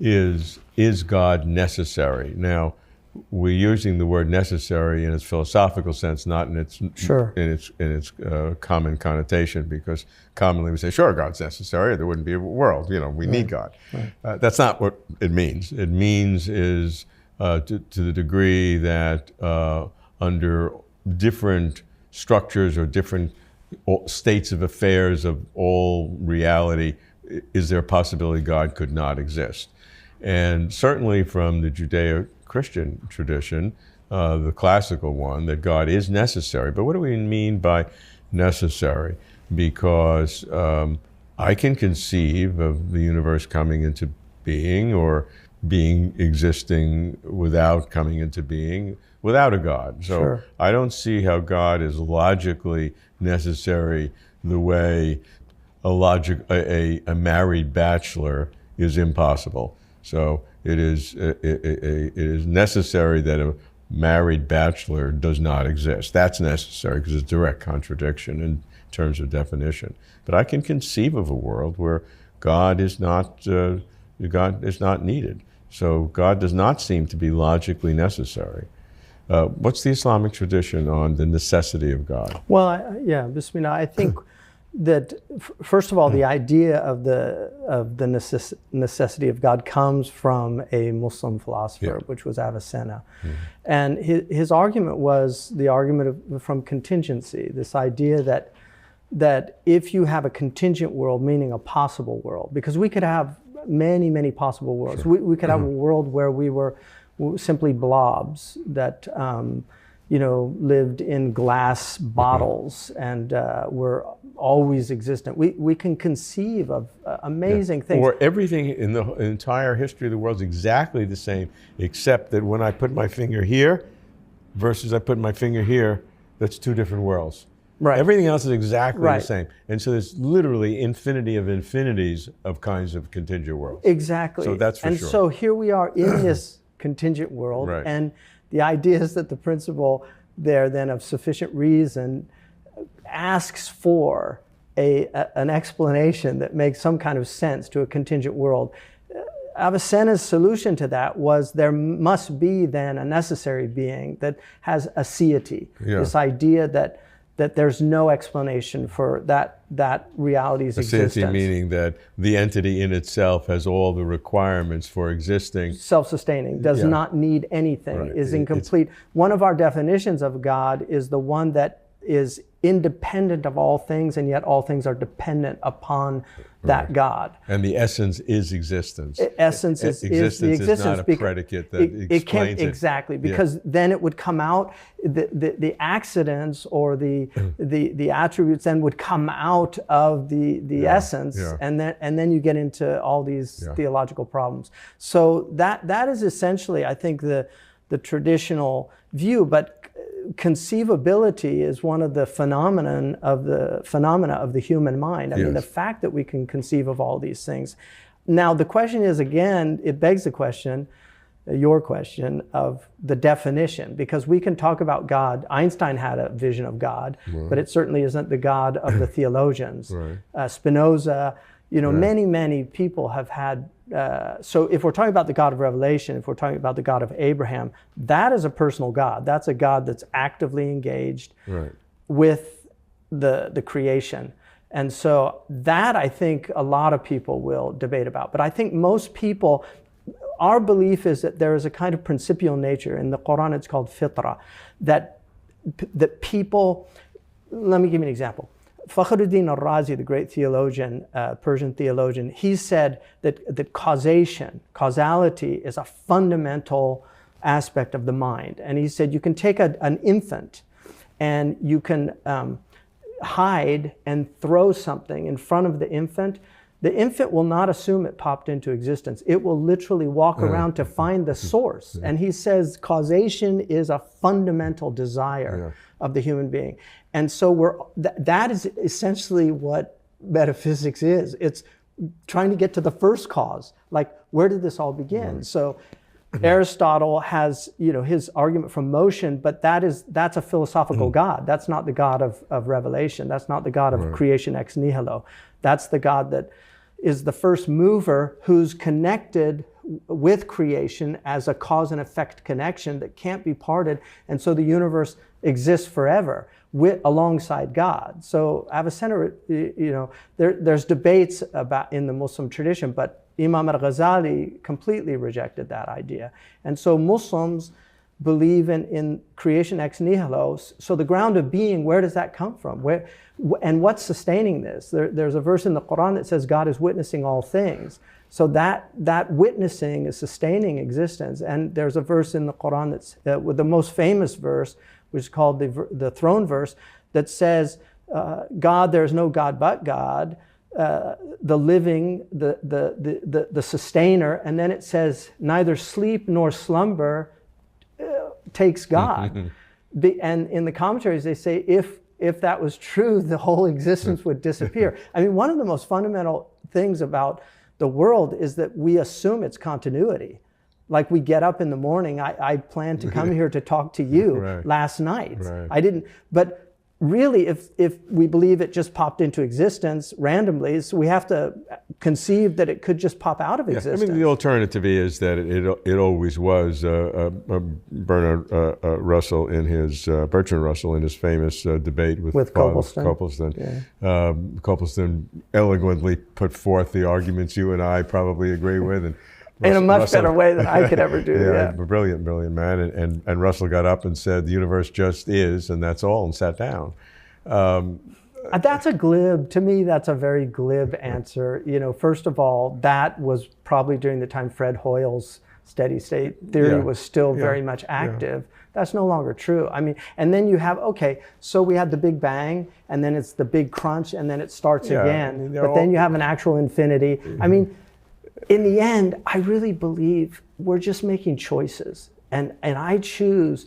is God necessary? Now, we're using the word necessary in its philosophical sense, not in its common connotation, because commonly we say, sure, God's necessary, or there wouldn't be a world. We need God. Right. That's not what it means. It means is to the degree that under different structures or different states of affairs of all reality, is there a possibility God could not exist? And certainly from the Judeo-Christian tradition, the classical one, that God is necessary. But what do we mean by necessary? Because I can conceive of the universe coming into being, or being existing without coming into being, without a God. So sure. I don't see how God is logically necessary the way a married bachelor is impossible. So it is necessary that a married bachelor does not exist. That's necessary because it's a direct contradiction in terms of definition. But I can conceive of a world where God is not needed. So God does not seem to be logically necessary. What's the Islamic tradition on the necessity of God? Well, Bismillah, I think that first of all, the idea of the necessity of God comes from a Muslim philosopher, which was Avicenna. And his argument was the argument from contingency, this idea that if you have a contingent world, meaning a possible world, because we could have many, many possible worlds. Sure. We could have a world where we were simply blobs that lived in glass bottles and were always existent. We can conceive of amazing things. Or everything in the entire history of the world is exactly the same, except that when I put my finger here versus I put my finger here, that's two different worlds. Right. Everything else is exactly the same. And so there's literally infinity of infinities of kinds of contingent worlds. Exactly. So that's for sure. And so here we are in this contingent world. Right. And the idea is that the principle there then of sufficient reason asks for an explanation that makes some kind of sense to a contingent world. Avicenna's solution to that was there must be then a necessary being that has aseity, this idea that there's no explanation for that reality's existence. Aseity meaning that the entity in itself has all the requirements for existing. Self-sustaining, does not need anything, is incomplete. One of our definitions of God is the one that is independent of all things, and yet all things are dependent upon that God. And the essence is existence. Essence is the existence. Is not a predicate that explains it. Exactly, because then it would come out, the accidents or the attributes then would come out of the essence, and then you get into all these theological problems. So that is essentially, I think, the traditional view, but conceivability is one of the phenomena of the human mind. I mean, the fact that we can conceive of all these things. Now, the question is, again, it begs the question, your question, of the definition, because we can talk about God. Einstein had a vision of God, but it certainly isn't the God of the theologians. Spinoza, many people have had. So if we're talking about the God of Revelation, if we're talking about the God of Abraham, that is a personal God. That's a God that's actively engaged with the creation. And so that, I think, a lot of people will debate about. But I think most people, our belief is that there is a kind of principial nature. In the Quran, it's called fitra, that people, let me give you an example. Fakhruddin al-Razi, the great theologian, Persian theologian, he said that causality is a fundamental aspect of the mind. And he said you can take an infant and you can hide and throw something in front of the infant. The infant will not assume it popped into existence. It will literally walk around to find the source. And he says causation is a fundamental desire of the human being. And so that is essentially what metaphysics is. It's trying to get to the first cause. Like, where did this all begin? So Aristotle has, his argument from motion, but that's a philosophical God. That's not the God of revelation. That's not the God of creation ex nihilo. That's the God that is the first mover who's connected with creation as a cause and effect connection that can't be parted. And so the universe exists forever alongside God. So Avicenna, there's debates about in the Muslim tradition, but Imam al-Ghazali completely rejected that idea. And so Muslims believe in creation ex nihilo. So the ground of being, where does that come from? And what's sustaining this? There's a verse in the Quran that says God is witnessing all things. So that witnessing is sustaining existence. And there's a verse in the Quran that's with the most famous verse, which is called the throne verse, that says, God, there's no God but God, the living, the sustainer. And then it says, neither sleep nor slumber takes God. And in the commentaries, they say, if that was true, the whole existence would disappear. I mean, one of the most fundamental things about the world is that we assume it's continuity. Like, we get up in the morning, I planned to come here to talk to you last night. I didn't, but really, if we believe it just popped into existence randomly, so we have to conceive that it could just pop out of existence. I mean, the alternative is that it always was. Bertrand Russell in his famous debate with Copleston. Copleston eloquently put forth the arguments you and I probably agree with, and in a much better way than I could ever do. Brilliant man. And Russell got up and said, the universe just is, and that's all, and sat down. That's to me, that's a very glib answer. First of all, that was probably during the time Fred Hoyle's steady state theory was still very much active. That's no longer true. I mean, and then you have, okay, so we had the Big Bang, and then it's the big crunch, and then it starts again. But then you have an actual infinity. I mean, in the end, I really believe we're just making choices. And I choose,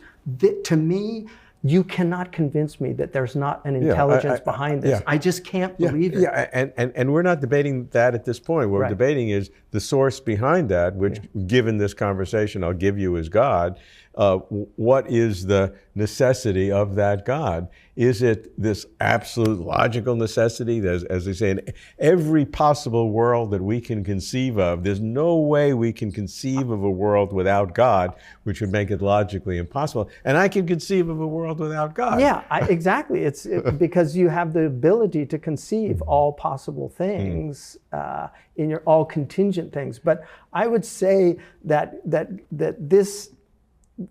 to me, you cannot convince me that there's not an intelligence behind this. I just can't believe it. Yeah, and we're not debating that at this point. What we're debating is the source behind that, which, given this conversation, I'll give you as God. What is the necessity of that God? Is it this absolute logical necessity? As they say, in every possible world that we can conceive of, there's no way we can conceive of a world without God, which would make it logically impossible. And I can conceive of a world without God. Yeah, exactly. It's because you have the ability to conceive all possible things, in your all contingent things. But I would say that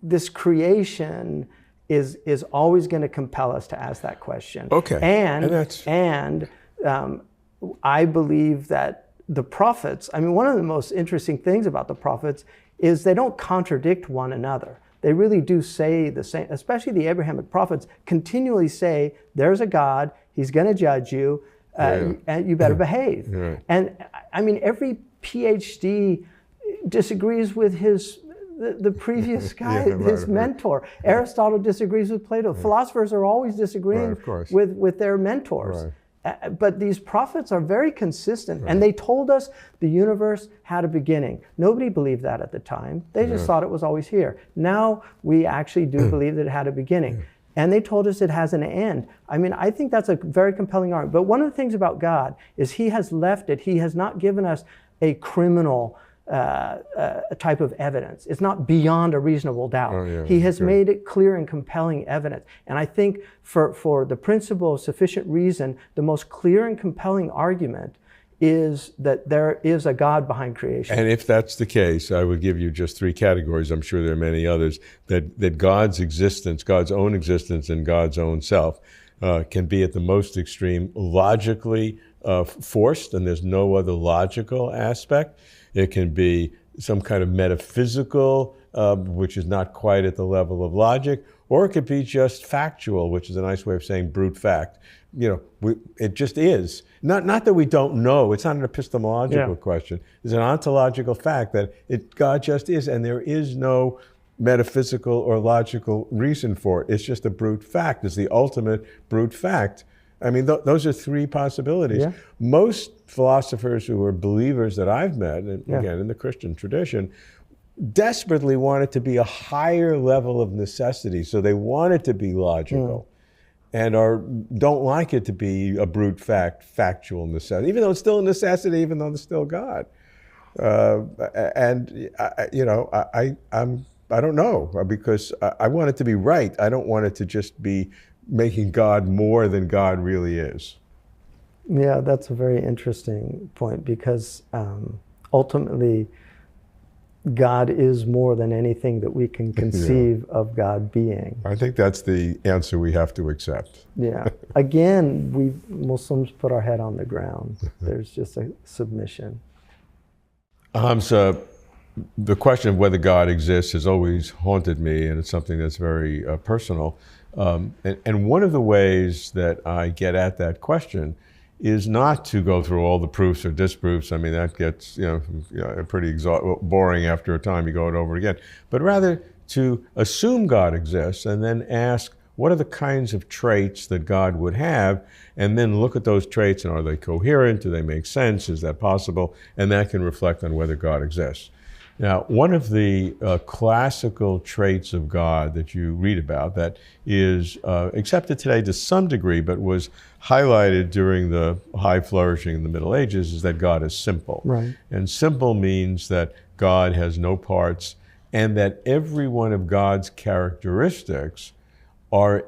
this creation is always going to compel us to ask that question. Okay. And I believe that the prophets, I mean, one of the most interesting things about the prophets is they don't contradict one another. They really do say the same, especially the Abrahamic prophets continually say, there's a God, he's going to judge you, and you better behave. Right. And I mean, every PhD disagrees with the previous guy, his mentor. Aristotle disagrees with Plato. Philosophers are always disagreeing with their mentors. But these prophets are very consistent, and they told us the universe had a beginning. Nobody believed that at the time. They just thought it was always here. Now we actually do believe that it had a beginning. And they told us it has an end. I mean, I think that's a very compelling argument. But one of the things about God is he has left it. He has not given us a criminal type of evidence. It's not beyond a reasonable doubt. He has made it clear and compelling evidence. And I think for the principle of sufficient reason, the most clear and compelling argument is that there is a God behind creation. And if that's the case, I would give you just three categories. I'm sure there are many others. That God's existence, God's own existence and God's own self can be at the most extreme logically forced, and there's no other logical aspect. It can be some kind of metaphysical, which is not quite at the level of logic, or it could be just factual, which is a nice way of saying brute fact. You know, it just is. Not that we don't know. It's not an epistemological question. It's an ontological fact that God just is, and there is no metaphysical or logical reason for it. It's just a brute fact. It's the ultimate brute fact. I mean, those are three possibilities. Most philosophers who are believers that I've met, and again, in the Christian tradition, desperately want it to be a higher level of necessity. So they want it to be logical and don't like it to be a brute fact, factual necessity, even though it's still a necessity, even though there's still God. I don't know, because I want it to be right. I don't want it to just be making God more than God really is. Yeah, that's a very interesting point, because ultimately God is more than anything that we can conceive of God being. I think that's the answer we have to accept. Yeah. Again, we Muslims put our head on the ground. There's just a submission. Hamza, the question of whether God exists has always haunted me, and it's something that's very personal. And one of the ways that I get at that question is not to go through all the proofs or disproofs. I mean, that gets pretty boring after a time. You go it over again. But rather to assume God exists and then ask, what are the kinds of traits that God would have? And then look at those traits, and are they coherent? Do they make sense? Is that possible? And that can reflect on whether God exists. Now, one of the classical traits of God that you read about that is accepted today to some degree, but was highlighted during the high flourishing in the Middle Ages, is that God is simple. Right. And simple means that God has no parts, and that every one of God's characteristics are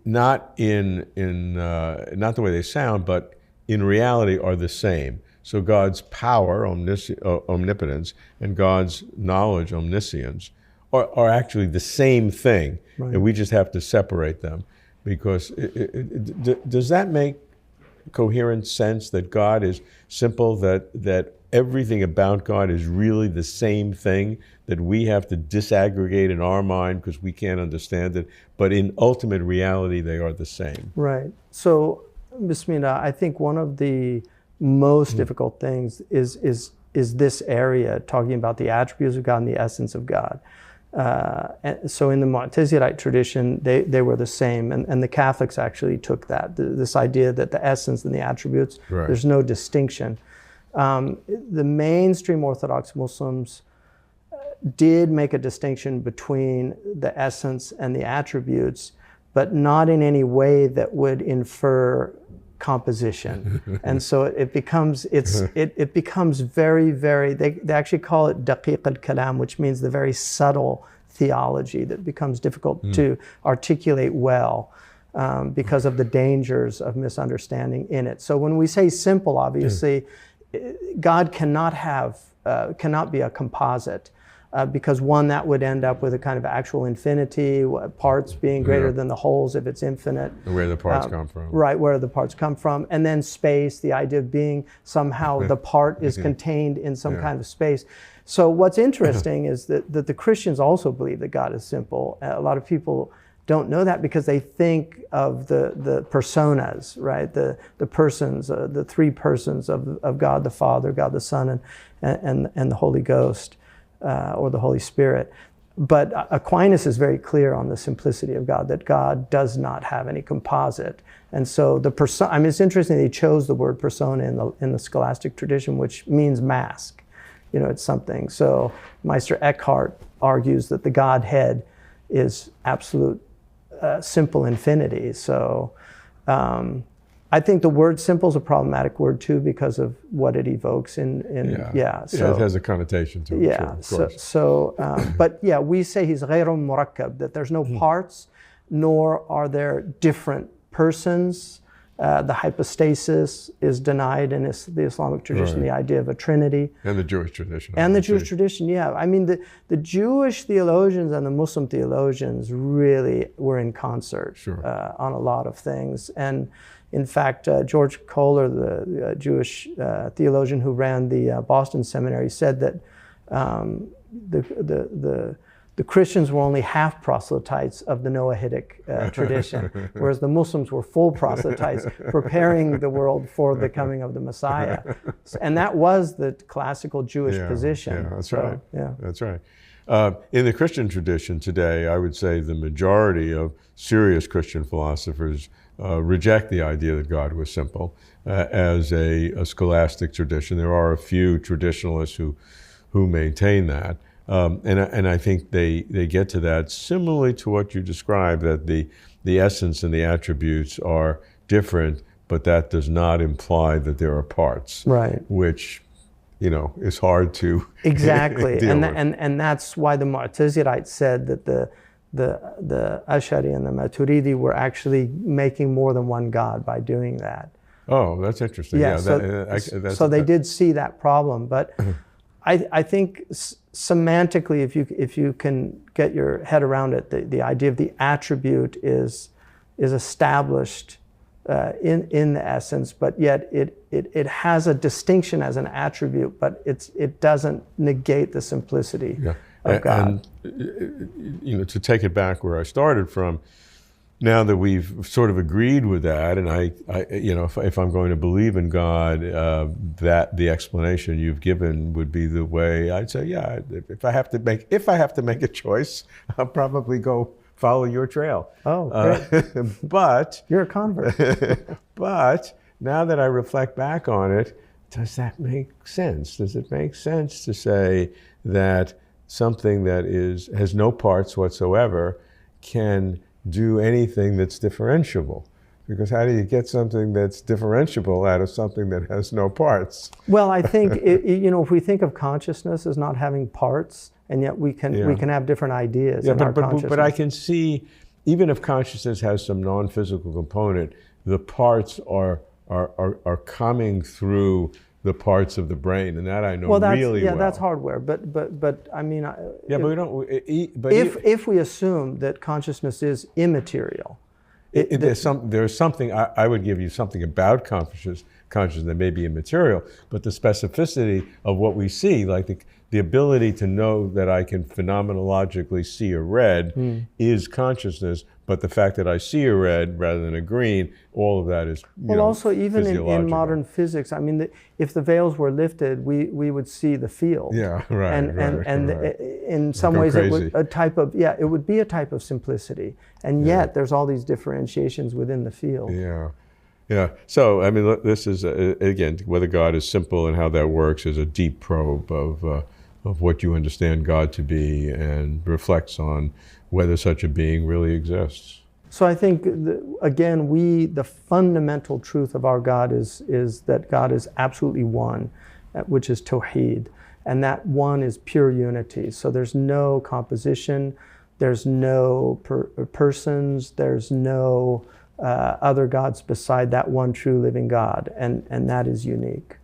not not the way they sound, but in reality are the same. So God's power, omnipotence, and God's knowledge, omniscience, are actually the same thing. Right. And we just have to separate them. Because does that make coherent sense, that God is simple, that everything about God is really the same thing, that we have to disaggregate in our mind because we can't understand it, but in ultimate reality, they are the same. Right. So, Bismillah, I think one of the most difficult things is this area, talking about the attributes of God and the essence of God. So in the Mu'tazilite tradition, they were the same, and the Catholics actually took that, this idea that the essence and the attributes, Right. there's no distinction. The mainstream Orthodox Muslims did make a distinction between the essence and the attributes, but not in any way that would infer composition. And so it becomes very, very, they actually call it daqiq al-kalam, which means the very subtle theology that becomes difficult to articulate well because of the dangers of misunderstanding in it. So when we say simple, obviously, God cannot be a composite. Because one, that would end up with a kind of actual infinity, parts being greater than the wholes if it's infinite. Where the parts come from. Right, where the parts come from. And then space, the idea of being somehow the part is contained in some kind of space. So what's interesting is that the Christians also believe that God is simple. A lot of people don't know that because they think of the personas, right? The persons, the three persons of God the Father, God the Son, and the Holy Ghost. Or the Holy Spirit. But Aquinas is very clear on the simplicity of God, that God does not have any composite. And so it's interesting they chose the word persona in the scholastic tradition, which means mask. It's something. So Meister Eckhart argues that the Godhead is absolute simple infinity. So I think the word simple is a problematic word too because of what it evokes so it has a connotation to it. Yeah. Sure, but yeah, we say he's ghayru murakkab, that there's no parts, nor are there different persons. The hypostasis is denied in the Islamic tradition, the idea of a trinity. And the Jewish tradition. And the Jewish tradition, yeah. I mean, the Jewish theologians and the Muslim theologians really were in concert on a lot of things. And in fact, George Kohler, the Jewish theologian who ran the Boston Seminary, said that the Christians were only half proselytes of the Noahidic tradition, whereas the Muslims were full proselytes, preparing the world for the coming of the Messiah. And that was the classical Jewish position. Yeah, that's right. Yeah, that's right. In the Christian tradition today, I would say the majority of serious Christian philosophers reject the idea that God was simple as a scholastic tradition. There are a few traditionalists who maintain that. And I think they get to that similarly to what you described, that the essence and the attributes are different, but that does not imply that there are parts. Right. Which, is hard to exactly. deal with. And that's why the Mu'tazilites said that the Ash'ari and the Maturidi were actually making more than one God by doing that. Oh, that's interesting. Yeah, so they did see that problem, but I think semantically, if you can get your head around it, the idea of the attribute is established in the essence, but yet it has a distinction as an attribute, but it doesn't negate the simplicity of God. And to take it back where I started from, now that we've sort of agreed with that, and I if I'm going to believe in God, that the explanation you've given would be the way I'd say, yeah. If I have to make a choice, I'll probably go follow your trail. Oh, great. But you're a convert. But now that I reflect back on it, does that make sense? Does it make sense to say that something that has no parts whatsoever can do anything that's differentiable? Because how do you get something that's differentiable out of something that has no parts? Well, I think if we think of consciousness as not having parts, and yet we can have different ideas in our consciousness. But I can see, even if consciousness has some non-physical component, the parts are coming through the parts of the brain, and that I know really well. Yeah, that's hardware. But I mean, but we don't. If we assume that consciousness is immaterial, there's something. I would give you something about consciousness consciousness that may be immaterial, but the specificity of what we see, like the ability to know that I can phenomenologically see a red is consciousness, but the fact that I see a red rather than a green, all of that is also even in modern physics, I mean, if the veils were lifted, we would see the field. Yeah, right. And in some ways, it would it would be a type of simplicity, and yet there's all these differentiations within the field. Yeah. Yeah, so I mean, this is again, whether God is simple and how that works is a deep probe of what you understand God to be, and reflects on whether such a being really exists. So I think again, the fundamental truth of our God is that God is absolutely one, which is Tawheed, and that one is pure unity. So there's no composition, there's no persons, there's no other gods beside that one true living God, and that is unique.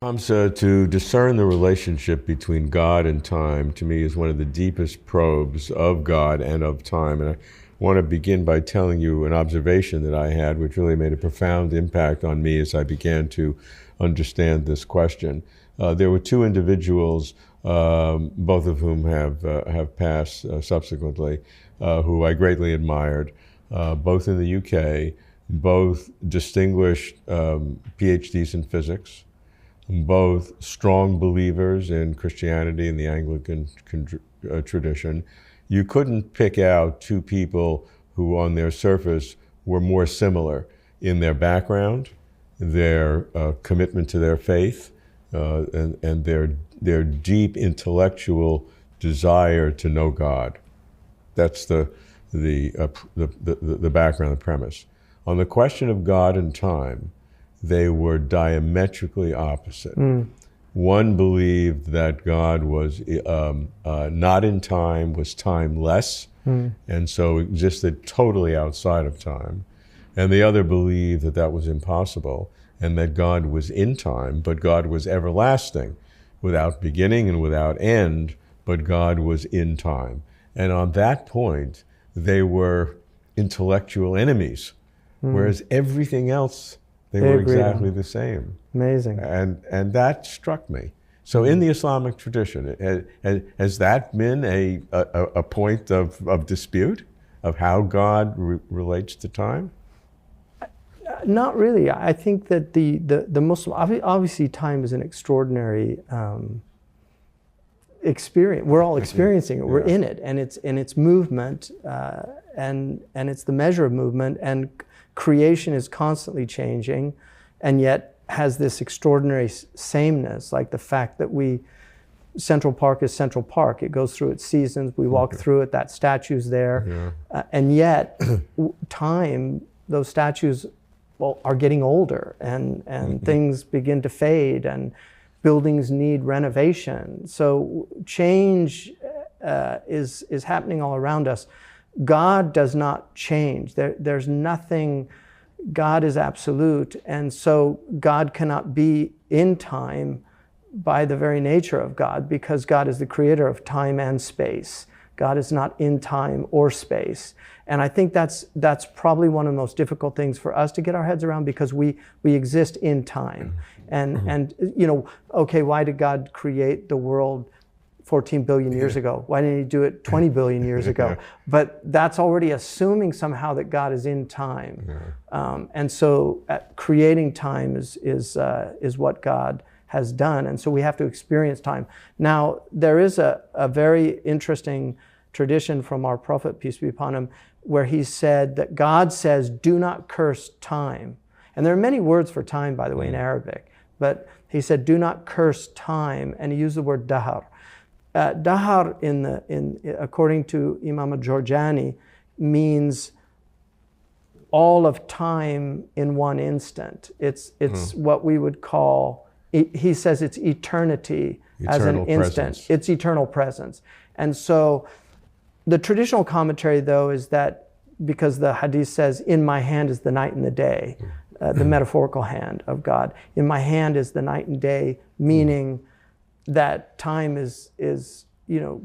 Hamza, to discern the relationship between God and time, to me, is one of the deepest probes of God and of time. And I want to begin by telling you an observation that I had, which really made a profound impact on me as I began to understand this question. There were two individuals, both of whom have passed subsequently, who I greatly admired. Both in the UK, both distinguished PhDs in physics, both strong believers in Christianity and the Anglican tradition. You couldn't pick out two people who on their surface were more similar in their background, their commitment to their faith, and their deep intellectual desire to know God. That's the background, the premise. On the question of God and time, they were diametrically opposite. One believed that God was not in time, was timeless, and so existed totally outside of time. And the other believed that that was impossible, and that God was in time, but God was everlasting, without beginning and without end, but God was in time. And on that point, they were intellectual enemies, whereas everything else, they were exactly the same. Amazing. And that struck me. So in the Islamic tradition, has that been a point of dispute of how God relates to time? Not really. I think that the Muslim, obviously time is an extraordinary experience. We're all experiencing it. We're in it, and it's movement, and it's the measure of movement, and creation is constantly changing, and yet has this extraordinary sameness, like the fact that Central Park is Central Park. It goes through its seasons. We walk through it. That statue's there, and yet time, those statues, are getting older, and things begin to fade, and buildings need renovation. So change is happening all around us. God does not change. There's nothing. God is absolute, and so God cannot be in time by the very nature of God, because God is the creator of time and space. God is not in time or space. And I think that's probably one of the most difficult things for us to get our heads around, because we exist in time. And okay, why did God create the world 14 billion years ago? Why didn't he do it 20 billion years ago? But that's already assuming somehow that God is in time. And so creating time is what God has done. And so we have to experience time. Now, there is a very interesting tradition from our Prophet, peace be upon him, where he said that God says, do not curse time. And there are many words for time, by the way, in Arabic. But he said, do not curse time. And he used the word dahar. Dahar, according to Imam al-Jurjani, means all of time in one instant. It's what we would call, he says it's eternity as an instant. It's eternal presence. And so the traditional commentary, though, is that because the hadith says, in my hand is the night and the day, the metaphorical hand of God. In my hand is the night and day, meaning that time is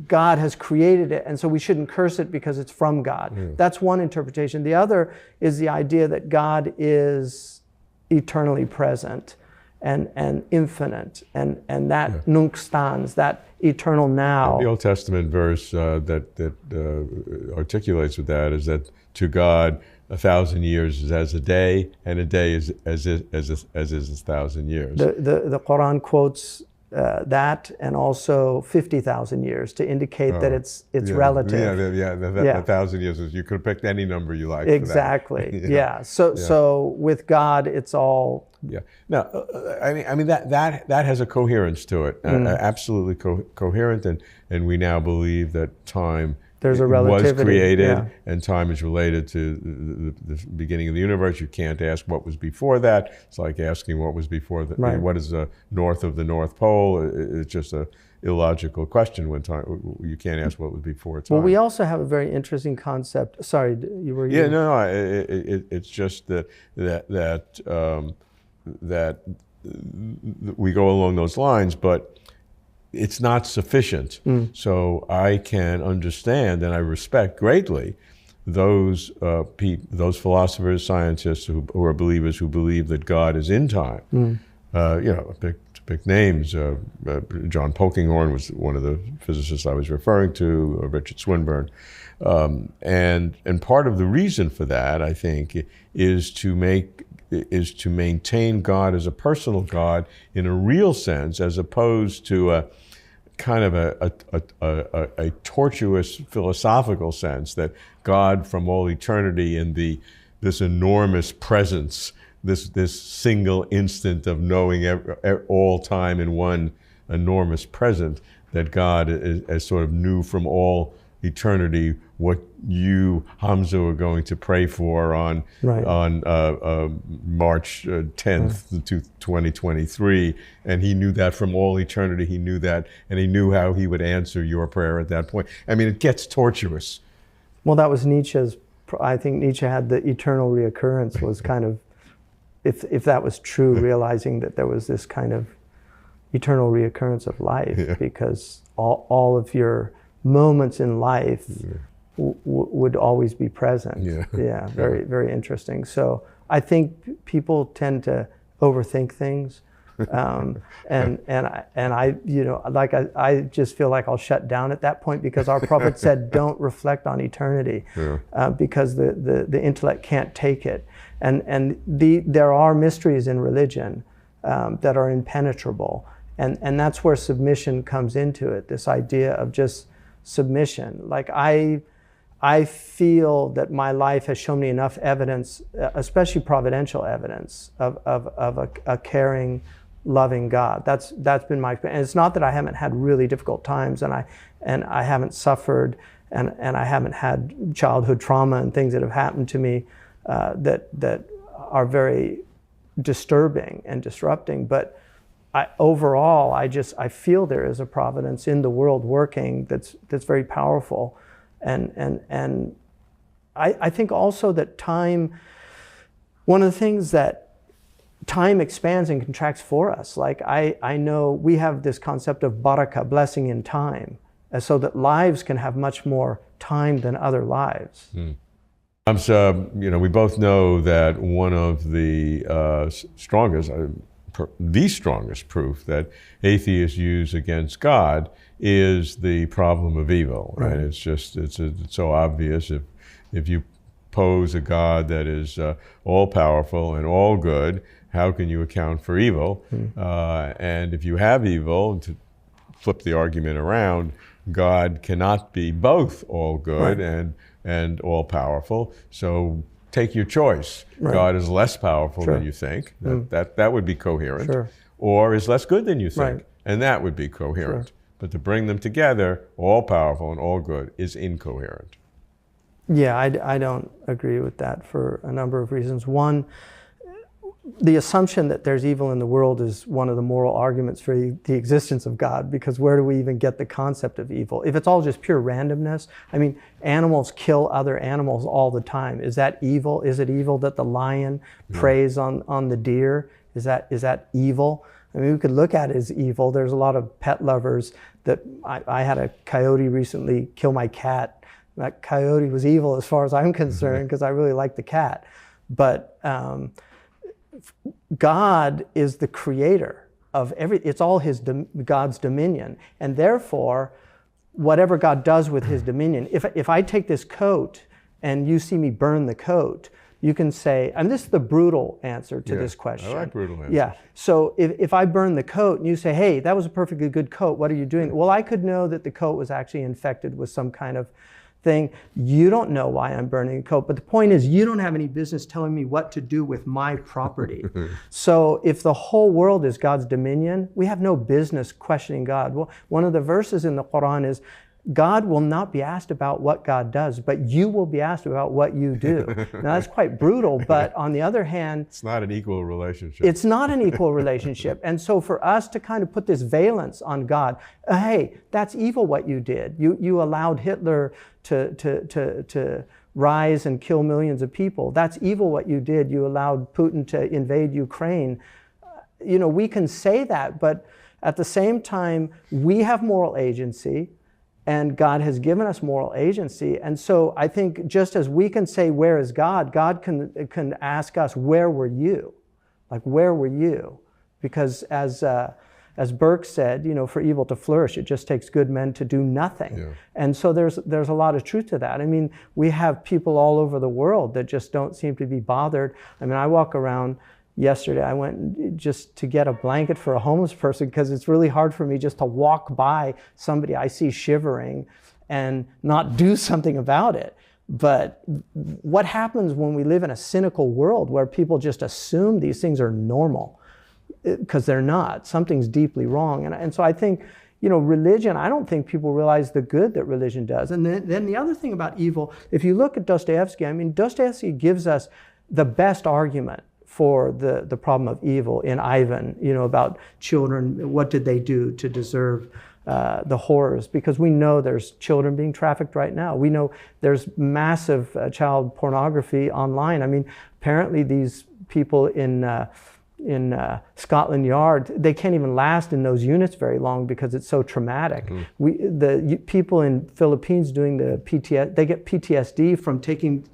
God has created it, and so we shouldn't curse it because it's from God. That's one interpretation. The other is the idea that God is eternally present and infinite, and that nunc stans, that eternal now. The Old Testament verse that articulates with that is that to God 1,000 years is as a day, and a day is as is 1,000 years. The Quran quotes that, and also 50,000 years to indicate that it's relative. Yeah, 1,000 years is, you could have picked any number you like. Exactly. Yeah. So with God, it's all. Yeah. Now, I mean that has a coherence to it, absolutely coherent, and we now believe that time. There's a relativity. Was created, and time is related to the beginning of the universe. You can't ask what was before that. It's like asking what was before what is the north of the North Pole. It's just a illogical question when time. You can't ask what was before time. Well, we also have a very interesting concept. Sorry, you were. Yeah, no. It's just that we go along those lines, but it's not sufficient. So I can understand and I respect greatly those philosophers, scientists who are believers who believe that God is in time. To pick names, John Polkinghorne was one of the physicists I was referring to, Richard Swinburne. And part of the reason for that, I think, is to maintain God as a personal God in a real sense, as opposed to a kind of a tortuous philosophical sense that God from all eternity in this enormous presence, this single instant of knowing all time in one enormous present, that God is sort of knew from all eternity what you, Hamza, are going to pray for on March 10th, 2023, and he knew that from all eternity. He knew that, and he knew how he would answer your prayer at that point. I mean, it gets tortuous. Well, that was Nietzsche's. I think Nietzsche had the eternal reoccurrence was kind of, if that was true, realizing that there was this kind of eternal reoccurrence of life, because all of your moments in life would always be present. Very, very interesting. So I think people tend to overthink things, and I I just feel like I'll shut down at that point, because our prophet said, don't reflect on eternity, because the intellect can't take it, and there are mysteries in religion that are impenetrable, and that's where submission comes into it. This idea of just submission. Like I feel that my life has shown me enough evidence, especially providential evidence, of a caring, loving God. That's been my experience. And it's not that I haven't had really difficult times, and I haven't suffered, and I haven't had childhood trauma and things that have happened to me that are very disturbing and disrupting. But overall, I feel there is a providence in the world working that's very powerful, and I think also that time. One of the things that time expands and contracts for us. Like I know we have this concept of barakah, blessing in time, so that lives can have much more time than other lives. So, we both know that one of the strongest. The strongest proof that atheists use against God is the problem of evil, right? It's so obvious. If you pose a God that is all powerful and all good, how can you account for evil? And if you have evil, to flip the argument around, God cannot be both all good and all powerful. So take your choice. God is less powerful than you think. That would be coherent. Or is less good than you think. And that would be coherent. But to bring them together, all powerful and all good, is incoherent. Yeah, I don't agree with that for a number of reasons. One, the assumption that there's evil in the world is one of the moral arguments for the existence of God, because where do we even get the concept of evil? If it's all just pure randomness, I mean, animals kill other animals all the time. Is that evil? Is it evil that the lion preys on the deer? Is that evil? I mean, we could look at it as evil. There's a lot of pet lovers that I had a coyote recently kill my cat. That coyote was evil as far as I'm concerned, because I really like the cat. But God is the creator of it's all God's dominion. And therefore, whatever God does with his dominion, if I take this coat and you see me burn the coat, you can say, and this is the brutal answer to this question. I like brutal answers. Yeah. So if I burn the coat and you say, hey, that was a perfectly good coat, what are you doing? Well, I could know that the coat was actually infected with some kind of thing. You don't know why I'm burning the coat, but the point is you don't have any business telling me what to do with my property. So if the whole world is God's dominion, we have no business questioning God. Well, one of the verses in the Quran is, God will not be asked about what God does, but you will be asked about what you do. Now that's quite brutal, but on the other hand, it's not an equal relationship. It's not an equal relationship. And so for us to kind of put this valence on God, hey, that's evil what you did. You allowed Hitler to rise and kill millions of people. That's evil what you did. You allowed Putin to invade Ukraine. We can say that, but at the same time, we have moral agency. And God has given us moral agency. And so I think just as we can say, where is God? God can ask us, where were you? Like, where were you? Because as Burke said, for evil to flourish, it just takes good men to do nothing. Yeah. And so there's a lot of truth to that. I mean, we have people all over the world that just don't seem to be bothered. I mean, I walk around. Yesterday, I went just to get a blanket for a homeless person because it's really hard for me just to walk by somebody I see shivering and not do something about it. But what happens when we live in a cynical world where people just assume these things are normal? Because they're not. Something's deeply wrong. And so I think, religion, I don't think people realize the good that religion does. And then the other thing about evil, if you look at Dostoevsky, I mean, Dostoevsky gives us the best argument for the problem of evil in Ivan, about children, what did they do to deserve the horrors? Because we know there's children being trafficked right now. We know there's massive child pornography online. I mean, apparently these people in Scotland Yard, they can't even last in those units very long because it's so traumatic. Mm-hmm. The people in Philippines doing the PTSD, they get PTSD from taking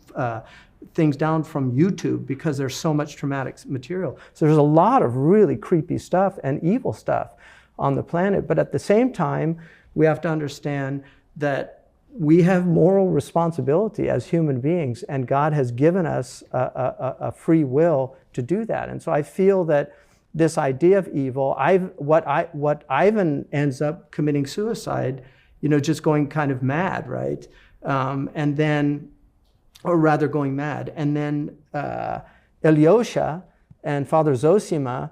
things down from YouTube because there's so much traumatic material. So there's a lot of really creepy stuff and evil stuff on the planet. But at the same time, we have to understand that we have moral responsibility as human beings, and God has given us a free will to do that. And so I feel that this idea of evil, what Ivan ends up committing suicide, just going kind of mad, right? And then or rather going mad. And then Ilyosha and Father Zosima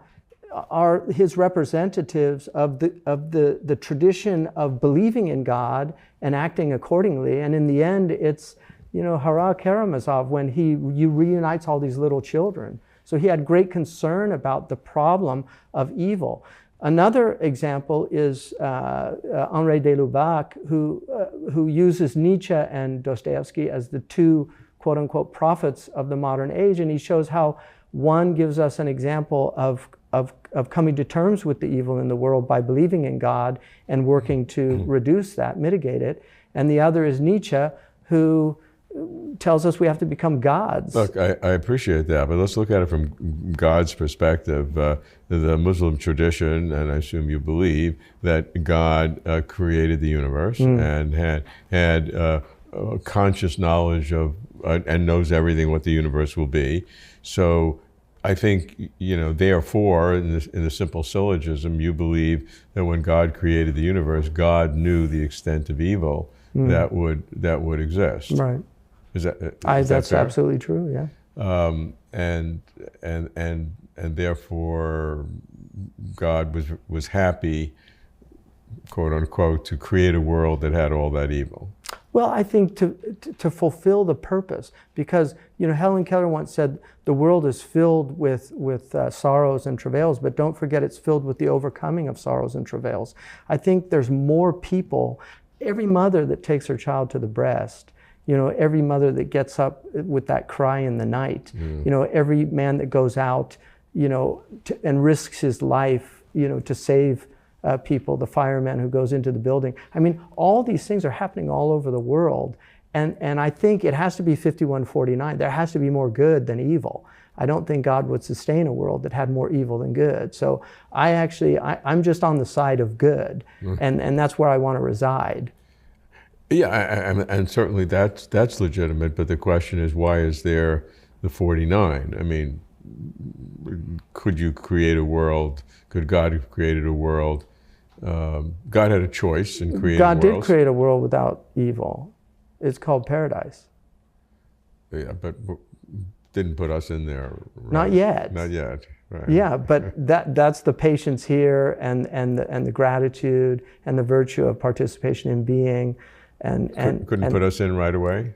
are his representatives of the tradition of believing in God and acting accordingly. And in the end, it's, Hara Karamazov when he reunites all these little children. So he had great concern about the problem of evil. Another example is Henri de Lubac, who uses Nietzsche and Dostoevsky as the two quote-unquote prophets of the modern age, and he shows how one gives us an example of coming to terms with the evil in the world by believing in God and working to reduce that, mitigate it, and the other is Nietzsche, who tells us we have to become gods. Look, I appreciate that, but let's look at it from God's perspective. The Muslim tradition, and I assume you believe, that God created the universe and had conscious knowledge of and knows everything what the universe will be. So I think, therefore, in the simple syllogism, you believe that when God created the universe, God knew the extent of evil that would exist. Right. Is that that's fair? Absolutely true, yeah. And therefore, God was happy, quote unquote, to create a world that had all that evil. Well, I think to fulfill the purpose, because Helen Keller once said the world is filled with sorrows and travails, but don't forget it's filled with the overcoming of sorrows and travails. I think there's more people. Every mother that takes her child to the breast, every mother that gets up with that cry in the night, every man that goes out, and risks his life, to save people, the fireman who goes into the building. I mean, all these things are happening all over the world. And I think it has to be 51-49. There has to be more good than evil. I don't think God would sustain a world that had more evil than good. So I'm just on the side of good, and that's where I want to reside. Yeah, and certainly that's legitimate, but the question is, why is there the 49? I mean, could you create a world, could God have created a world? God had a choice in creating God worlds. did create a world without evil. It's called paradise. Yeah, but didn't put us in there. Right? Not yet. Not yet. Right. Yeah, but that's the patience here, and the gratitude and the virtue of participation in being, and couldn't put us in right away.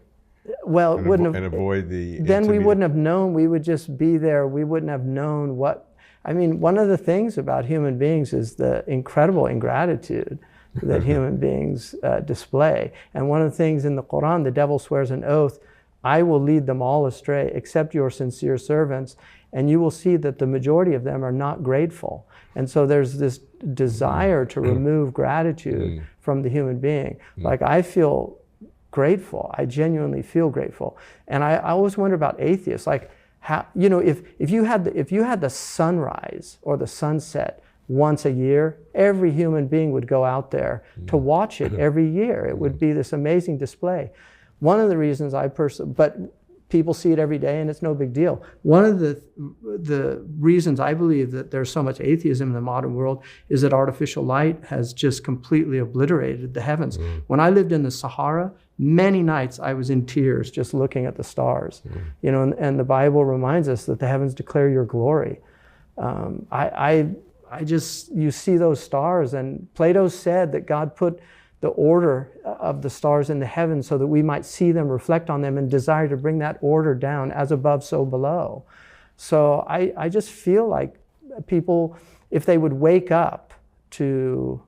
Well, it wouldn't have, and avoid the. Then we wouldn't have known. We would just be there. We wouldn't have known what. I mean, one of the things about human beings is the incredible ingratitude that human beings display. And one of the things in the Quran, the devil swears an oath, I will lead them all astray except your sincere servants. And you will see that the majority of them are not grateful. And so there's this desire to remove gratitude from the human being. Like, I feel grateful. I genuinely feel grateful. And I always wonder about atheists. Like, how, you know, if you had the sunrise or the sunset once a year, every human being would go out there to watch it every year. It would be this amazing display. One of the reasons but people see it every day and it's no big deal. One of the reasons I believe that there's so much atheism in the modern world is that artificial light has just completely obliterated the heavens. When I lived in the Sahara, many nights I was in tears just looking at the stars. You know, and the Bible reminds us that the heavens declare your glory. You see those stars, and Plato said that God put the order of the stars in the heavens so that we might see them, reflect on them, and desire to bring that order down, as above, so below. So I just feel like people, if they would wake up to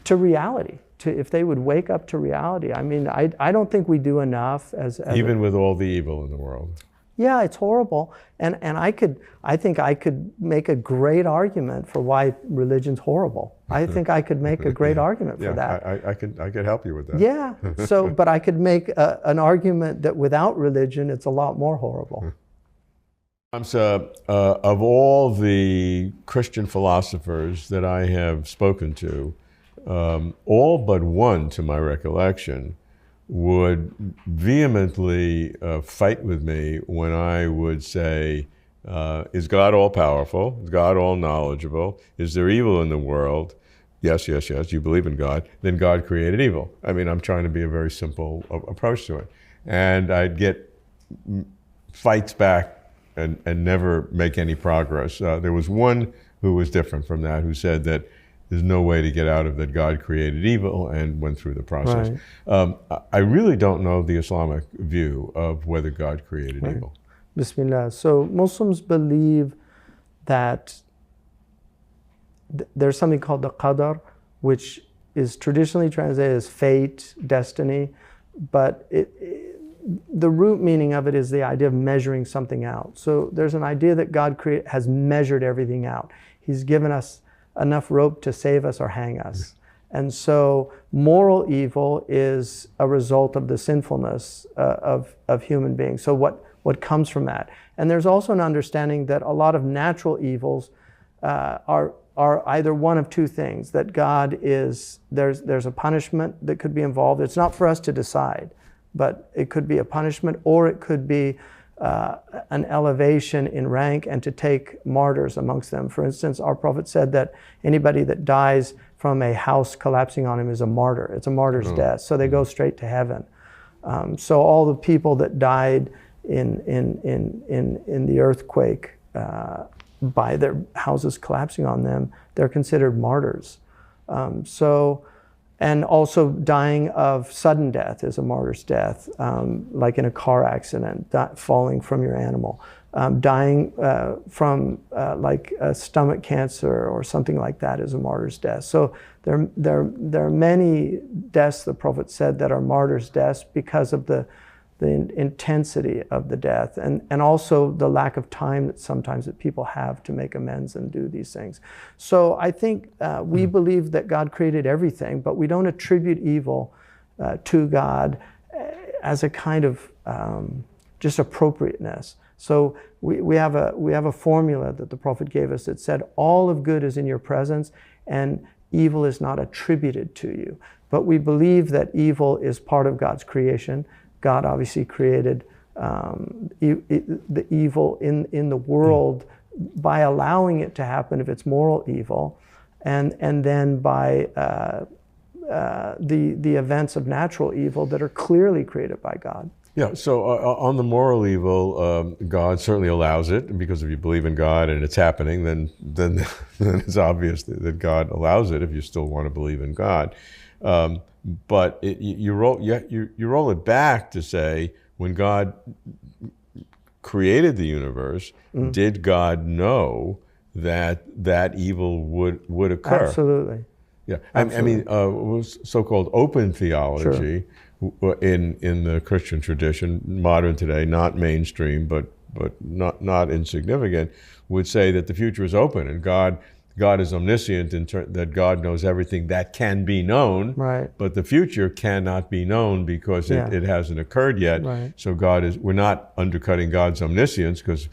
reality, if they would wake up to reality. I mean, I don't think we do enough as even with all the evil in the world. Yeah, it's horrible, and I think I could make a great argument for why religion's horrible. I think I could make a great argument for that. I could help you with that. Yeah. So, but I could make an argument that without religion, it's a lot more horrible. Hamza, of all the Christian philosophers that I have spoken to, all but one, to my recollection, would vehemently fight with me when I would say, is God all-powerful? Is God all-knowledgeable? Is there evil in the world? Yes, yes, yes, you believe in God. Then God created evil. I mean, I'm trying to be a very simple approach to it. And I'd get fights back and never make any progress. There was one who was different from that, who said that there's no way to get out of that God created evil, and went through the process. Right. I really don't know the Islamic view of whether God created evil. Bismillah. So Muslims believe that there's something called the qadar, which is traditionally translated as fate, destiny, but the root meaning of it is the idea of measuring something out. So there's an idea that God has measured everything out. He's given us enough rope to save us or hang us. And so moral evil is a result of the sinfulness of human beings. So what comes from that? And there's also an understanding that a lot of natural evils are either one of two things, that God is, there's a punishment that could be involved. It's not for us to decide, but it could be a punishment, or it could be an elevation in rank, and to take martyrs amongst them. For instance, our Prophet said that anybody that dies from a house collapsing on him is a martyr. It's a martyr's death, so they go straight to heaven. So all the people that died in the earthquake by their houses collapsing on them, they're considered martyrs. And also dying of sudden death is a martyr's death, like in a car accident, falling from your animal. Dying from like stomach cancer or something like that is a martyr's death. So there are many deaths, the Prophet said, that are martyr's deaths because of the intensity of the death, and also the lack of time that sometimes that people have to make amends and do these things. So I think we believe that God created everything, but we don't attribute evil to God as a kind of just appropriateness. So we have a formula that the Prophet gave us that said, all of good is in your presence and evil is not attributed to you. But we believe that evil is part of God's creation. God obviously created the evil in the world by allowing it to happen if it's moral evil, and then by the events of natural evil that are clearly created by God. Yeah, so on the moral evil, God certainly allows it, because if you believe in God and it's happening, then it's obvious that God allows it if you still want to believe in God. But you roll it back to say, when God created the universe, did God know that evil would occur? Absolutely. Yeah, Absolutely. I mean, so-called open theology. Sure. In the Christian tradition, modern today, not mainstream, but not insignificant, would say that the future is open and God is omniscient, that God knows everything that can be known, right. But the future cannot be known because it hasn't occurred yet. Right. So we're not undercutting God's omniscience, because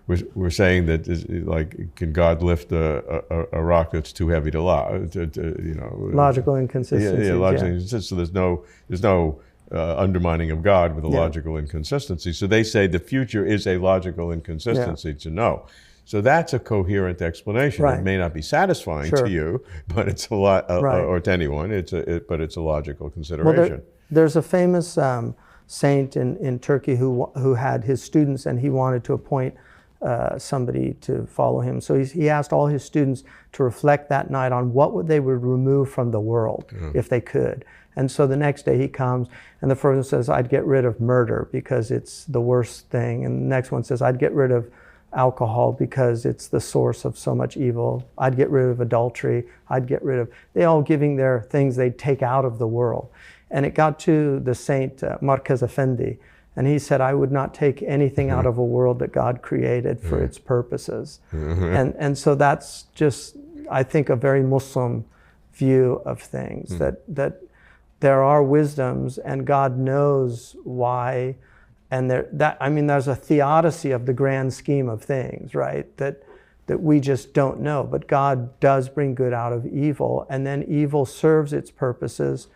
we're saying that, like, can God lift a rock that's too heavy to logical inconsistency. Yeah, logical inconsistency. So there's no undermining of God with a logical inconsistency. So they say the future is a logical inconsistency to know. So that's a coherent explanation. Right. It may not be satisfying to you, but it's a lot, or to anyone. But it's a logical consideration. Well, there's a famous saint in Turkey who had his students, and he wanted to appoint somebody to follow him. So he asked all his students to reflect that night on what they would remove from the world if they could. And so the next day he comes, and the first one says, I'd get rid of murder because it's the worst thing. And the next one says, I'd get rid of alcohol because it's the source of so much evil. I'd get rid of adultery. They all giving their things they'd take out of the world. And it got to the saint Marquez Effendi, and he said, I would not take anything out of a world that God created for its purposes. And so that's just, I think, a very Muslim view of things, that there are wisdoms and God knows why. And there's a theodicy of the grand scheme of things, right? That we just don't know. But God does bring good out of evil, and then evil serves its purposes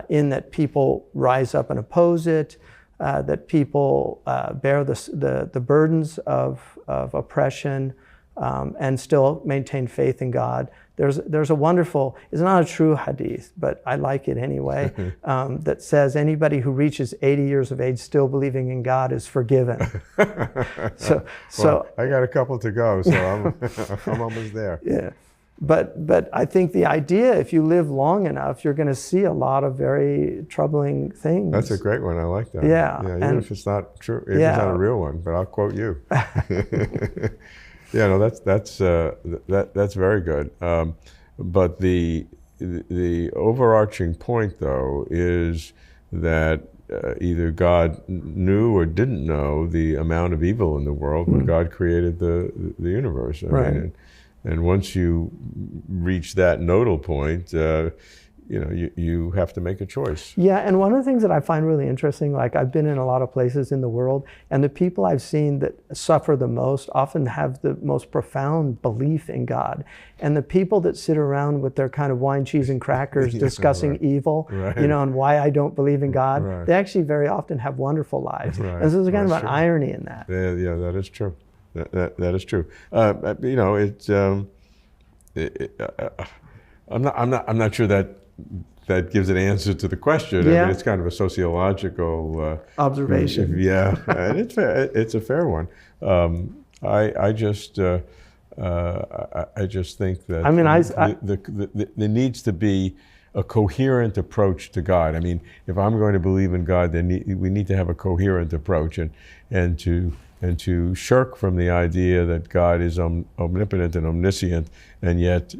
in that people rise up and oppose it, that people bear the burdens of oppression, and still maintain faith in God. There's a wonderful, it's not a true hadith, but I like it anyway, that says anybody who reaches 80 years of age still believing in God is forgiven. So I got a couple to go, so I'm almost there. Yeah, but I think the idea, if you live long enough, you're going to see a lot of very troubling things. That's a great one. I like that. Yeah, even if it's not true, if it's not a real one, but I'll quote you. Yeah, no, that's very good. But the overarching point, though, is that either God knew or didn't know the amount of evil in the world when God created the universe. I mean, and once you reach that nodal point, you have to make a choice. Yeah, and one of the things that I find really interesting, like I've been in a lot of places in the world, and the people I've seen that suffer the most often have the most profound belief in God. And the people that sit around with their kind of wine, cheese, and crackers discussing evil, and why I don't believe in God, they actually very often have wonderful lives. And so there's kind of an irony in that. Yeah, that is true. That is true. I'm not sure that gives an answer to the question. Yeah. I mean, it's kind of a sociological observation. Yeah, and it's fair. It's a fair one. I just think that there needs to be a coherent approach to God. I mean, if I'm going to believe in God, then we need to have a coherent approach, and to shirk from the idea that God is omnipotent and omniscient, and yet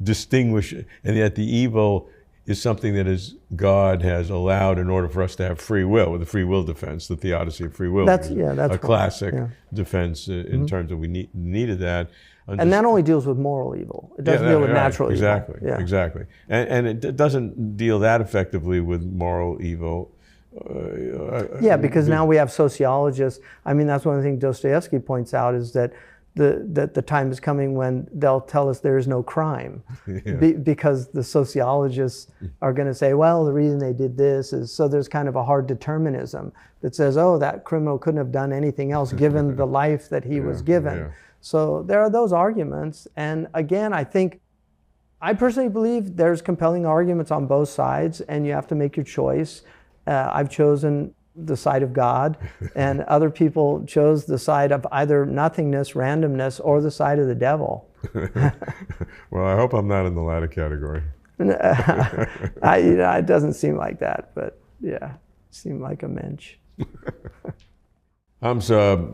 distinguish, and yet the evil is something that God has allowed in order for us to have free will, with the free will defense, the theodicy of free will. That's a classic defense in terms of we needed that. And that only deals with moral evil. It doesn't deal with natural evil. Yeah. Exactly. And it doesn't deal that effectively with moral evil. Because now we have sociologists. I mean, that's one of the things Dostoevsky points out, is that the time is coming when they'll tell us there is no crime, because the sociologists are going to say, well, the reason they did this is, so there's kind of a hard determinism that says, oh, that criminal couldn't have done anything else given the life that he was given. So there are those arguments. And again, I personally believe there's compelling arguments on both sides, and you have to make your choice. I've chosen the side of God, and other people chose the side of either nothingness, randomness, or the side of the devil. Well, I hope I'm not in the latter category. It doesn't seem like that, but yeah, seem like a mensch. Hamza,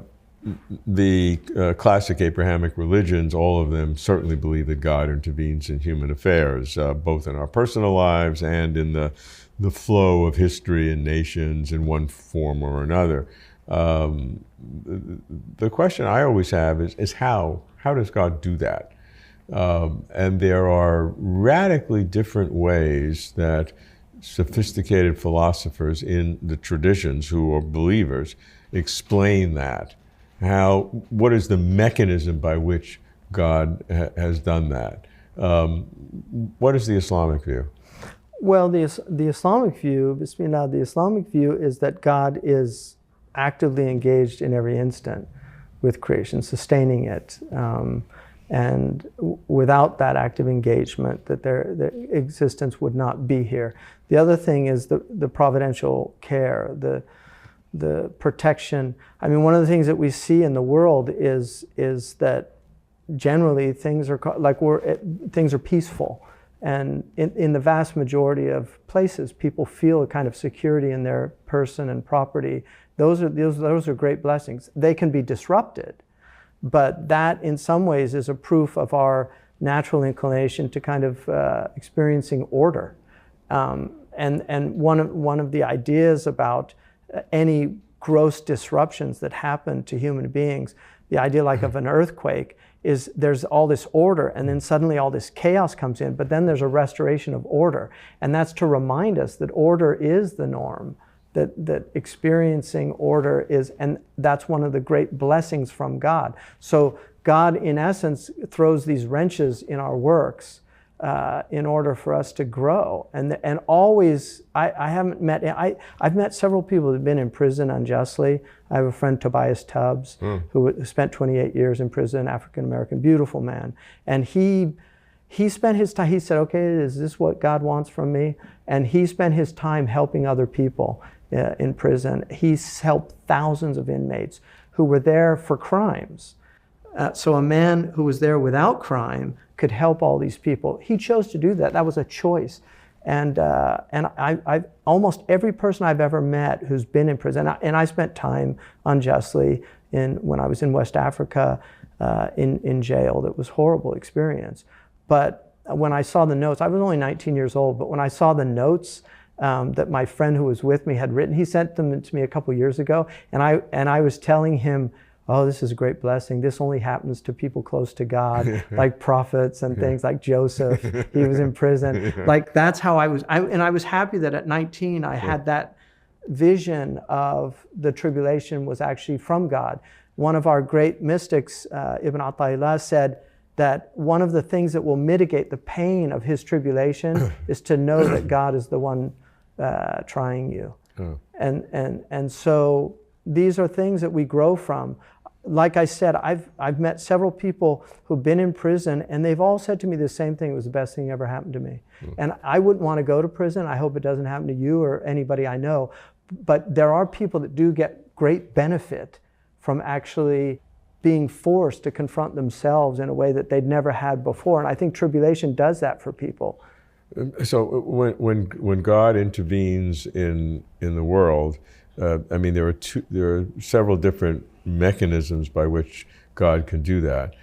the classic Abrahamic religions, all of them certainly believe that God intervenes in human affairs, both in our personal lives and in the flow of history and nations in one form or another. The question I always have is how does God do that? And there are radically different ways that sophisticated philosophers in the traditions who are believers explain that. What is the mechanism by which God has done that? What is the Islamic view? Well, the Islamic view, Bismillah, the Islamic view is that God is actively engaged in every instant with creation, sustaining it. And without that active engagement, that their existence would not be here. The other thing is the providential care, the protection. I mean, one of the things that we see in the world is that generally things are peaceful. And in the vast majority of places, people feel a kind of security in their person and property. Those are great blessings. They can be disrupted, but that in some ways is a proof of our natural inclination to kind of experiencing order. And one of the ideas about any gross disruptions that happen to human beings, the idea like of an earthquake, is there's all this order, and then suddenly all this chaos comes in, but then there's a restoration of order. And that's to remind us that order is the norm, that experiencing order is, and that's one of the great blessings from God. So God, in essence, throws these wrenches in our works in order for us to grow. And always, I've met several people who've been in prison unjustly. I have a friend, Tobias Tubbs, who spent 28 years in prison, African-American, beautiful man. And he spent his time, he said, okay, is this what God wants from me? And he spent his time helping other people in prison. He's helped thousands of inmates who were there for crimes. So a man who was there without crime could help all these people. He chose to do that. That was a choice. And I almost every person I've ever met who's been in prison, and I spent time unjustly when I was in West Africa in jail. That was a horrible experience. But when I saw the notes, I was only 19 years old, but when I saw the notes that my friend who was with me had written, he sent them to me a couple years ago, and I was telling him, oh, this is a great blessing. This only happens to people close to God, like prophets and things like Joseph. He was in prison. Like that's how I was. And I was happy that at 19 I had that vision of the tribulation was actually from God. One of our great mystics, Ibn Atta'illah, said that one of the things that will mitigate the pain of his tribulation is to know that God is the one trying you. And so these are things that we grow from. Like I said, I've met several people who've been in prison, and they've all said to me the same thing: it was the best thing that ever happened to me. And I wouldn't want to go to prison. I hope it doesn't happen to you or anybody I know. But there are people that do get great benefit from actually being forced to confront themselves in a way that they'd never had before. And I think tribulation does that for people. So when God intervenes in the world, I mean, there are several different mechanisms by which God can do that.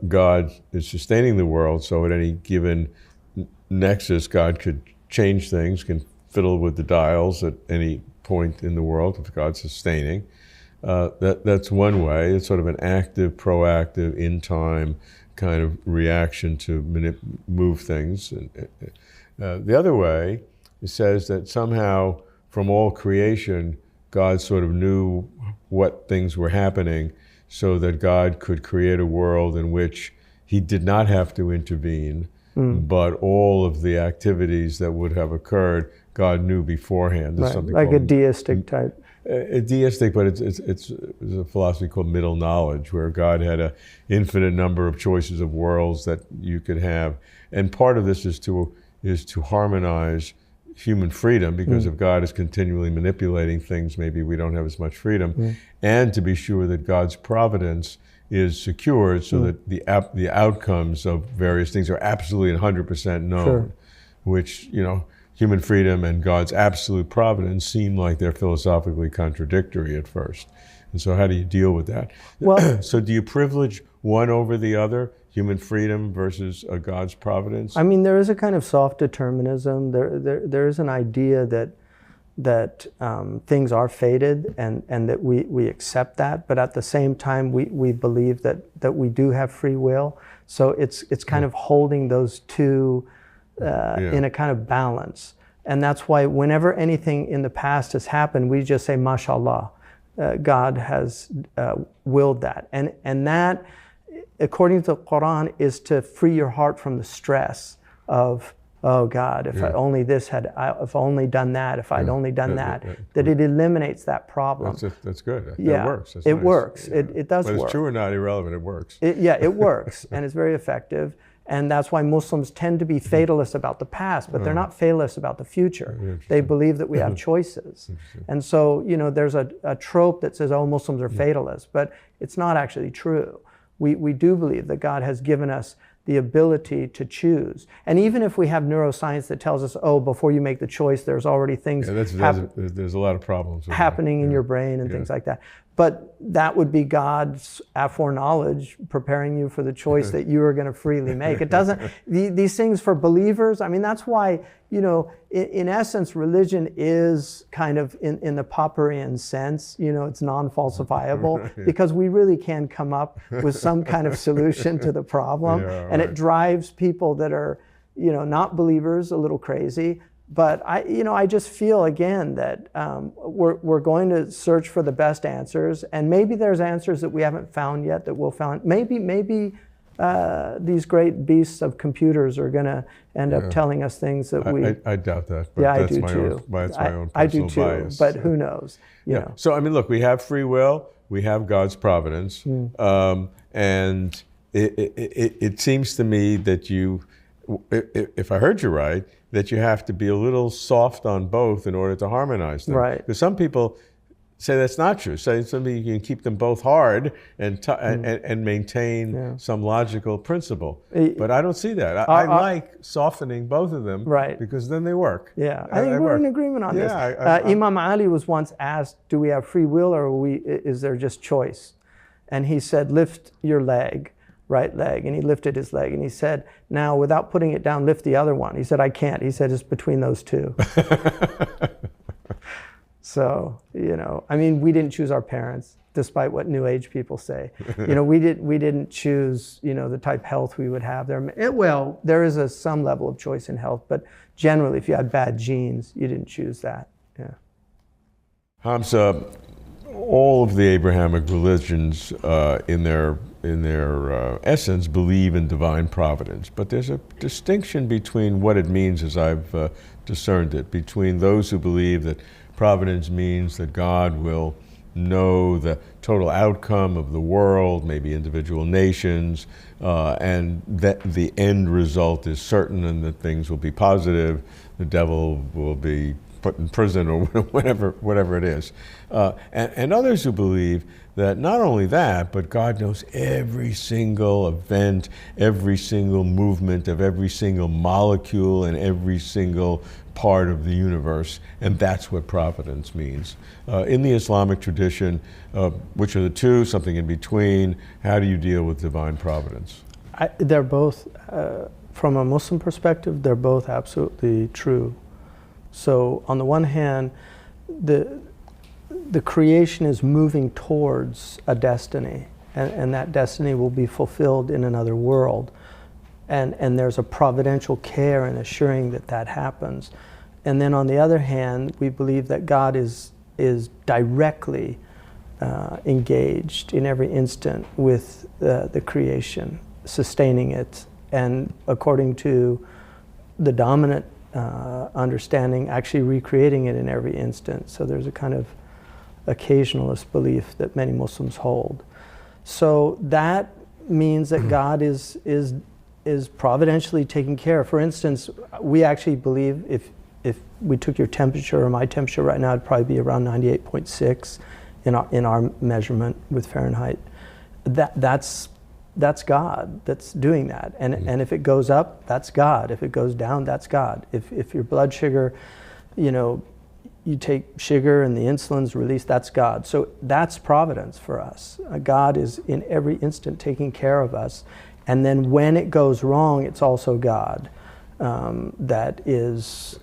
God is sustaining the world, so at any given nexus, God could change things, can fiddle with the dials at any point in the world if God's sustaining. That's one way. It's sort of an active, proactive, in time kind of reaction to move things. The other way, it says that somehow from all creation, God sort of knew what things were happening so that God could create a world in which he did not have to intervene, but all of the activities that would have occurred, God knew beforehand. There's something like a called, deistic type. deistic, but it's a philosophy called middle knowledge, where God had an infinite number of choices of worlds that you could have. And part of this is to harmonize human freedom, because if God is continually manipulating things, maybe we don't have as much freedom, and to be sure that God's providence is secured so that the outcomes of various things are absolutely 100% known, which, human freedom and God's absolute providence seem like they're philosophically contradictory at first. And so how do you deal with that? Well, so do you privilege one over the other, human freedom versus God's providence? I mean, there is a kind of soft determinism. There is an idea that things are fated and that we accept that, but at the same time we believe that we do have free will. So it's kind of holding those two in a kind of balance. And that's why whenever anything in the past has happened, we just say, mashallah, God has willed that. And that, according to the Quran, is to free your heart from the stress of, oh God, if I only if I only done that, if I'd only done that, that it eliminates that problem. That's good. Yeah, that works. That's it nice. works. Yeah. It does Whether work. it's true or not, irrelevant, it works. It works, and it's very effective. And that's why Muslims tend to be fatalists about the past, but they're not fatalists about the future. They believe that we have choices. And so, there's a trope that says, oh, Muslims are fatalists, but it's not actually true. We do believe that God has given us the ability to choose. And even if we have neuroscience that tells us, oh, before you make the choice, there's already things there's a lot of problems with happening in your brain and things like that. But that would be God's foreknowledge preparing you for the choice that you are going to freely make. It doesn't, these things for believers, I mean, that's why, in essence, religion is kind of in the Popperian sense, it's non-falsifiable, because we really can come up with some kind of solution to the problem. And it drives people that are, not believers a little crazy. But I just feel again that we're going to search for the best answers, and maybe there's answers that we haven't found yet that we'll find. Maybe these great beasts of computers are going to end up telling us things that we. I doubt that. But Yeah, that's I do my too. Own, that's my own personal I do too. bias. But who knows? You know. So I mean, look, we have free will. We have God's providence, and it seems to me that if I heard you right, that you have to be a little soft on both in order to harmonize them. Right. Because some people say that's not true. Say you can keep them both hard and maintain some logical principle. But I don't see that. I like softening both of them, because then they work. Yeah, I think we're in agreement on this. Imam Ali was once asked, do we have free will, or is there just choice? And he said, lift your leg. Right leg, and he lifted his leg, and he said, now without putting it down, lift the other one. He said, I can't. He said, it's between those two. So, I mean, we didn't choose our parents, despite what New Age people say. We didn't choose, the type of health we would have. There is some level of choice in health, but generally, if you had bad genes, you didn't choose that. Yeah. Hamza, all of the Abrahamic religions, in their essence, believe in divine providence. But there's a distinction between what it means, as I've discerned it, between those who believe that providence means that God will know the total outcome of the world, maybe individual nations, and that the end result is certain and that things will be positive, the devil will be put in prison or whatever it is. And others who believe that not only that, but God knows every single event, every single movement of every single molecule and every single part of the universe, and that's what providence means. In the Islamic tradition, which are the two, something in between, how do you deal with divine providence? They're both, from a Muslim perspective, they're both absolutely true. So on the one hand, the creation is moving towards a destiny, and that destiny will be fulfilled in another world. And there's a providential care in assuring that that happens. And then on the other hand, we believe that God is directly engaged in every instant with the creation, sustaining it, and according to the dominant understanding, actually recreating it in every instant. So there's a kind of occasionalist belief that many Muslims hold. So that means that God is providentially taking care. For instance, we actually believe if we took your temperature or my temperature right now, it'd probably be around 98.6 in our measurement with Fahrenheit. That's God that's doing that. And if it goes up, that's God. If it goes down, that's God. If your blood sugar, you take sugar and the insulin's released, that's God. So that's providence for us. God is in every instant taking care of us. And then when it goes wrong, it's also God. That is...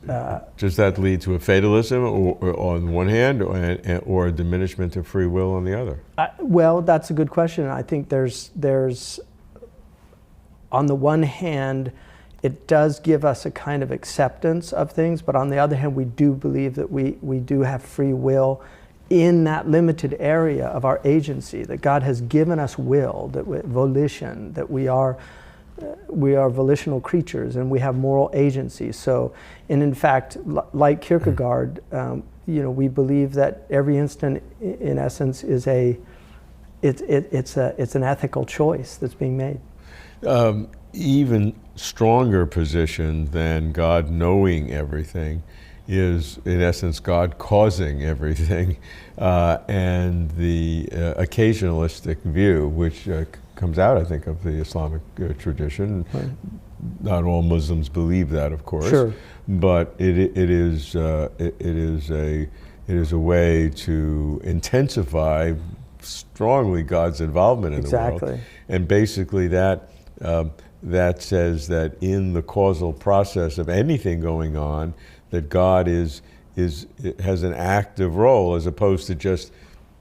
Does that lead to a fatalism or on one hand or a diminishment of free will on the other? Well, that's a good question. I think there's on the one hand, it does give us a kind of acceptance of things, but on the other hand, we do believe that we do have free will in that limited area of our agency, that God has given us will, that volition, that we are volitional creatures and we have moral agency. So, and in fact, like Kierkegaard, we believe that every instant, in essence, is it's an ethical choice that's being made. Even stronger position than God knowing everything is, in essence, God causing everything, and the occasionalistic view, which comes out, I think, of the Islamic tradition. Right. Not all Muslims believe that, of course, sure. But it is a way to intensify strongly God's involvement in exactly. the world, and basically that says that in the causal process of anything going on, that God has an active role as opposed to just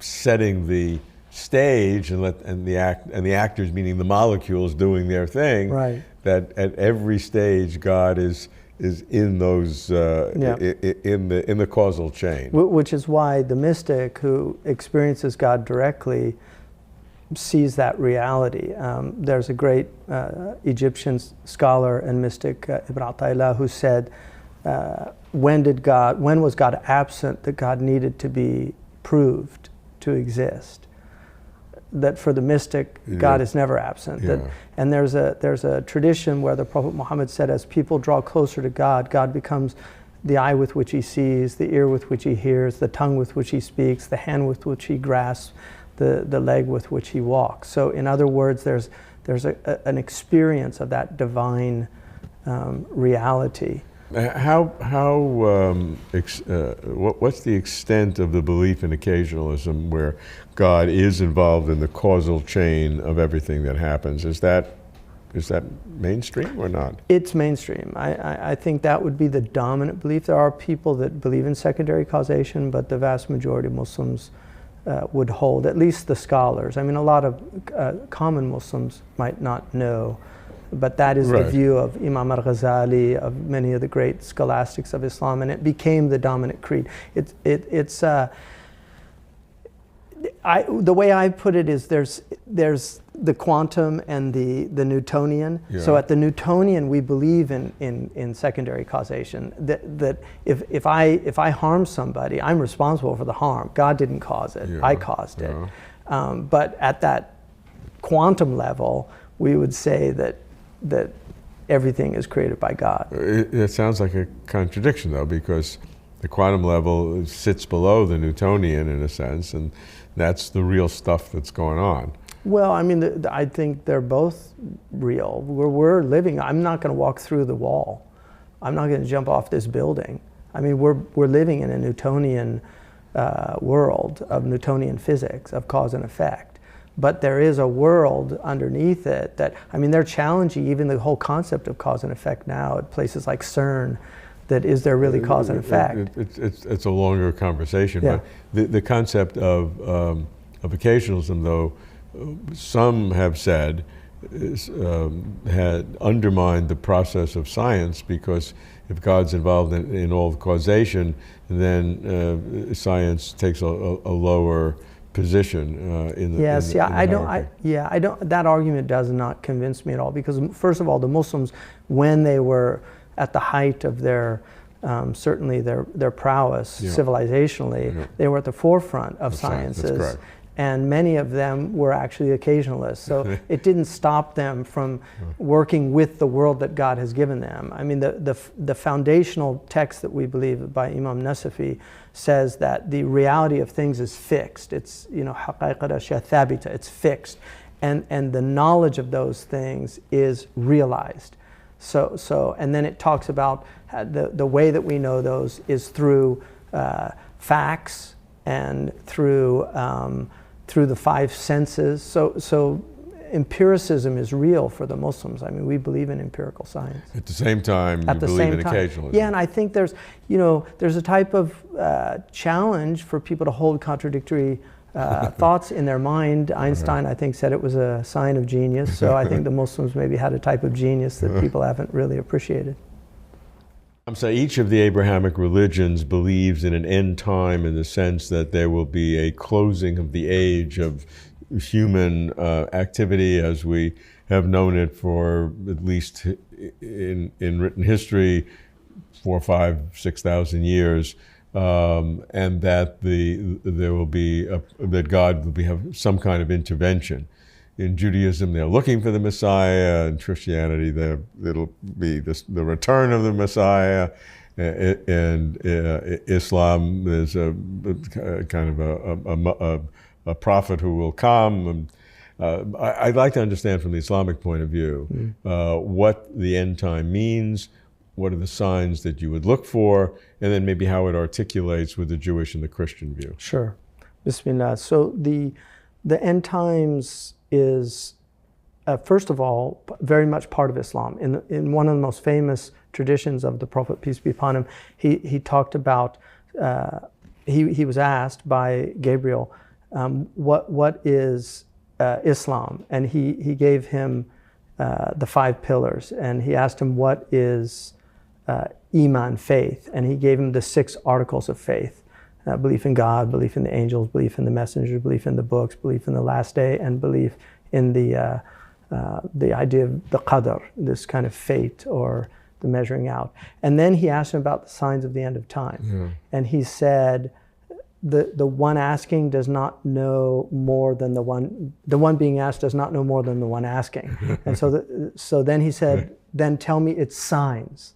setting the stage and the actors, meaning the molecules, doing their thing. Right. That at every stage God is in those in the causal chain. Which is why the mystic who experiences God directly sees that reality. There's a great Egyptian scholar and mystic, Ibn Ata'illah, who said, when was God absent that God needed to be proved to exist? That for the mystic, God is never absent. Yeah. And there's a tradition where the Prophet Muhammad said, as people draw closer to God, God becomes the eye with which he sees, the ear with which he hears, the tongue with which he speaks, the hand with which he grasps, the leg with which he walks. So in other words, there's an experience of that divine reality. What's the extent of the belief in occasionalism where God is involved in the causal chain of everything that happens? Is that mainstream or not? It's mainstream. I think that would be the dominant belief. There are people that believe in secondary causation, but the vast majority of Muslims would hold, at least the scholars. I mean, a lot of common Muslims might not know, but that is right. The view of Imam al-Ghazali, of many of the great scholastics of Islam, and it became the dominant creed. The way I put it is there's the quantum and the Newtonian. Yeah. So at the Newtonian, we believe in secondary causation. That if I harm somebody, I'm responsible for the harm. God didn't cause it. Yeah. I caused it. But at that quantum level, we would say that everything is created by God. It sounds like a contradiction, though, because the quantum level sits below the Newtonian in a sense, and that's the real stuff that's going on. Well, I mean, I think they're both real. We're living. I'm not going to walk through the wall. I'm not going to jump off this building. I mean, we're living in a Newtonian world of Newtonian physics, of cause and effect. But there is a world underneath it that, I mean, they're challenging even the whole concept of cause and effect now at places like CERN, that is there really cause and effect? It's a longer conversation, Yeah. but the concept of occasionalism, though, some have said had undermined the process of science, because if God's involved in all the causation, then science takes a lower position in the Yes, in the hierarchy. I don't. That argument does not convince me at all, because first of all, the Muslims, when they were at the height of their certainly their prowess civilizationally, they were at the forefront of sciences. That's correct. And many of them were actually occasionalists. So it didn't stop them from working with the world that God has given them. I mean, the foundational text that we believe by Imam Nasafi says that the reality of things is fixed. It's, حقائق الأشياء ثابتة, it's fixed. And the knowledge of those things is realized. So and then it talks about the way that we know those is through facts and through the five senses. So empiricism is real for the Muslims. I mean, we believe in empirical science. At the same time, you believe in occasionalism. Yeah, and I think there's a type of challenge for people to hold contradictory thoughts in their mind. Einstein, I think, said it was a sign of genius. So I think the Muslims maybe had a type of genius that people haven't really appreciated. So each of the Abrahamic religions believes in an end time, in the sense that there will be a closing of the age of human activity as we have known it for at least in written history 4,000, 5,000, 6,000 years, and that there will be that God will have some kind of intervention. In Judaism, they're looking for the Messiah. In Christianity, it'll be the return of the Messiah. And Islam, there's a kind of a prophet who will come. I'd like to understand from the Islamic point of view what the end time means, what are the signs that you would look for, and then maybe how it articulates with the Jewish and the Christian view. Sure. Bismillah. So the end times is, first of all, very much part of Islam. In one of the most famous traditions of the Prophet, peace be upon him, he talked about, he was asked by Gabriel, what is Islam? And he gave him the 5 pillars, and he asked him, what is Iman, faith? And he gave him the 6 articles of faith. Belief in God, belief in the angels, belief in the messengers, belief in the books, belief in the last day, and belief in the idea of the qadr, this kind of fate or the measuring out. And then he asked him about the signs of the end of time. Yeah. And he said, the one asking does not know more than the one being asked does not know more than the one asking. And so then he said, then tell me its signs.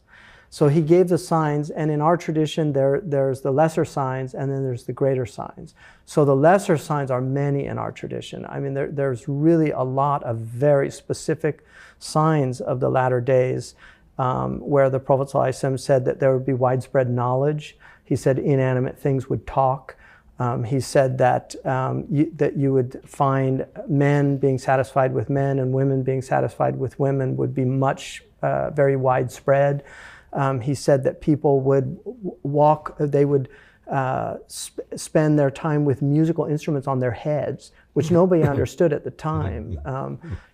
So he gave the signs, and in our tradition, there's the lesser signs, and then there's the greater signs. So the lesser signs are many in our tradition. I mean, there's really a lot of very specific signs of the latter days, where the Prophet ﷺ said that there would be widespread knowledge. He said inanimate things would talk. He said that you would find men being satisfied with men and women being satisfied with women would be much, very widespread. He said that people would spend their time with musical instruments on their heads, which nobody understood at the time.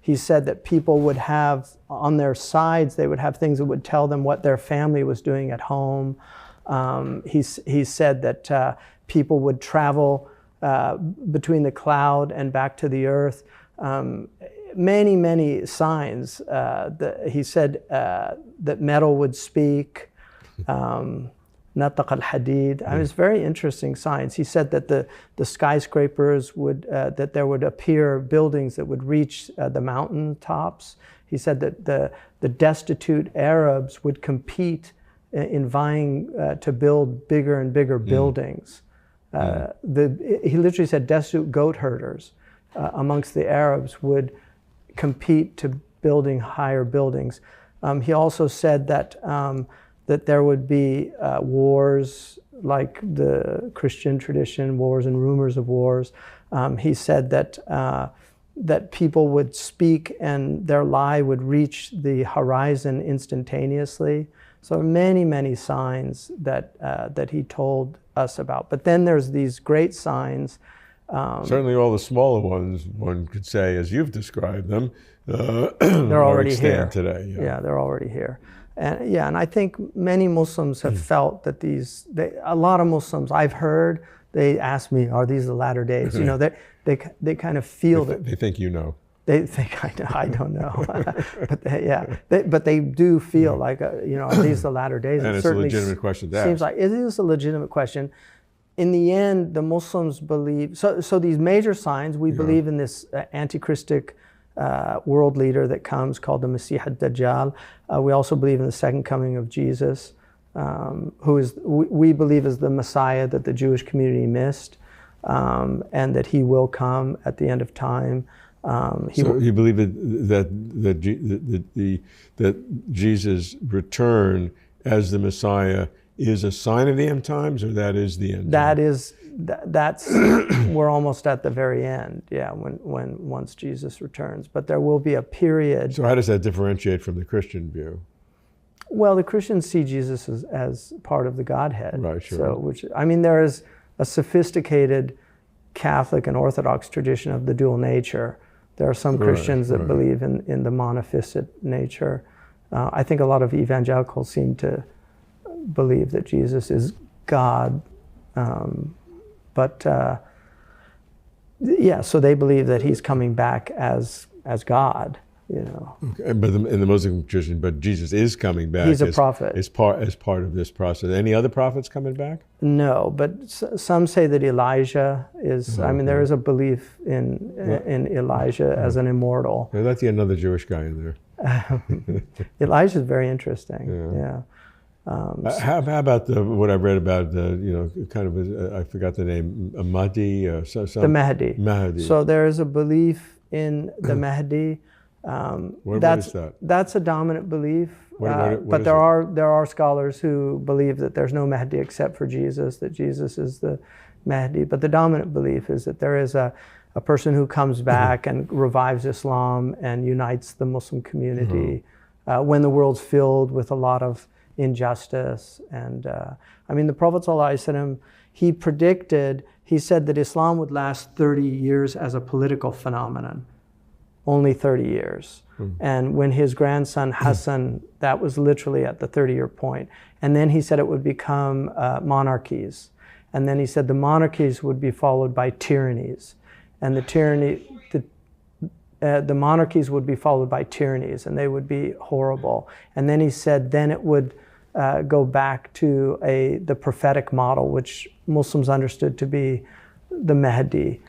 He said that people would have on their sides, they would have things that would tell them what their family was doing at home. He said that people would travel between the cloud and back to the earth. Many, many signs. He said that metal would speak, nataq al-hadid. I mean, it's very interesting signs. He said that the skyscrapers would, that there would appear buildings that would reach the mountain tops. He said that the destitute Arabs would compete in vying to build bigger and bigger buildings. He literally said destitute goat herders amongst the Arabs would compete to building higher buildings. He also said that there would be wars like the Christian tradition, wars and rumors of wars. He said that people would speak and their lie would reach the horizon instantaneously. So many, many signs that he told us about. But then there's these great signs. Certainly all the smaller ones, one could say, as you've described them, they're already here today. Yeah, they're already here. And I think many Muslims have felt that a lot of Muslims I've heard, they ask me, are these the latter days? You know, they kind of feel that. They think you know. They think I know. I don't know, but they do feel like you know, are these the latter days? And it's a legitimate question to ask. Seems like it is a legitimate question. In the end, the Muslims believe so. These major signs, we believe in this antichristic world leader that comes called the Masih ad-Dajjal. We also believe in the second coming of Jesus, who is we believe is the Messiah that the Jewish community missed, and that he will come at the end of time. So you believe that Jesus' return as the Messiah is a sign of the end times, or that is the end? That's we're almost at the very end. Yeah, when once Jesus returns, but there will be a period. So how does that differentiate from the Christian view? Well, the Christians see Jesus as part of the Godhead. Right. Sure. So, there is a sophisticated Catholic and Orthodox tradition of the dual nature. There are some Christians that believe in the monophysite nature. I think a lot of evangelicals seem to believe that Jesus is God, so they believe that he's coming back as God, you know. Okay, but in the Muslim tradition, but Jesus is coming back. He's a prophet. As part of this process. Any other prophets coming back? No, but some say that Elijah is. There is a belief in Elijah as an immortal. There's actually another Jewish guy in there. Elijah is very interesting. Yeah. How about what I read about I forgot the name, Mahdi? The Mahdi. Mahdi. So there is a belief in the Mahdi. What is that? That's a dominant belief. But there are scholars who believe that there's no Mahdi except for Jesus, that Jesus is the Mahdi. But the dominant belief is that there is a person who comes back and revives Islam and unites the Muslim community when the world's filled with a lot of injustice. And the Prophet ﷺ, he said that Islam would last 30 years as a political phenomenon. Only 30 years. And when his grandson Hassan, that was literally at the 30-year point. And then he said it would become monarchies. And then he said the monarchies would be followed by tyrannies. And the monarchies would be followed by tyrannies, and they would be horrible. And then he said then it would go back to the prophetic model, which Muslims understood to be the Mahdi.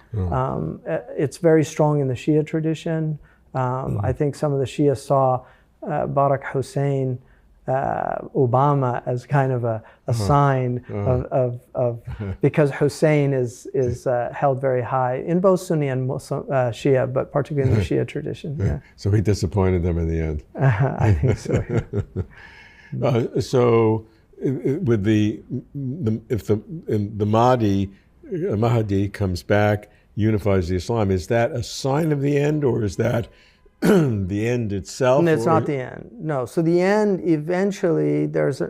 It's very strong in the Shia tradition. I think some of the Shia saw Barack Hussein Obama as kind of a sign of because Hussein is held very high in both Sunni and Muslim, Shia, but particularly in the Shia tradition. Yeah. So he disappointed them in the end. I think so. Yeah. So with if the Mahdi comes back, unifies the Islam, is that a sign of the end, or is that the end itself? And it's not the end. No. So the end, eventually, there's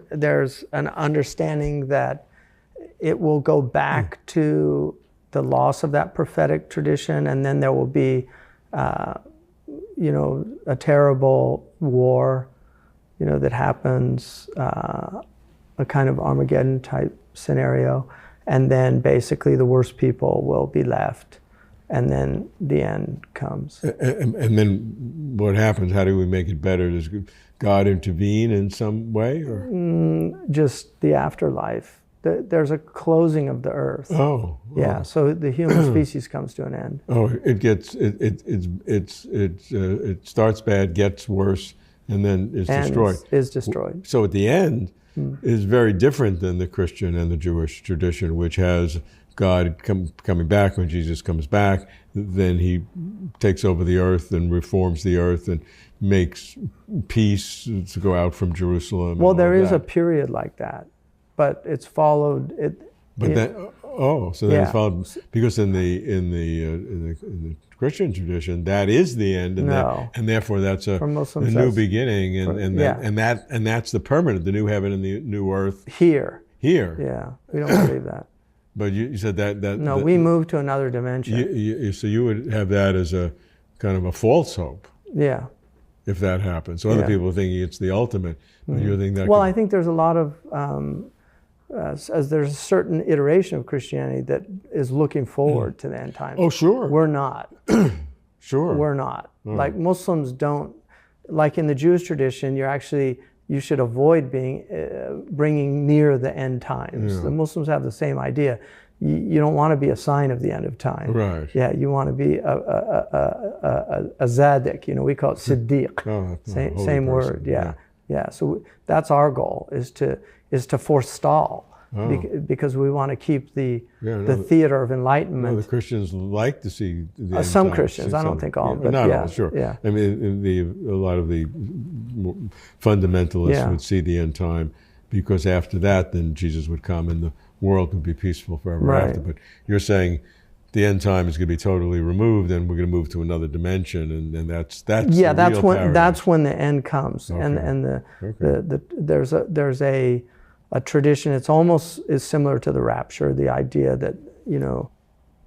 an understanding that it will go back to the loss of that prophetic tradition, and then there will be, a terrible war, that happens, a kind of Armageddon type scenario, and then basically the worst people will be left. And then the end comes. And then what happens? How do we make it better? Does God intervene in some way? Or? Just the afterlife. There's a closing of the earth. Oh. Yeah, so the human species comes to an end. Oh, it starts bad, gets worse, and then is destroyed. Is destroyed. So at the end is very different than the Christian and the Jewish tradition, which has God coming back. When Jesus comes back, then he takes over the earth and reforms the earth and makes peace to go out from Jerusalem. Well, there is a period like that, but it's followed. It's followed because in the Christian tradition, that is the end, and No. and therefore that's a Muslims, new that's- beginning, and that's the permanent, the new heaven and the new earth Here. here. Yeah, we don't believe that. But you said that No, we move to another dimension. so you would have that as a kind of a false hope Yeah. if that happens. So other people are thinking it's the ultimate, but you're thinking that. Well, I think there's a lot of, as there's a certain iteration of Christianity that is looking forward to the end times. Oh, sure. We're not. Sure. We're not. Like Muslims don't, like in the Jewish tradition, you should avoid bringing near the end times. The Muslims have the same idea. You don't want to be a sign of the end of time. Right. Yeah, you want to be a zaddik, we call it siddiq. Same word, yeah. So that's our goal, is to forestall, because we want to keep the theater of enlightenment. No, the Christians like to see the end some times, Christians, I don't think all, but not yeah, all, sure. Yeah. I mean, a lot of the fundamentalists would see the end time, because after that, then Jesus would come and the world would be peaceful forever after. But you're saying the end time is going to be totally removed, and we're going to move to another dimension, and that's the real paradigm. That's when the end comes, and there's a tradition. It's almost is similar to the rapture, the idea that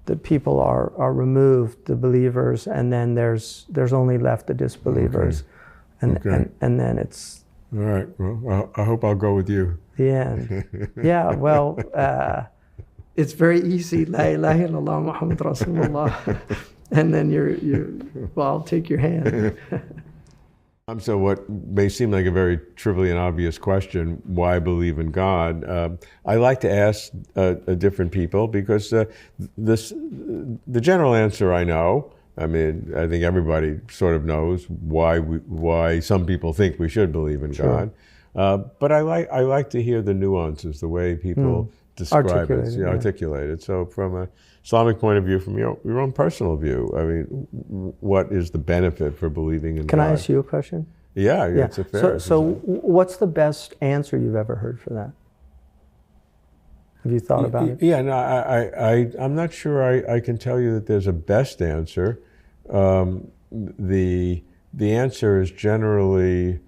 that people are removed, the believers, and then there's only left the disbelievers, and then it's all right. Well, I hope I'll go with you. The end. Yeah. Well, it's very easy. La ilaha illallah Muhammad Rasulullah, and then well, I'll take your hand. So what may seem like a very trivial and obvious question, why believe in God? I like to ask different people, because the general answer I know. I mean, I think everybody sort of knows why some people think we should believe in God. But I like to hear the nuances, the way people describe articulate it. So from a Islamic point of view, from your own personal view, I mean, what is the benefit for believing in God? Can I ask you a question? Yeah, it's a fair. So what's the best answer you've ever heard for that? Have you thought about it? Yeah, no, I'm not sure I can tell you that there's a best answer. The answer is generally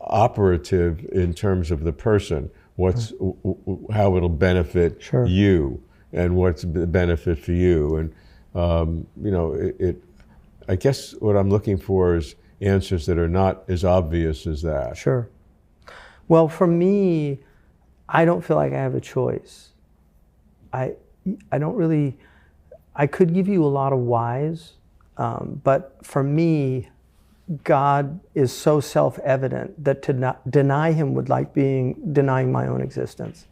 operative in terms of the person. How it'll benefit you, and what's the benefit for you, and I guess what I'm looking for is answers that are not as obvious as that. Sure. Well, for me, I don't feel like I have a choice. I don't really. I could give you a lot of whys, but for me, God is so self-evident that to not deny Him would like denying my own existence.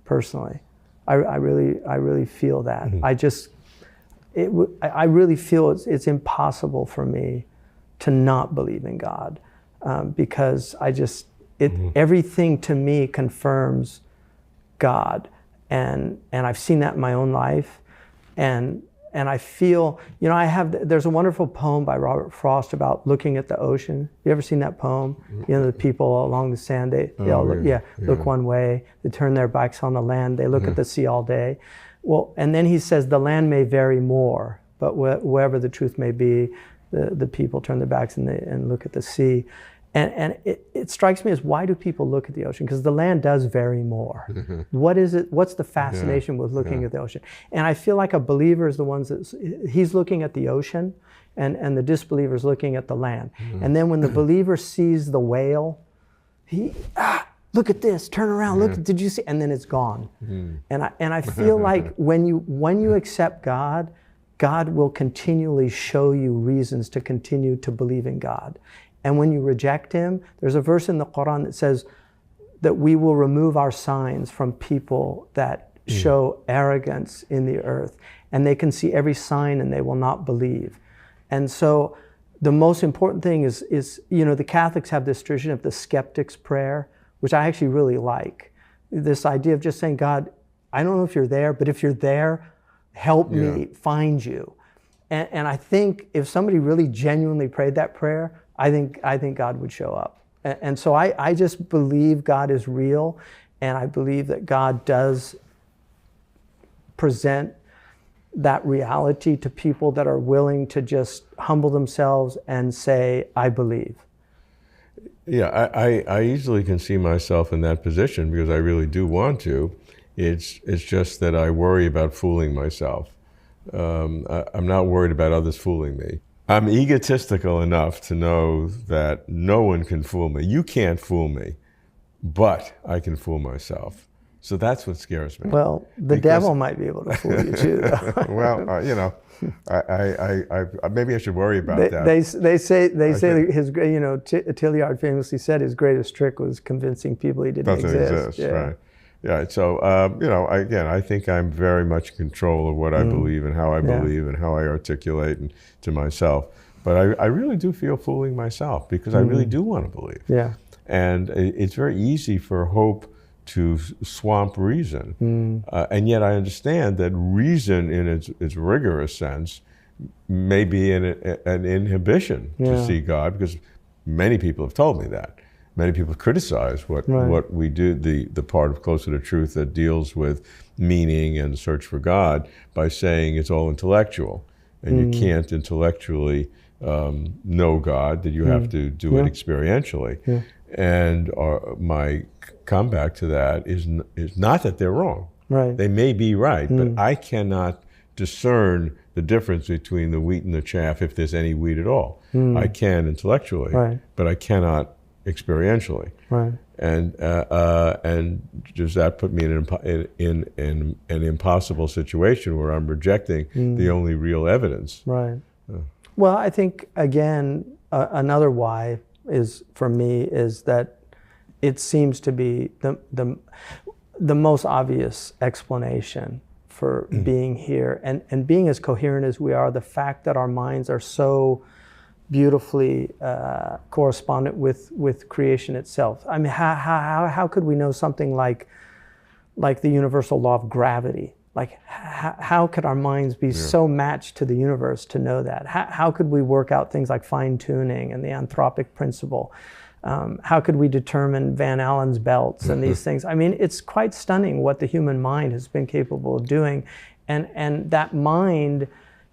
Personally, I really feel that. I really feel it's impossible for me to not believe in God, because everything to me confirms God, and I've seen that in my own life, and I feel, there's a wonderful poem by Robert Frost about looking at the ocean. You ever seen that poem? The people along the sand, they all look one way, they turn their backs on the land, they look at the sea all day. Well, and then he says, the land may vary more, but wherever the truth may be, the people turn their backs and look at the sea. And it strikes me as, why do people look at the ocean? Because the land does vary more. What is it? What's the fascination with looking at the ocean? And I feel like a believer is the ones he's looking at the ocean, and the disbeliever is looking at the land. And then when the believer sees the whale, look at this, turn around, look, did you see? And then it's gone. And I feel like when you accept God, God will continually show you reasons to continue to believe in God. And when you reject Him, there's a verse in the Quran that says that we will remove our signs from people that show arrogance in the earth. And they can see every sign and they will not believe. And so the most important thing is the Catholics have this tradition of the skeptic's prayer, which I actually really like. This idea of just saying, God, I don't know if you're there, but if you're there, help me find you. And I think if somebody really genuinely prayed that prayer, I think God would show up. And so I just believe God is real, and I believe that God does present that reality to people that are willing to just humble themselves and say, I believe. Yeah, I easily can see myself in that position because I really do want to. It's just that I worry about fooling myself. I'm not worried about others fooling me. I'm egotistical enough to know that no one can fool me. You can't fool me, but I can fool myself. So that's what scares me. Well, the devil might be able to fool you too, though. Well, you know, I maybe I should worry about that. They say that his, you know, Tilliard famously said his greatest trick was convincing people he didn't exist. Yeah. Right. Yeah. So you know, I think I'm very much in control of what I believe and how I believe and how I articulate and to myself. But I really do feel fooling myself because I really do want to believe. Yeah. And it's very easy for hope to swamp reason. And yet I understand that reason in its rigorous sense may be an inhibition to see God, because many people have told me that. Many people criticize what we do, the part of Closer to Truth that deals with meaning and the search for God, by saying it's all intellectual. And you can't intellectually know God, that you have to do it experientially. Yeah. And my comeback to that is not that they're wrong. Right. They may be right, but I cannot discern the difference between the wheat and the chaff, if there's any wheat at all. I can intellectually, but I cannot experientially. Right. And does that put me in an impossible situation where I'm rejecting the only real evidence? Right. Well, I think again another why is, for me, is that it seems to be the most obvious explanation for being here and being as coherent as we are. The fact that our minds are so beautifully correspondent with creation itself. I mean, how could we know something like the universal law of gravity? Like, how could our minds be so matched to the universe to know that? How could we work out things like fine-tuning and the anthropic principle? How could we determine Van Allen's belts and these things? I mean, it's quite stunning what the human mind has been capable of doing. And that mind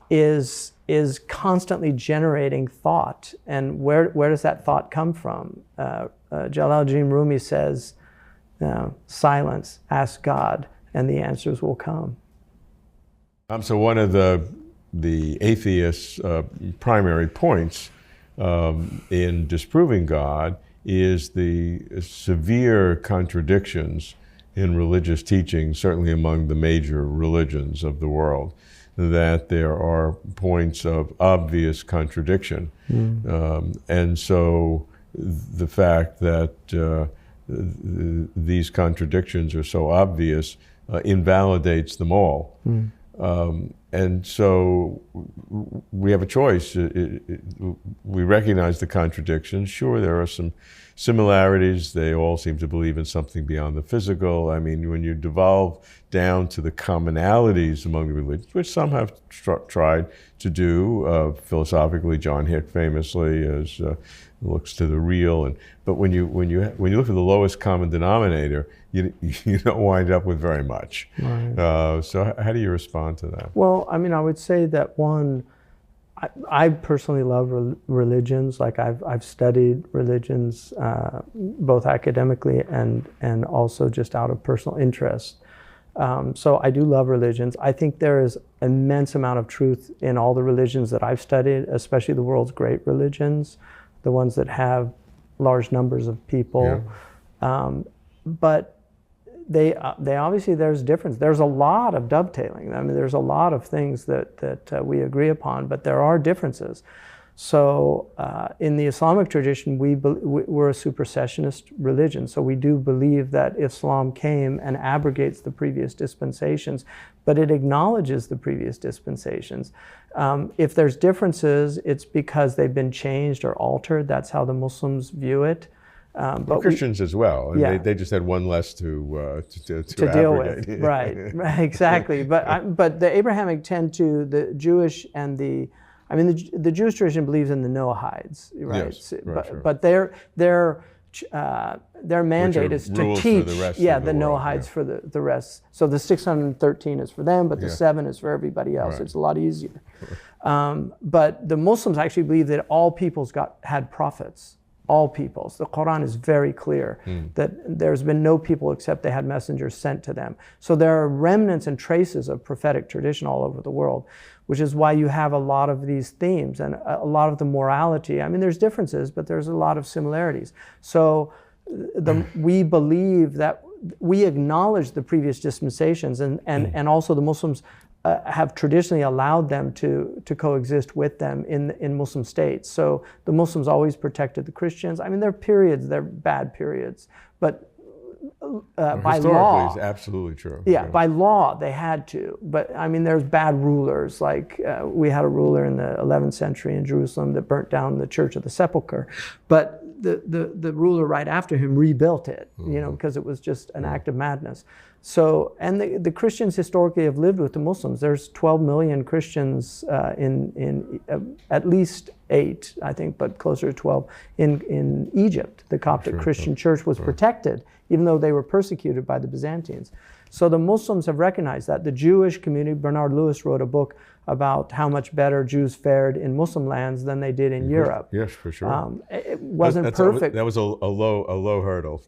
is constantly generating thought. And where does that thought come from? Jalaluddin Rumi says, silence, ask God, and the answers will come. So one of the atheists' primary points in disproving God is the severe contradictions in religious teaching, certainly among the major religions of the world, that there are points of obvious contradiction. And so the fact that these contradictions are so obvious invalidates them all. And so we have a choice. We recognize the contradictions. Sure, there are some similarities. They all seem to believe in something beyond the physical. I mean, when you devolve down to the commonalities among the religions, which some have tried to do philosophically, John Hick famously looks to the real. But when you look at the lowest common denominator, you don't wind up with very much. Right. So how do you respond to that? Well, I mean, I would say that one, I personally love religions. Like I've studied religions both academically and also just out of personal interest. So I do love religions. I think there is immense amount of truth in all the religions that I've studied, especially the world's great religions, the ones that have large numbers of people. Yeah. But they obviously, there's difference. There's a lot of dovetailing. I mean, there's a lot of things that we agree upon, but there are differences. So in the Islamic tradition, we're a supersessionist religion. So we do believe that Islam came and abrogates the previous dispensations, but it acknowledges the previous dispensations. If there's differences, it's because they've been changed or altered. That's how the Muslims view it. But Christians as well. Yeah. They just had one less to deal with. Right, exactly. But the Abrahamic tend to, the Jewish and the Jewish tradition believes in the Noahides, right? Yes, right, sure. But their their mandate is to rules for teach, the rest yeah, of the the world, Noahides for the rest. So the 613 is for them, but the Yeah. 7 is for everybody else. Right. It's a lot easier. But the Muslims actually believe that all peoples had prophets. All peoples. The Quran is very clear that there's been no people except they had messengers sent to them. So there are remnants and traces of prophetic tradition all over the world, which is why you have a lot of these themes and a lot of the morality. I mean, there's differences, but there's a lot of similarities. So we believe that we acknowledge the previous dispensations, and also the Muslims have traditionally allowed them to coexist with them in Muslim states. So the Muslims always protected the Christians. I mean, there are periods, they're bad periods, but by law, it's absolutely true. yeah, by law they had to. But I mean, there's bad rulers. Like we had a ruler in the 11th century in Jerusalem that burnt down the Church of the Sepulchre, but the ruler right after him rebuilt it, you know, because it was just an act of madness. So, and the Christians historically have lived with the Muslims. There's 12 million Christians in at least 8, I think, but closer to 12 in Egypt. The Coptic Christian Church was protected, even though they were persecuted by the Byzantines. So the Muslims have recognized that. The Jewish community, Bernard Lewis wrote a book about how much better Jews fared in Muslim lands than they did in Europe. Yes, for sure. It wasn't perfect. That was a low hurdle.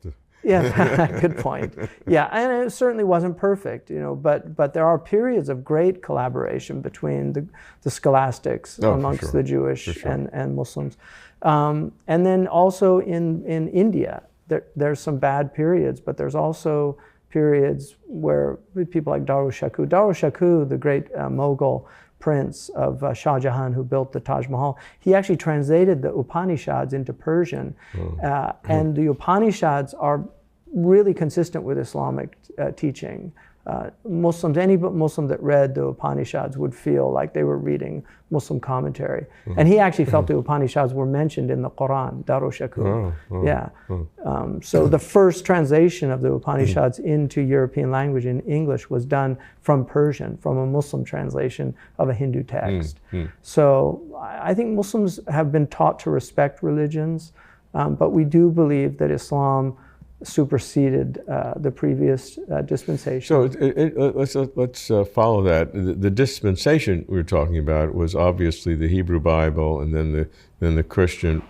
Yeah, good point. Yeah, and it certainly wasn't perfect, you know, but there are periods of great collaboration between the scholastics amongst the Jewish and Muslims. And then also in India, there's some bad periods, but there's also periods where people like Darushakhu, the great Mughal prince of Shah Jahan, who built the Taj Mahal, he actually translated the Upanishads into Persian. And the Upanishads are really consistent with Islamic teaching. Muslims, any Muslim that read the Upanishads would feel like they were reading Muslim commentary. And he actually felt the Upanishads were mentioned in the Quran, Darushakhu. So the first translation of the Upanishads into European language in English was done from Persian, from a Muslim translation of a Hindu text. So I think Muslims have been taught to respect religions, but we do believe that Islam superseded the previous dispensation. So let's follow that. The dispensation we were talking about was obviously the Hebrew Bible, and then the Christian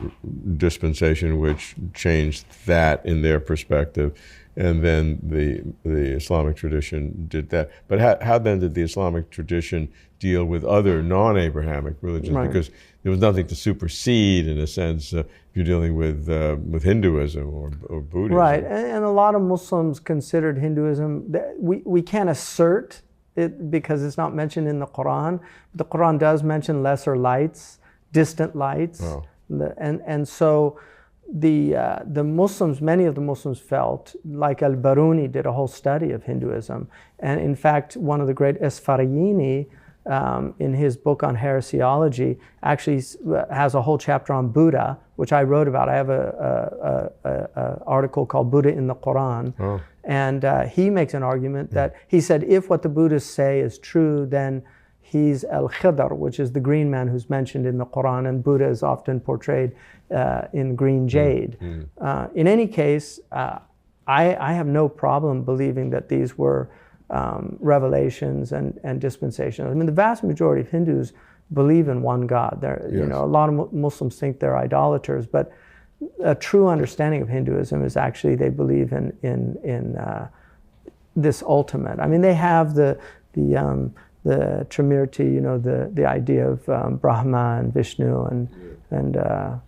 dispensation, which changed that in their perspective, and then the Islamic tradition did that. But how then did the Islamic tradition deal with other non-Abrahamic religions? Right. Because there was nothing to supersede, in a sense, if you're dealing with Hinduism or Buddhism. Right, and a lot of Muslims considered Hinduism, we can't assert it because it's not mentioned in the Quran. The Quran does mention lesser lights, distant lights. And so the Muslims, many of the Muslims felt, like Al-Baruni did a whole study of Hinduism. And in fact, one of the great Esfarayini, in his book on heresiology, actually has a whole chapter on Buddha, which I wrote about. I have a article called Buddha in the Quran. And he makes an argument that he said, if what the Buddhists say is true, then he's Al-Khidr, which is the green man who's mentioned in the Quran, and Buddha is often portrayed in green jade. In any case, I have no problem believing that these were revelations and dispensations. I mean, the vast majority of Hindus believe in one God. You know, a lot of Muslims think they're idolaters, but a true understanding of Hinduism is actually they believe in this ultimate. I mean, they have the Trimurti, you know, the idea of Brahma and Vishnu and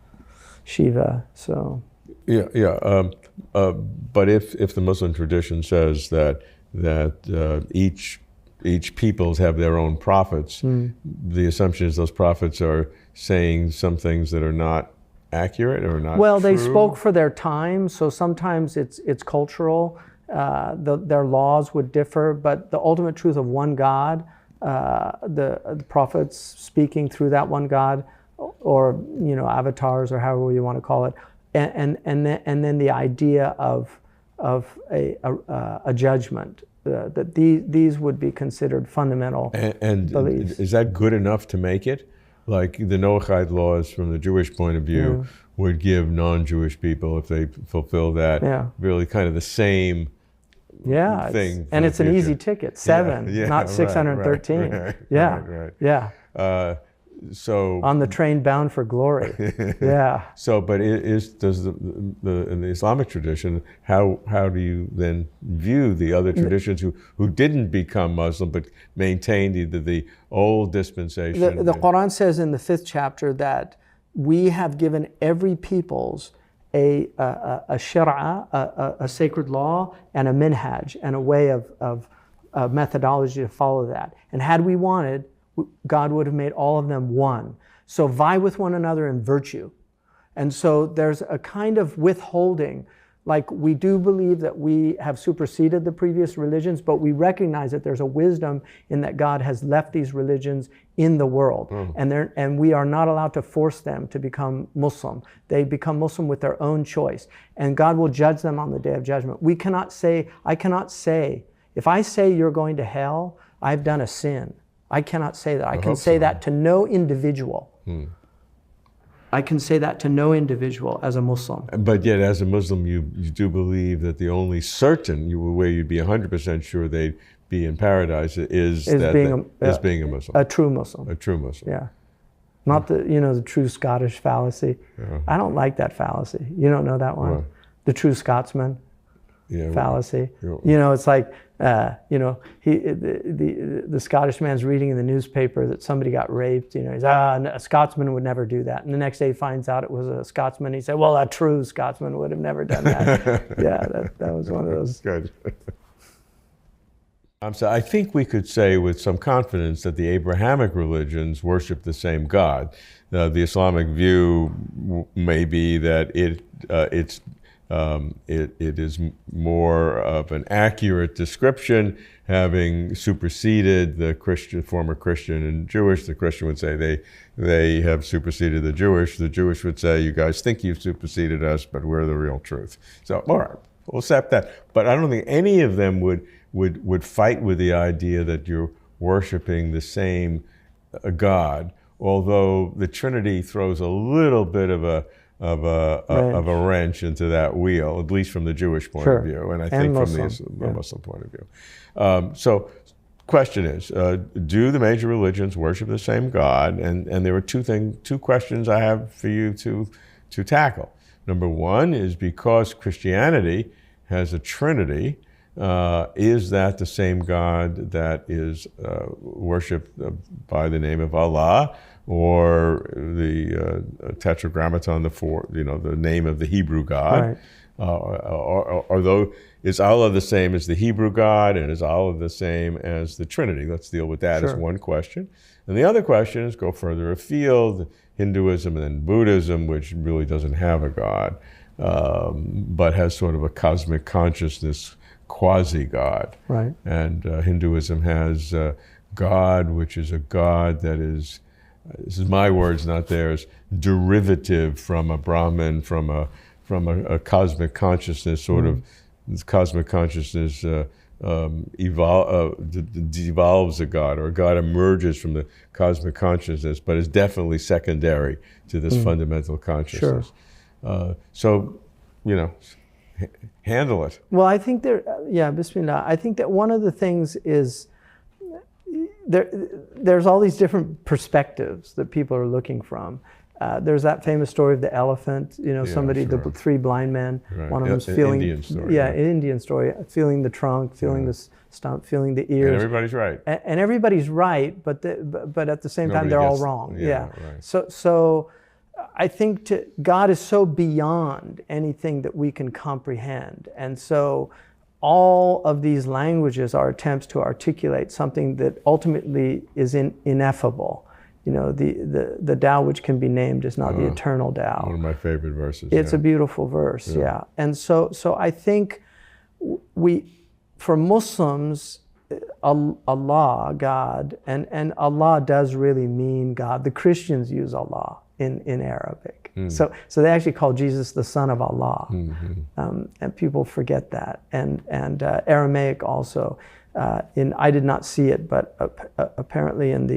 Shiva. So but if the Muslim tradition says that each peoples have their own prophets, the assumption is those prophets are saying some things that are not accurate or not well, true. They spoke for their time, so sometimes it's cultural. Their laws would differ, but the ultimate truth of one God, the prophets speaking through that one God, or you know, avatars, or however you want to call it, and then the idea of a judgment, that these would be considered fundamental beliefs. Is that good enough to make it? Like the Noahide laws from the Jewish point of view would give non-Jewish people, if they fulfill that, really kind of the same thing. And it's an easy ticket, 7, not 613. Right. So on the train bound for glory. So, but does in the Islamic tradition, how do you then view the other traditions who didn't become Muslim but maintained either the old dispensation? The Quran says in the 5th chapter that we have given every people's a shari'ah, a sacred law, and a minhaj, and a way of methodology to follow that. And had we wanted, God would have made all of them one. So vie with one another in virtue. And so there's a kind of withholding. Like, we do believe that we have superseded the previous religions, but we recognize that there's a wisdom in that God has left these religions in the world. And we are not allowed to force them to become Muslim. They become Muslim with their own choice. And God will judge them on the day of judgment. I cannot say, if I say you're going to hell, I've done a sin. I cannot say that. I can say that to no individual. I can say that to no individual as a Muslim. But yet, as a Muslim, you do believe that the only certain way you'd be 100% sure they'd be in paradise is being a Muslim. A true Muslim. A true Muslim. Yeah. Not the true Scottish fallacy. I don't like that fallacy. You don't know that one? Right. The true Scotsman fallacy. It's like, the Scottish man's reading in the newspaper that somebody got raped. He's a Scotsman would never do that. And the next day he finds out it was a Scotsman. He said, well, a true Scotsman would have never done that. That was one of those. Good. So I think we could say with some confidence that the Abrahamic religions worship the same God. The Islamic view may be that it is more of an accurate description, having superseded the former Christian and Jewish. The Christian would say they have superseded the Jewish. The Jewish would say, you guys think you've superseded us, but we're the real truth. So, all right, we'll accept that. But I don't think any of them would fight with the idea that you're worshiping the same God, although the Trinity throws a little bit of a wrench into that wheel, at least from the Jewish point of view, and I think from the Muslim point of view. So, question is, do the major religions worship the same God? And there are two questions I have for you to tackle. Number one is, because Christianity has a Trinity, is that the same God that is worshipped by the name of Allah, or the Tetragrammaton, the name of the Hebrew God? Right. Is Allah the same as the Hebrew God, and is Allah the same as the Trinity? Let's deal with that as one question. And the other question is, go further afield, Hinduism and then Buddhism, which really doesn't have a God, but has sort of a cosmic consciousness quasi-God. Right. And Hinduism has God, which is a God that is, this is my words, not theirs, derivative from a Brahman, from a cosmic consciousness, sort of. This cosmic consciousness devolves a God, or a God emerges from the cosmic consciousness, but is definitely secondary to this fundamental consciousness. So, handle it. Well, I think Bismillah. I think that one of the things is there's all these different perspectives that people are looking from. There's that famous story of the elephant, the 3 blind men. Right. One of them's feeling, Indian story. Indian story, feeling the trunk, feeling the stump, feeling the ears. And everybody's right. And everybody's right, but at the same time, they're all wrong. Right. So I think God is so beyond anything that we can comprehend. And so all of these languages are attempts to articulate something that ultimately is ineffable. The Tao which can be named is not the eternal Tao. One of my favorite verses. It's a beautiful verse, And so I think for Muslims, Allah, God, and Allah does really mean God. The Christians use Allah in Arabic. So they actually call Jesus the Son of Allah. And people forget that. And Aramaic also. I did not see it, but apparently in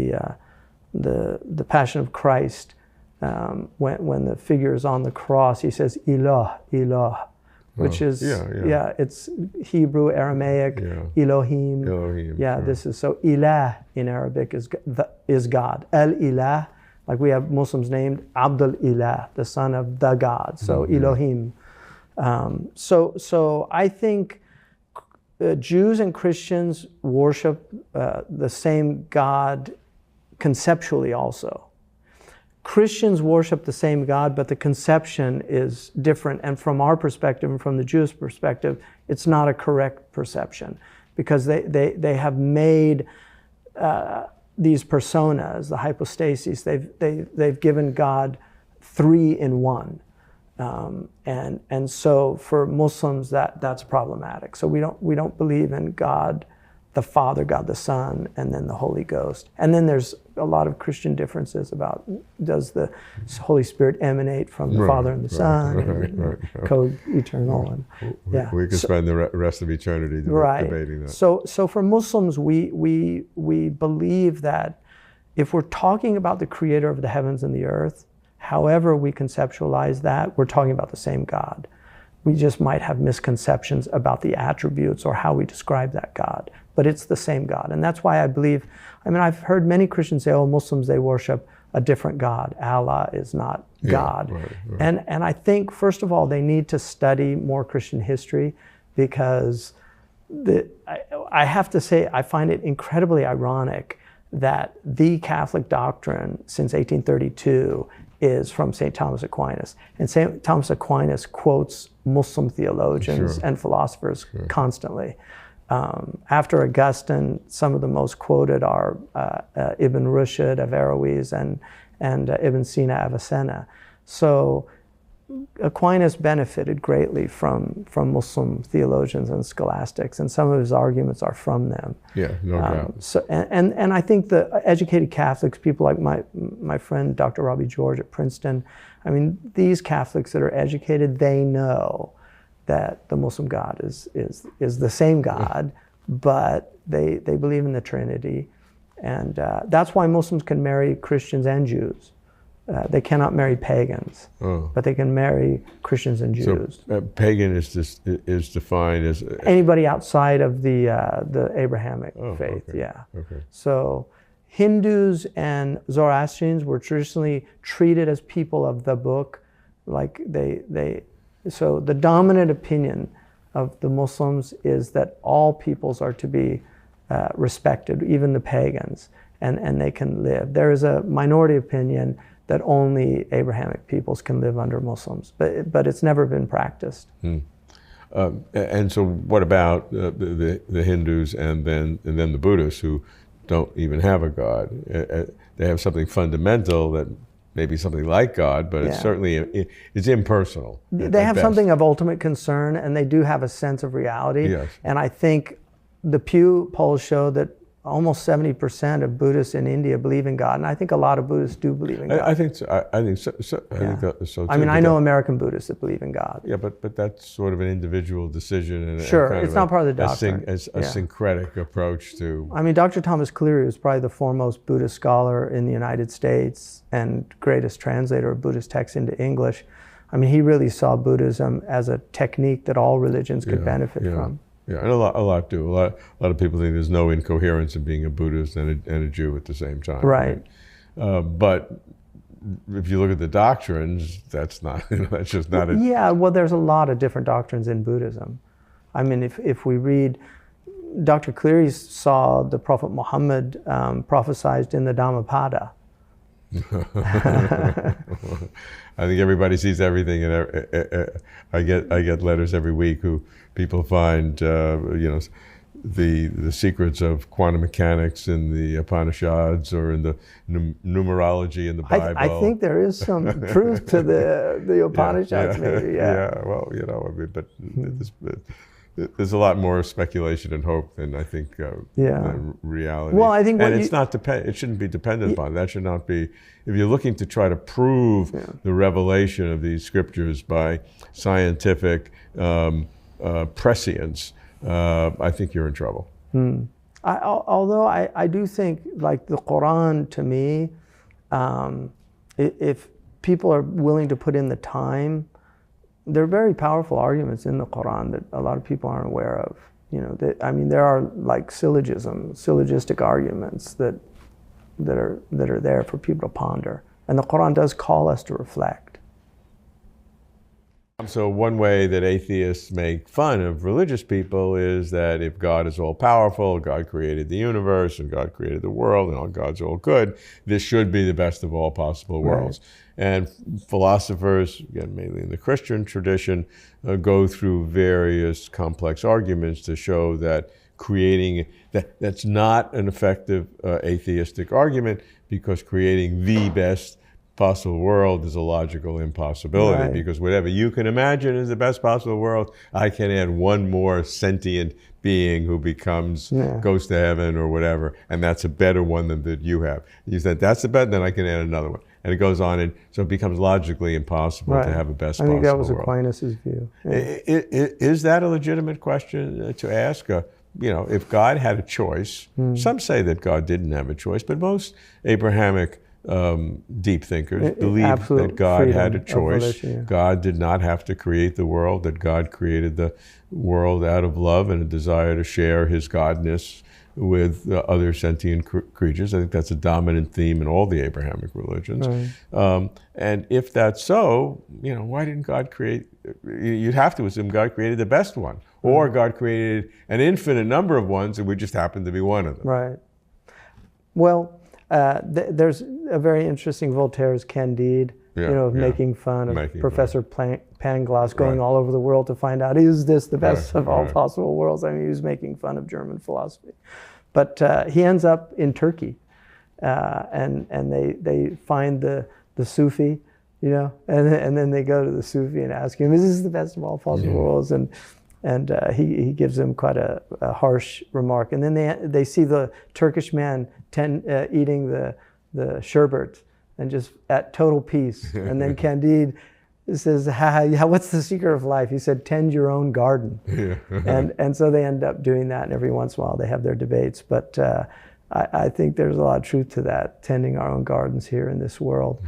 the Passion of Christ, when the figure is on the cross, he says ilah, ilah, which is it's Hebrew, Aramaic, Elohim. Elohim. This is so ilah in Arabic is God. El ilah, like we have Muslims named Abdul Ilah, the son of the God. So Elohim. So I think Jews and Christians worship the same God conceptually also. Christians worship the same God, but the conception is different. And from our perspective, and from the Jewish perspective, it's not a correct perception, because they have made these personas, the hypostases. They've given God three in one. And so for Muslims that's problematic. So we don't believe in God the Father, God the Son, and then the Holy Ghost. And then there's a lot of Christian differences about, does the Holy Spirit emanate from the Father and the Son, and co-eternal. And, we could spend the rest of eternity debating that. So for Muslims, we believe that if we're talking about the Creator of the heavens and the earth, however we conceptualize that, we're talking about the same God. We just might have misconceptions about the attributes or how we describe that God, but it's the same God. And that's why I believe, I've heard many Christians say, Muslims, they worship a different God. Allah is not God. Right. And I think, first of all, they need to study more Christian history, because I have to say, I find it incredibly ironic that the Catholic doctrine since 1832 is from St. Thomas Aquinas. And St. Thomas Aquinas quotes Muslim theologians and philosophers constantly. After Augustine, some of the most quoted are Ibn Rushd, Averroes, and Ibn Sina, Avicenna. So Aquinas benefited greatly from Muslim theologians and scholastics, and some of his arguments are from them. Yeah, no doubt. So, and I think the educated Catholics, people like my friend Dr. Robbie George at Princeton, these Catholics that are educated, they know that the Muslim God is the same God, but they believe in the Trinity, and that's why Muslims can marry Christians and Jews. They cannot marry pagans, but they can marry Christians and Jews. So pagan is defined as anybody outside of the Abrahamic faith. Okay. Yeah. Okay. So Hindus and Zoroastrians were traditionally treated as people of the book, like So the dominant opinion of the Muslims is that all peoples are to be respected, even the pagans, and they can live. There is a minority opinion that only Abrahamic peoples can live under Muslims, but it's never been practiced. And so, what about the Hindus and then the Buddhists, who don't even have a God? They have something fundamental that may be something like God, but it's certainly it's impersonal. They have something of ultimate concern, and they do have a sense of reality. Yes. And I think the Pew polls show that almost 70% of Buddhists in India believe in God, and I think a lot of Buddhists do believe in God. I think so. I think so. I think that's so too. I know American Buddhists that believe in God. Yeah, but that's sort of an individual decision, and it's not part of the doctrine. A syncretic approach to. Dr. Thomas Cleary was probably the foremost Buddhist scholar in the United States and greatest translator of Buddhist texts into English. He really saw Buddhism as a technique that all religions could benefit from. Yeah, and a lot do. A lot of people think there's no incoherence in being a Buddhist and a Jew at the same time. Right. But if you look at the doctrines, that's not. That's just not. Yeah. Well, there's a lot of different doctrines in Buddhism. If we read, Dr. Cleary saw the Prophet Muhammad prophesied in the Dhammapada. I think everybody sees everything, and I get letters every week who people find the secrets of quantum mechanics in the Upanishads or in the numerology in the Bible. I think there is some truth to the Upanishads, maybe. Yeah. Well, but there's a lot more speculation and hope than I think than reality. Well, I think, and it shouldn't be dependent upon. That should not be. If you're looking to try to prove the revelation of these scriptures by scientific prescience, I think you're in trouble. Although I do think, like the Quran, to me, if people are willing to put in the time, there are very powerful arguments in the Quran that a lot of people aren't aware of. You know, there are like syllogistic arguments that are there for people to ponder. And the Quran does call us to reflect. So one way that atheists make fun of religious people is that if God is all powerful, God created the universe and God created the world and all God's all good, this should be the best of all possible worlds. Right. And philosophers, again, mainly in the Christian tradition, go through various complex arguments to show that that's not an effective atheistic argument, because creating the best possible world is a logical impossibility. Right. Because whatever you can imagine is the best possible world, I can add one more sentient being who goes to heaven or whatever, and that's a better one than that you have. You said that's the best, then I can add another one, and it goes on, and so it becomes logically impossible to have a best possible world. I think that was Aquinas' view. Yeah. Is that a legitimate question to ask? If God had a choice, some say that God didn't have a choice, but most Abrahamic deep thinkers believe that God had a choice. God did not have to create the world, that God created the world out of love and a desire to share his godness with other sentient creatures. I think that's a dominant theme in all the Abrahamic religions. Right. And if that's so, why didn't God create? You'd have to assume God created the best one, or God created an infinite number of ones, and we just happen to be one of them. Right. Well, there's a very interesting Voltaire's Candide, making fun of Professor Pangloss going all over the world to find out, is this the best of all possible worlds? I mean, he was making fun of German philosophy. But he ends up in Turkey, and they find the Sufi, and then they go to the Sufi and ask him, is this the best of all possible worlds? And he gives them quite a harsh remark. And then they see the Turkish man eating the sherbet and just at total peace. And then Candide says, what's the secret of life? He said, tend your own garden. And so they end up doing that, and every once in a while they have their debates. But I think there's a lot of truth to that, tending our own gardens here in this world.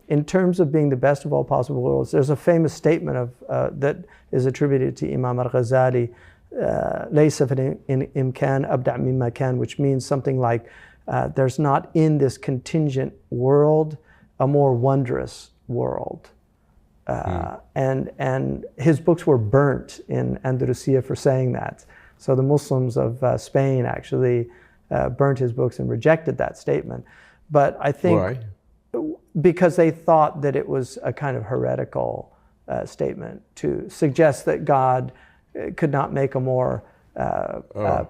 In terms of being the best of all possible worlds, there's a famous statement that is attributed to Imam al-Ghazali, لَيْسَ فِي الْإِمْكَانِ أَبْدَعْ مِمَّا كَانَ, which means something like, there's not in this contingent world a more wondrous world. And his books were burnt in Andalusia for saying that. So the Muslims of Spain actually burnt his books and rejected that statement. But I think... Why? Because they thought that it was a kind of heretical statement to suggest that God could not make a more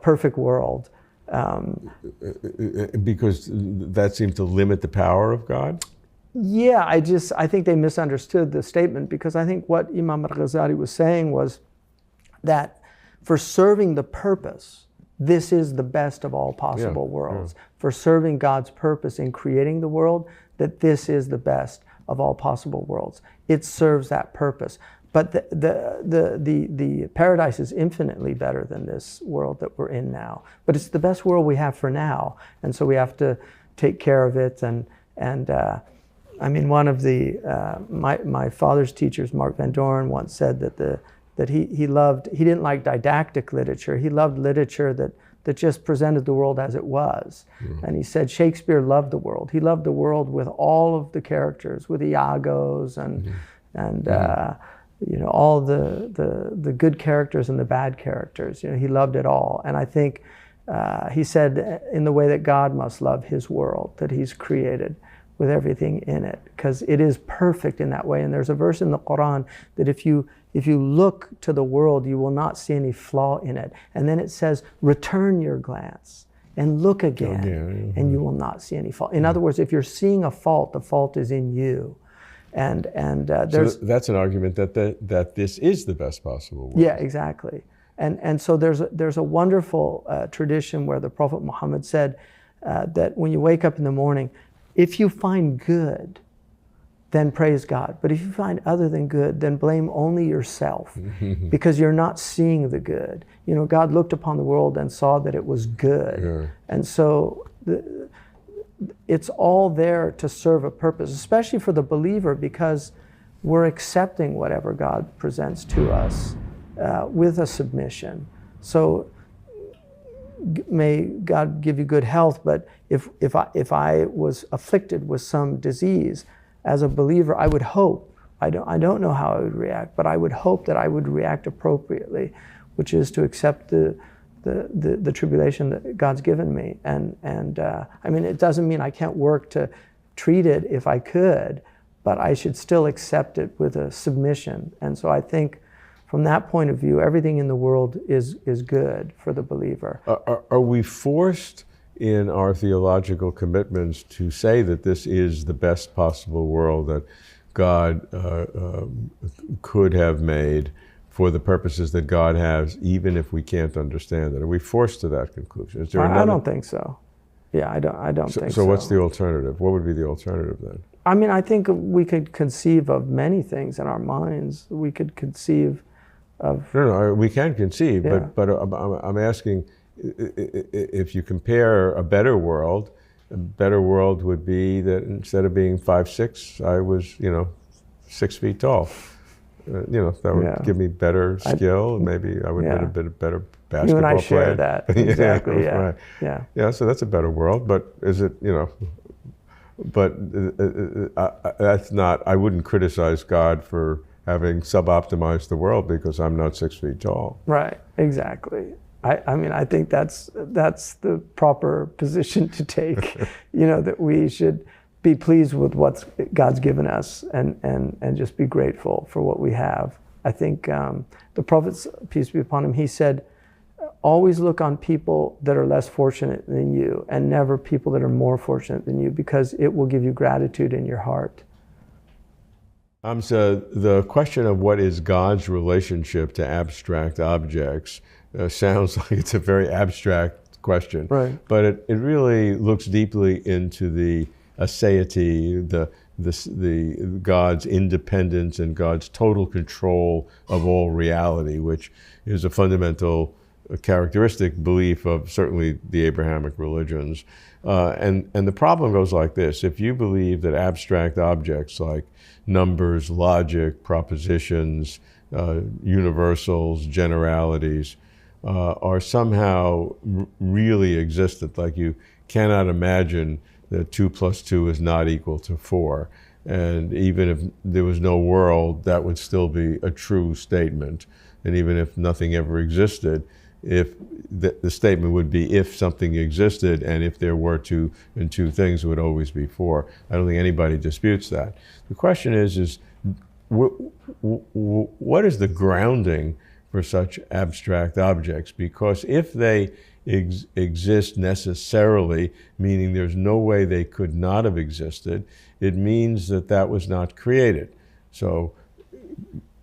perfect world. Because that seemed to limit the power of God? Yeah, I think they misunderstood the statement, because I think what Imam al-Ghazali was saying was that for serving the purpose, this is the best of all possible worlds. For serving God's purpose in creating the world, that this is the best of all possible worlds. It serves that purpose. But the paradise is infinitely better than this world that we're in now. But it's the best world we have for now. And so we have to take care of it. And I mean, one of my father's teachers, Mark Van Doren, once said that he didn't like didactic literature. He loved literature that just presented the world as it was. And he said Shakespeare loved the world. He loved the world with all of the characters, with Iagos and all the good characters and the bad characters. He loved it all. And I think he said in the way that God must love his world that he's created, with everything in it, because it is perfect in that way. And there's a verse in the Quran that if you look to the world, you will not see any flaw in it. And then it says, return your glance and look again, and you will not see any fault. In other words, if you're seeing a fault, the fault is in you. And there's... So that's an argument that this is the best possible world. Yeah, exactly. And so there's a wonderful tradition where the Prophet Muhammad said that when you wake up in the morning, if you find good, then praise God. But if you find other than good, then blame only yourself, because you're not seeing the good. God looked upon the world and saw that it was good. And so it's all there to serve a purpose, especially for the believer, because we're accepting whatever God presents to us with a submission. So may God give you good health, but if I was afflicted with some disease, as a believer, I would hope, I don't know how I would react, but I would hope that I would react appropriately, which is to accept the tribulation that God's given me. And I mean, it doesn't mean I can't work to treat it if I could, but I should still accept it with a submission. And so I think from that point of view, everything in the world is good for the believer. Are we forced in our theological commitments to say that this is the best possible world that God could have made for the purposes that God has, even if we can't understand it? Are we forced to that conclusion? Is there I don't think so. Yeah, I don't think so. So what's the alternative? What would be the alternative then? I mean, I think we could conceive of many things in our minds. We could conceive of... No, we can conceive, Yeah. but I'm asking, if you compare a better world would be that instead of being 5'6", I was, 6 feet tall. That would give me better skill, and maybe I would have been a bit better basketball player. You and I share that. Exactly, yeah. Right. Yeah. Yeah, so that's a better world, but is it, but that's not, I wouldn't criticize God for having sub-optimized the world because I'm not 6 feet tall. Right, exactly. I mean, I think that's the proper position to take, that we should be pleased with what God's given us and just be grateful for what we have. I think the Prophet, peace be upon him, he said, always look on people that are less fortunate than you and never people that are more fortunate than you, because it will give you gratitude in your heart. Hamza, the question of what is God's relationship to abstract objects sounds like it's a very abstract question. Right. But it really looks deeply into the aseity, the God's independence and God's total control of all reality, which is a fundamental characteristic belief of certainly the Abrahamic religions. And the problem goes like this: if you believe that abstract objects like numbers, logic, propositions, universals, generalities are somehow really existent, like you cannot imagine that 2 + 2 is not equal to 4. And even if there was no world, that would still be a true statement. And even if nothing ever existed, if the statement would be if something existed, and if there were two, and two things would always be 4. I don't think anybody disputes that. The question is what is the grounding for such abstract objects? Because if they exist necessarily, meaning there's no way they could not have existed, it means that that was not created. So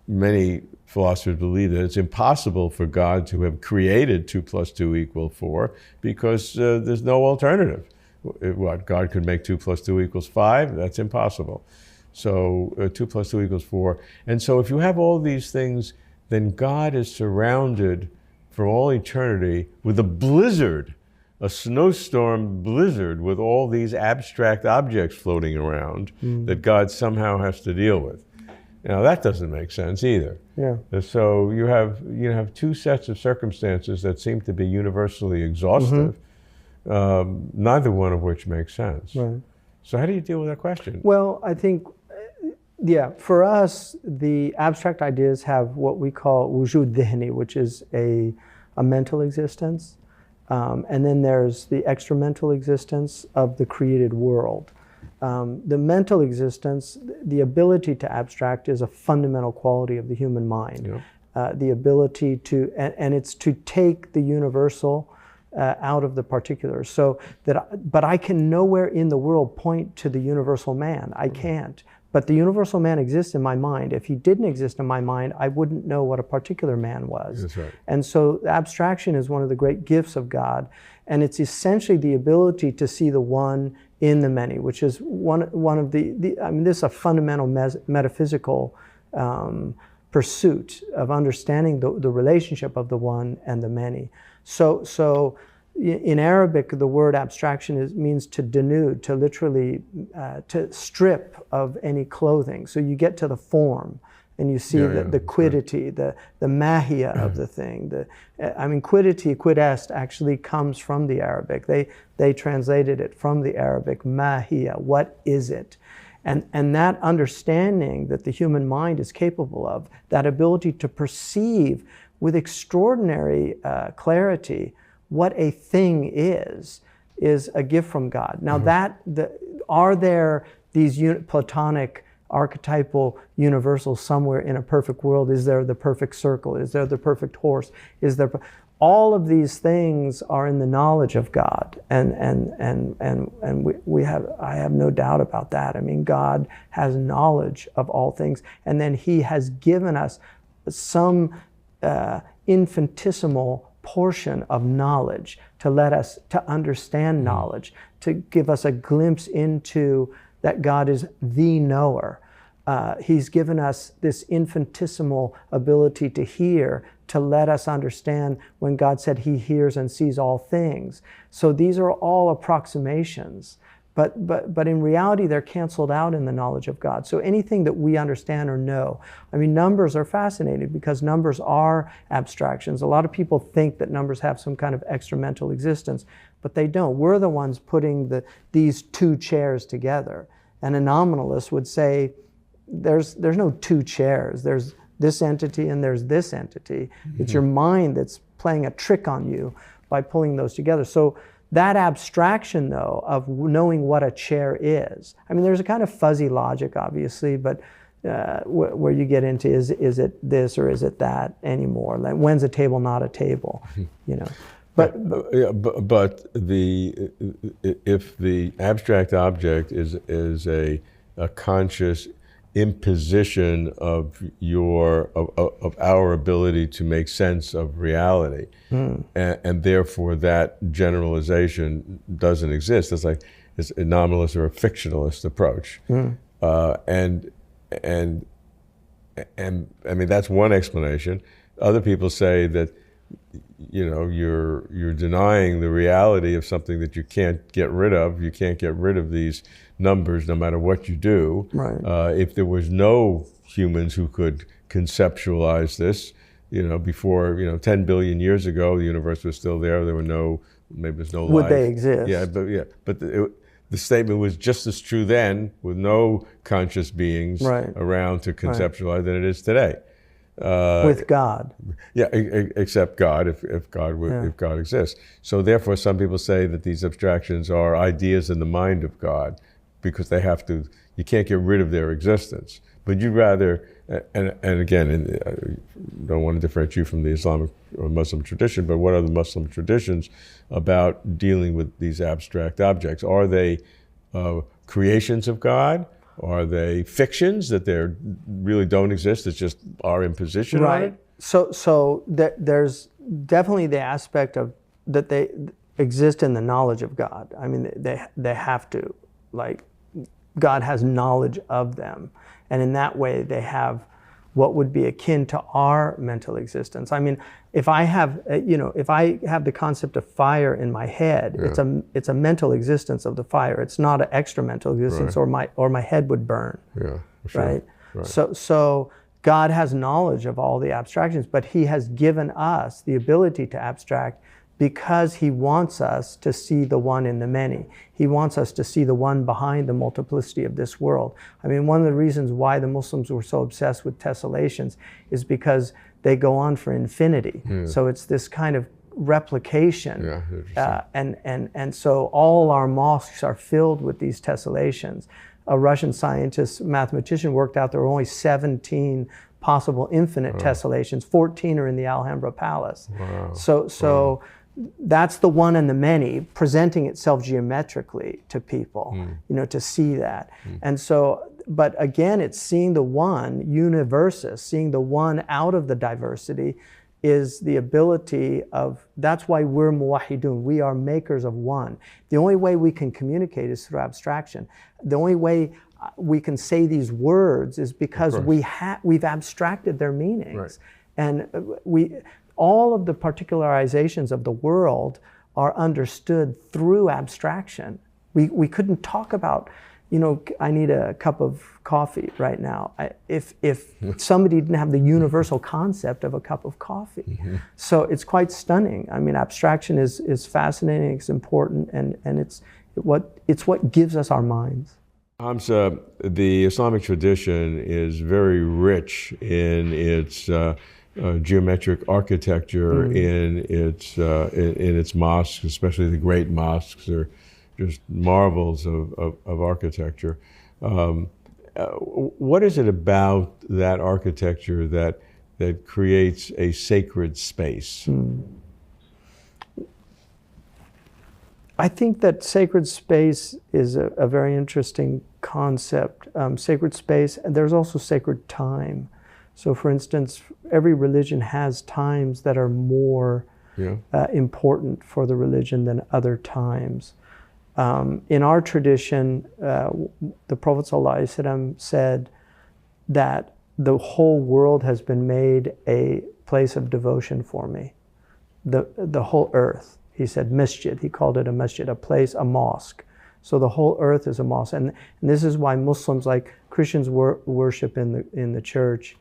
many philosophers believe that it's impossible for God to have created 2 + 2 = 4 because there's no alternative. What, God could make 2 + 2 = 5? That's impossible. So 2 + 2 = 4. And so if you have all these things, then God is surrounded for all eternity with a blizzard, a snowstorm blizzard with all these abstract objects floating around that God somehow has to deal with. Now that doesn't make sense either. Yeah. So you have two sets of circumstances that seem to be universally exhaustive, neither one of which makes sense. Right. So how do you deal with that question? Well, I think, for us, the abstract ideas have what we call wujud dhihni, which is a mental existence. And then there's the extramental existence of the created world. The mental existence, the ability to abstract, is a fundamental quality of the human mind. Yeah. The ability to, and it's to take the universal out of the particular. So but I can nowhere in the world point to the universal man. I can't. But the universal man exists in my mind. If he didn't exist in my mind, I wouldn't know what a particular man was. That's right. And so abstraction is one of the great gifts of God. And it's essentially the ability to see the one in the many, which is one of the I mean, this is a fundamental metaphysical pursuit of understanding the relationship of the one and the many. So in Arabic, the word abstraction means to denude, to literally to strip of any clothing. So you get to the form, and you see the quiddity, the mahia of the thing. Quiddity, quid-est, actually comes from the Arabic. They translated it from the Arabic, mahia, what is it? And that understanding that the human mind is capable of, that ability to perceive with extraordinary clarity what a thing is a gift from God. Now are there these Platonic archetypal universals somewhere in a perfect world? Is there the perfect circle? Is there the perfect horse? All of these things are in the knowledge of God, and I have no doubt about that. I mean, God has knowledge of all things, and then He has given us some infinitesimal portion of knowledge to let us to understand knowledge, to give us a glimpse into that God is the knower. He's given us this infinitesimal ability to hear, to let us understand when God said He hears and sees all things. So these are all approximations, but in reality they're canceled out in the knowledge of God. So anything that we understand or know, I mean, numbers are fascinating because numbers are abstractions. A lot of people think that numbers have some kind of extra mental existence, but they don't. We're the ones putting these two chairs together. And a nominalist would say, there's no two chairs. There's this entity and there's this entity. It's your mind that's playing a trick on you by pulling those together. So that abstraction, though, of knowing what a chair is, I mean, there's a kind of fuzzy logic, obviously, but where you get into is it this or is it that anymore? Like, when's a table not a table? You know. But if the abstract object is a conscious imposition of our ability to make sense of reality, and therefore that generalization doesn't exist. It's like it's a nominalist or a fictionalist approach, and I mean that's one explanation. Other people say that you're denying the reality of something that you can't get rid of. You can't get rid of these numbers no matter what you do. Right. If there was no humans who could conceptualize this, before 10 billion years ago, the universe was still there. There were maybe there's no life. Would they exist? But the statement was just as true then, with no conscious beings around to conceptualize than it is today. With God. Yeah, except God, if God exists. So therefore, some people say that these abstractions are ideas in the mind of God, because you can't get rid of their existence. But you'd rather, and again, I don't want to differentiate you from the Islamic or Muslim tradition, but what are the Muslim traditions about dealing with these abstract objects? Are they creations of God? Are they fictions that they really don't exist? It's just our imposition on it? So there's definitely the aspect of that they exist in the knowledge of God. I mean, they have to. Like, God has knowledge of them. And in that way, they have what would be akin to our mental existence. I mean, if I have the concept of fire in my head, it's a mental existence of the fire. It's not an extra mental existence, or my head would burn. Yeah, sure. Right. So God has knowledge of all the abstractions, but He has given us the ability to abstract because He wants us to see the one in the many. He wants us to see the one behind the multiplicity of this world. I mean, one of the reasons why the Muslims were so obsessed with tessellations is because they go on for infinity. So it's this kind of replication. And so all our mosques are filled with these tessellations. A Russian scientist, mathematician, worked out there were only 17 possible infinite tessellations. 14 are in the Alhambra Palace. Wow. So that's the one and the many presenting itself geometrically to people, to see that. And so, but again, it's seeing the one, universus, seeing the one out of the diversity is the ability of, that's why we're muwahidun, we are makers of one. The only way we can communicate is through abstraction. The only way we can say these words is because we've abstracted their meanings. And all of the particularizations of the world are understood through abstraction. We couldn't talk about, I need a cup of coffee right now. If somebody didn't have the universal concept of a cup of coffee. Mm-hmm. So it's quite stunning. I mean, abstraction is fascinating, it's important, and it's what gives us our minds. Hamza, the Islamic tradition is very rich in its geometric architecture, in its mosques, especially the great mosques are just marvels of architecture. What is it about that architecture that creates a sacred space? I think that sacred space is a very interesting concept. Sacred space, and there's also sacred time. So for instance, every religion has times that are more important for the religion than other times. In our tradition, the Prophet ﷺ said that the whole world has been made a place of devotion for me. The whole earth. He said masjid, he called it a masjid, a place, a mosque. So the whole earth is a mosque. And this is why Muslims, like Christians, worship in the church.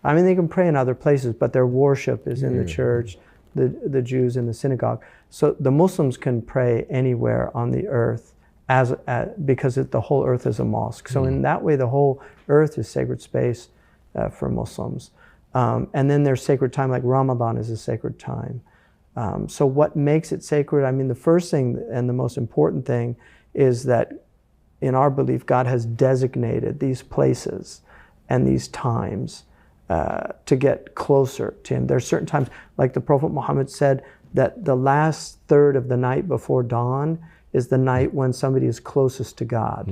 I mean, they can pray in other places, but their worship is in the church, the Jews in the synagogue. So the Muslims can pray anywhere on the earth because the whole earth is a mosque. So in that way, the whole earth is sacred space for Muslims. And then there's sacred time, like Ramadan is a sacred time. So what makes it sacred? I mean, the first thing and the most important thing is that in our belief, God has designated these places and these times to get closer to Him. There are certain times, like the Prophet Muhammad said, that the last third of the night before dawn is the night when somebody is closest to God.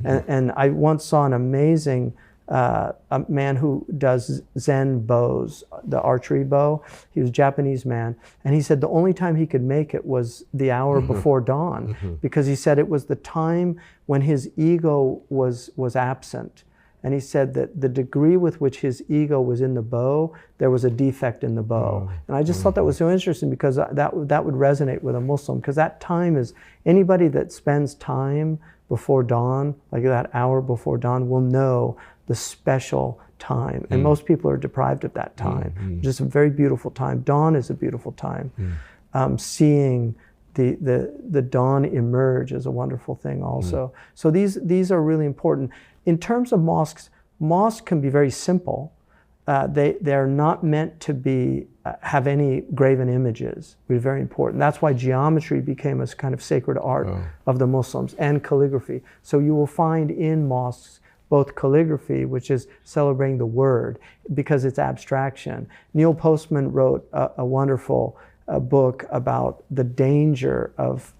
And I once saw an amazing a man who does Zen bows, the archery bow. He was a Japanese man, and he said the only time he could make it was the hour before dawn, because he said it was the time when his ego was absent. And he said that the degree with which his ego was in the bow, there was a defect in the bow. And I just thought that was so interesting, because that would resonate with a Muslim, because that time is, anybody that spends time before dawn, like that hour before dawn, will know the special time. And most people are deprived of that time. Just a very beautiful time. Dawn is a beautiful time. Seeing the dawn emerge is a wonderful thing also. So these are really important. In terms of mosques can be very simple. They're not meant to be have any graven images. It's very important. That's why geometry became a kind of sacred art of the Muslims, and calligraphy. So you will find in mosques both calligraphy, which is celebrating the word, because it's abstraction. Neil Postman wrote a wonderful book about the danger of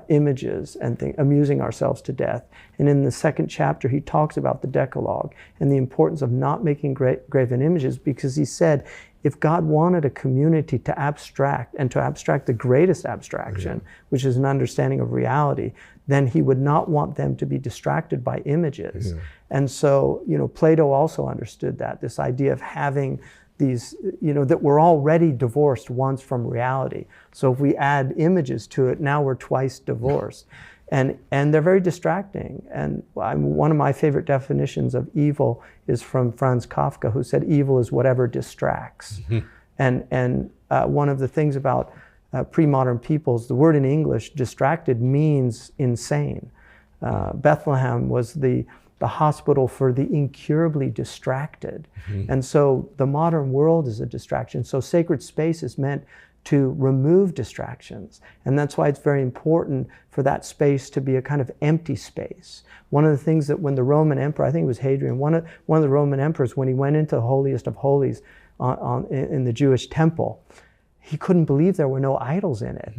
images and amusing ourselves to death. And in the second chapter, he talks about the Decalogue and the importance of not making graven images, because he said, if God wanted a community to abstract, and to abstract the greatest abstraction, which is an understanding of reality, then He would not want them to be distracted by images. And so, Plato also understood that, this idea of having these, that we're already divorced once from reality. So if we add images to it, now we're twice divorced. And they're very distracting. And one of my favorite definitions of evil is from Franz Kafka, who said evil is whatever distracts. And one of the things about pre-modern peoples, the word in English, distracted, means insane. Bethlehem was the hospital for the incurably distracted. And so the modern world is a distraction. So sacred space is meant to remove distractions. And that's why it's very important for that space to be a kind of empty space. One of the things that when the Roman emperor, I think it was Hadrian, one of the Roman emperors, when he went into the holiest of holies in the Jewish temple, he couldn't believe there were no idols in it.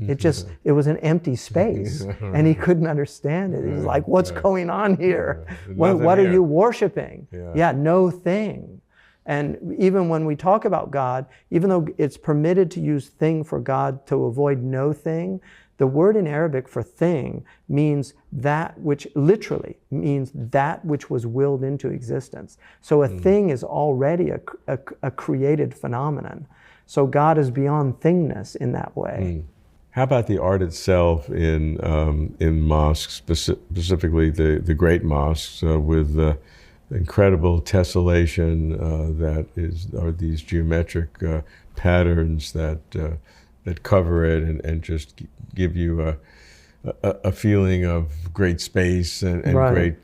It was an empty space, and he couldn't understand it. He was like, what's going on here? What are you worshiping? No thing. And even when we talk about God, even though it's permitted to use thing for God to avoid no thing, the word in Arabic for thing means that which, literally means that which was willed into existence. So a thing is already a created phenomenon. So God is beyond thingness in that way. How about the art itself in mosques, specifically the great mosques, with incredible tessellation are these geometric patterns that cover it and just give you a feeling of great space and Right.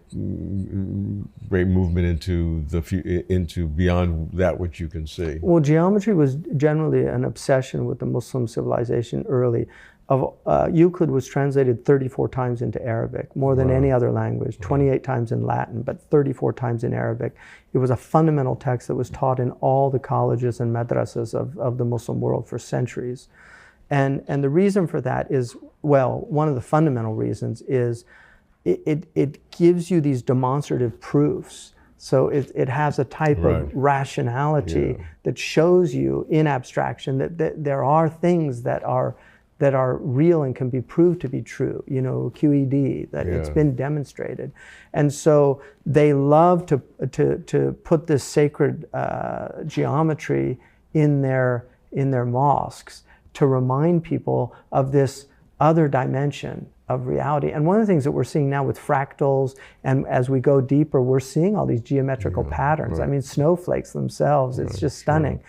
great movement into beyond that which you can see. Well, geometry was generally an obsession with the Muslim civilization early. Euclid was translated 34 times into Arabic, more than any other language, 28 times in Latin, but 34 times in Arabic. It was a fundamental text that was taught in all the colleges and madrasas of the Muslim world for centuries. And the reason for that is, well, one of the fundamental reasons is it gives you these demonstrative proofs. So it has a type of rationality that shows you in abstraction that there are things that are real and can be proved to be true, you know, QED, that it's been demonstrated. And so they love to put this sacred geometry in their mosques to remind people of this other dimension of reality. And one of the things that we're seeing now with fractals, and as we go deeper, we're seeing all these geometrical patterns. I mean, snowflakes themselves, it's just stunning.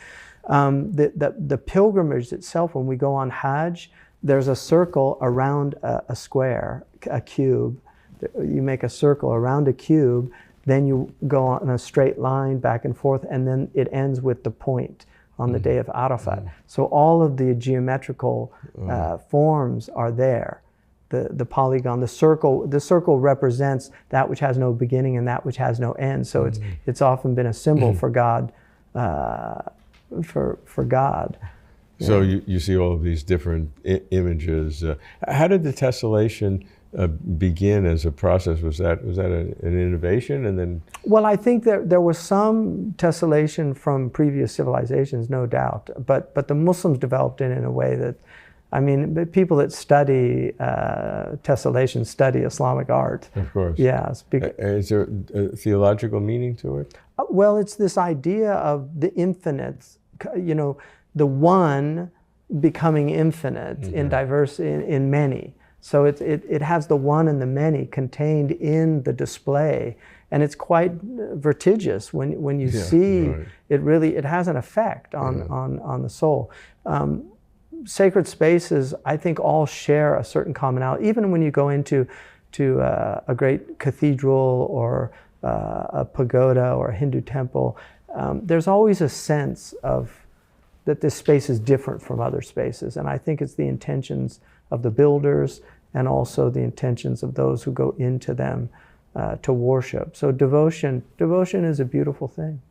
The pilgrimage itself, when we go on Hajj, there's a circle around a square, a cube. You make a circle around a cube, then you go on a straight line back and forth, and then it ends with the point on the day of Arafat. So all of the geometrical forms are there. The polygon, the circle represents that which has no beginning and that which has no end. So it's often been a symbol for God, for God. So you see all of these different images. How did the tessellation begin as a process? Was that an innovation, and then? Well, I think there was some tessellation from previous civilizations, no doubt. But the Muslims developed it in a way that, I mean, people that study tessellation study Islamic art. Of course. Yes. Is there a theological meaning to it? Well, it's this idea of the infinite, you know, the one becoming infinite in in many. So it has the one and the many contained in the display, and it's quite vertigious when you see it. Really, it has an effect on the soul. Sacred spaces, I think, all share a certain commonality. Even when you go into a great cathedral or a pagoda or a Hindu temple, there's always a sense of that this space is different from other spaces, and I think it's the intentions of the builders and also the intentions of those who go into them to worship. So devotion is a beautiful thing.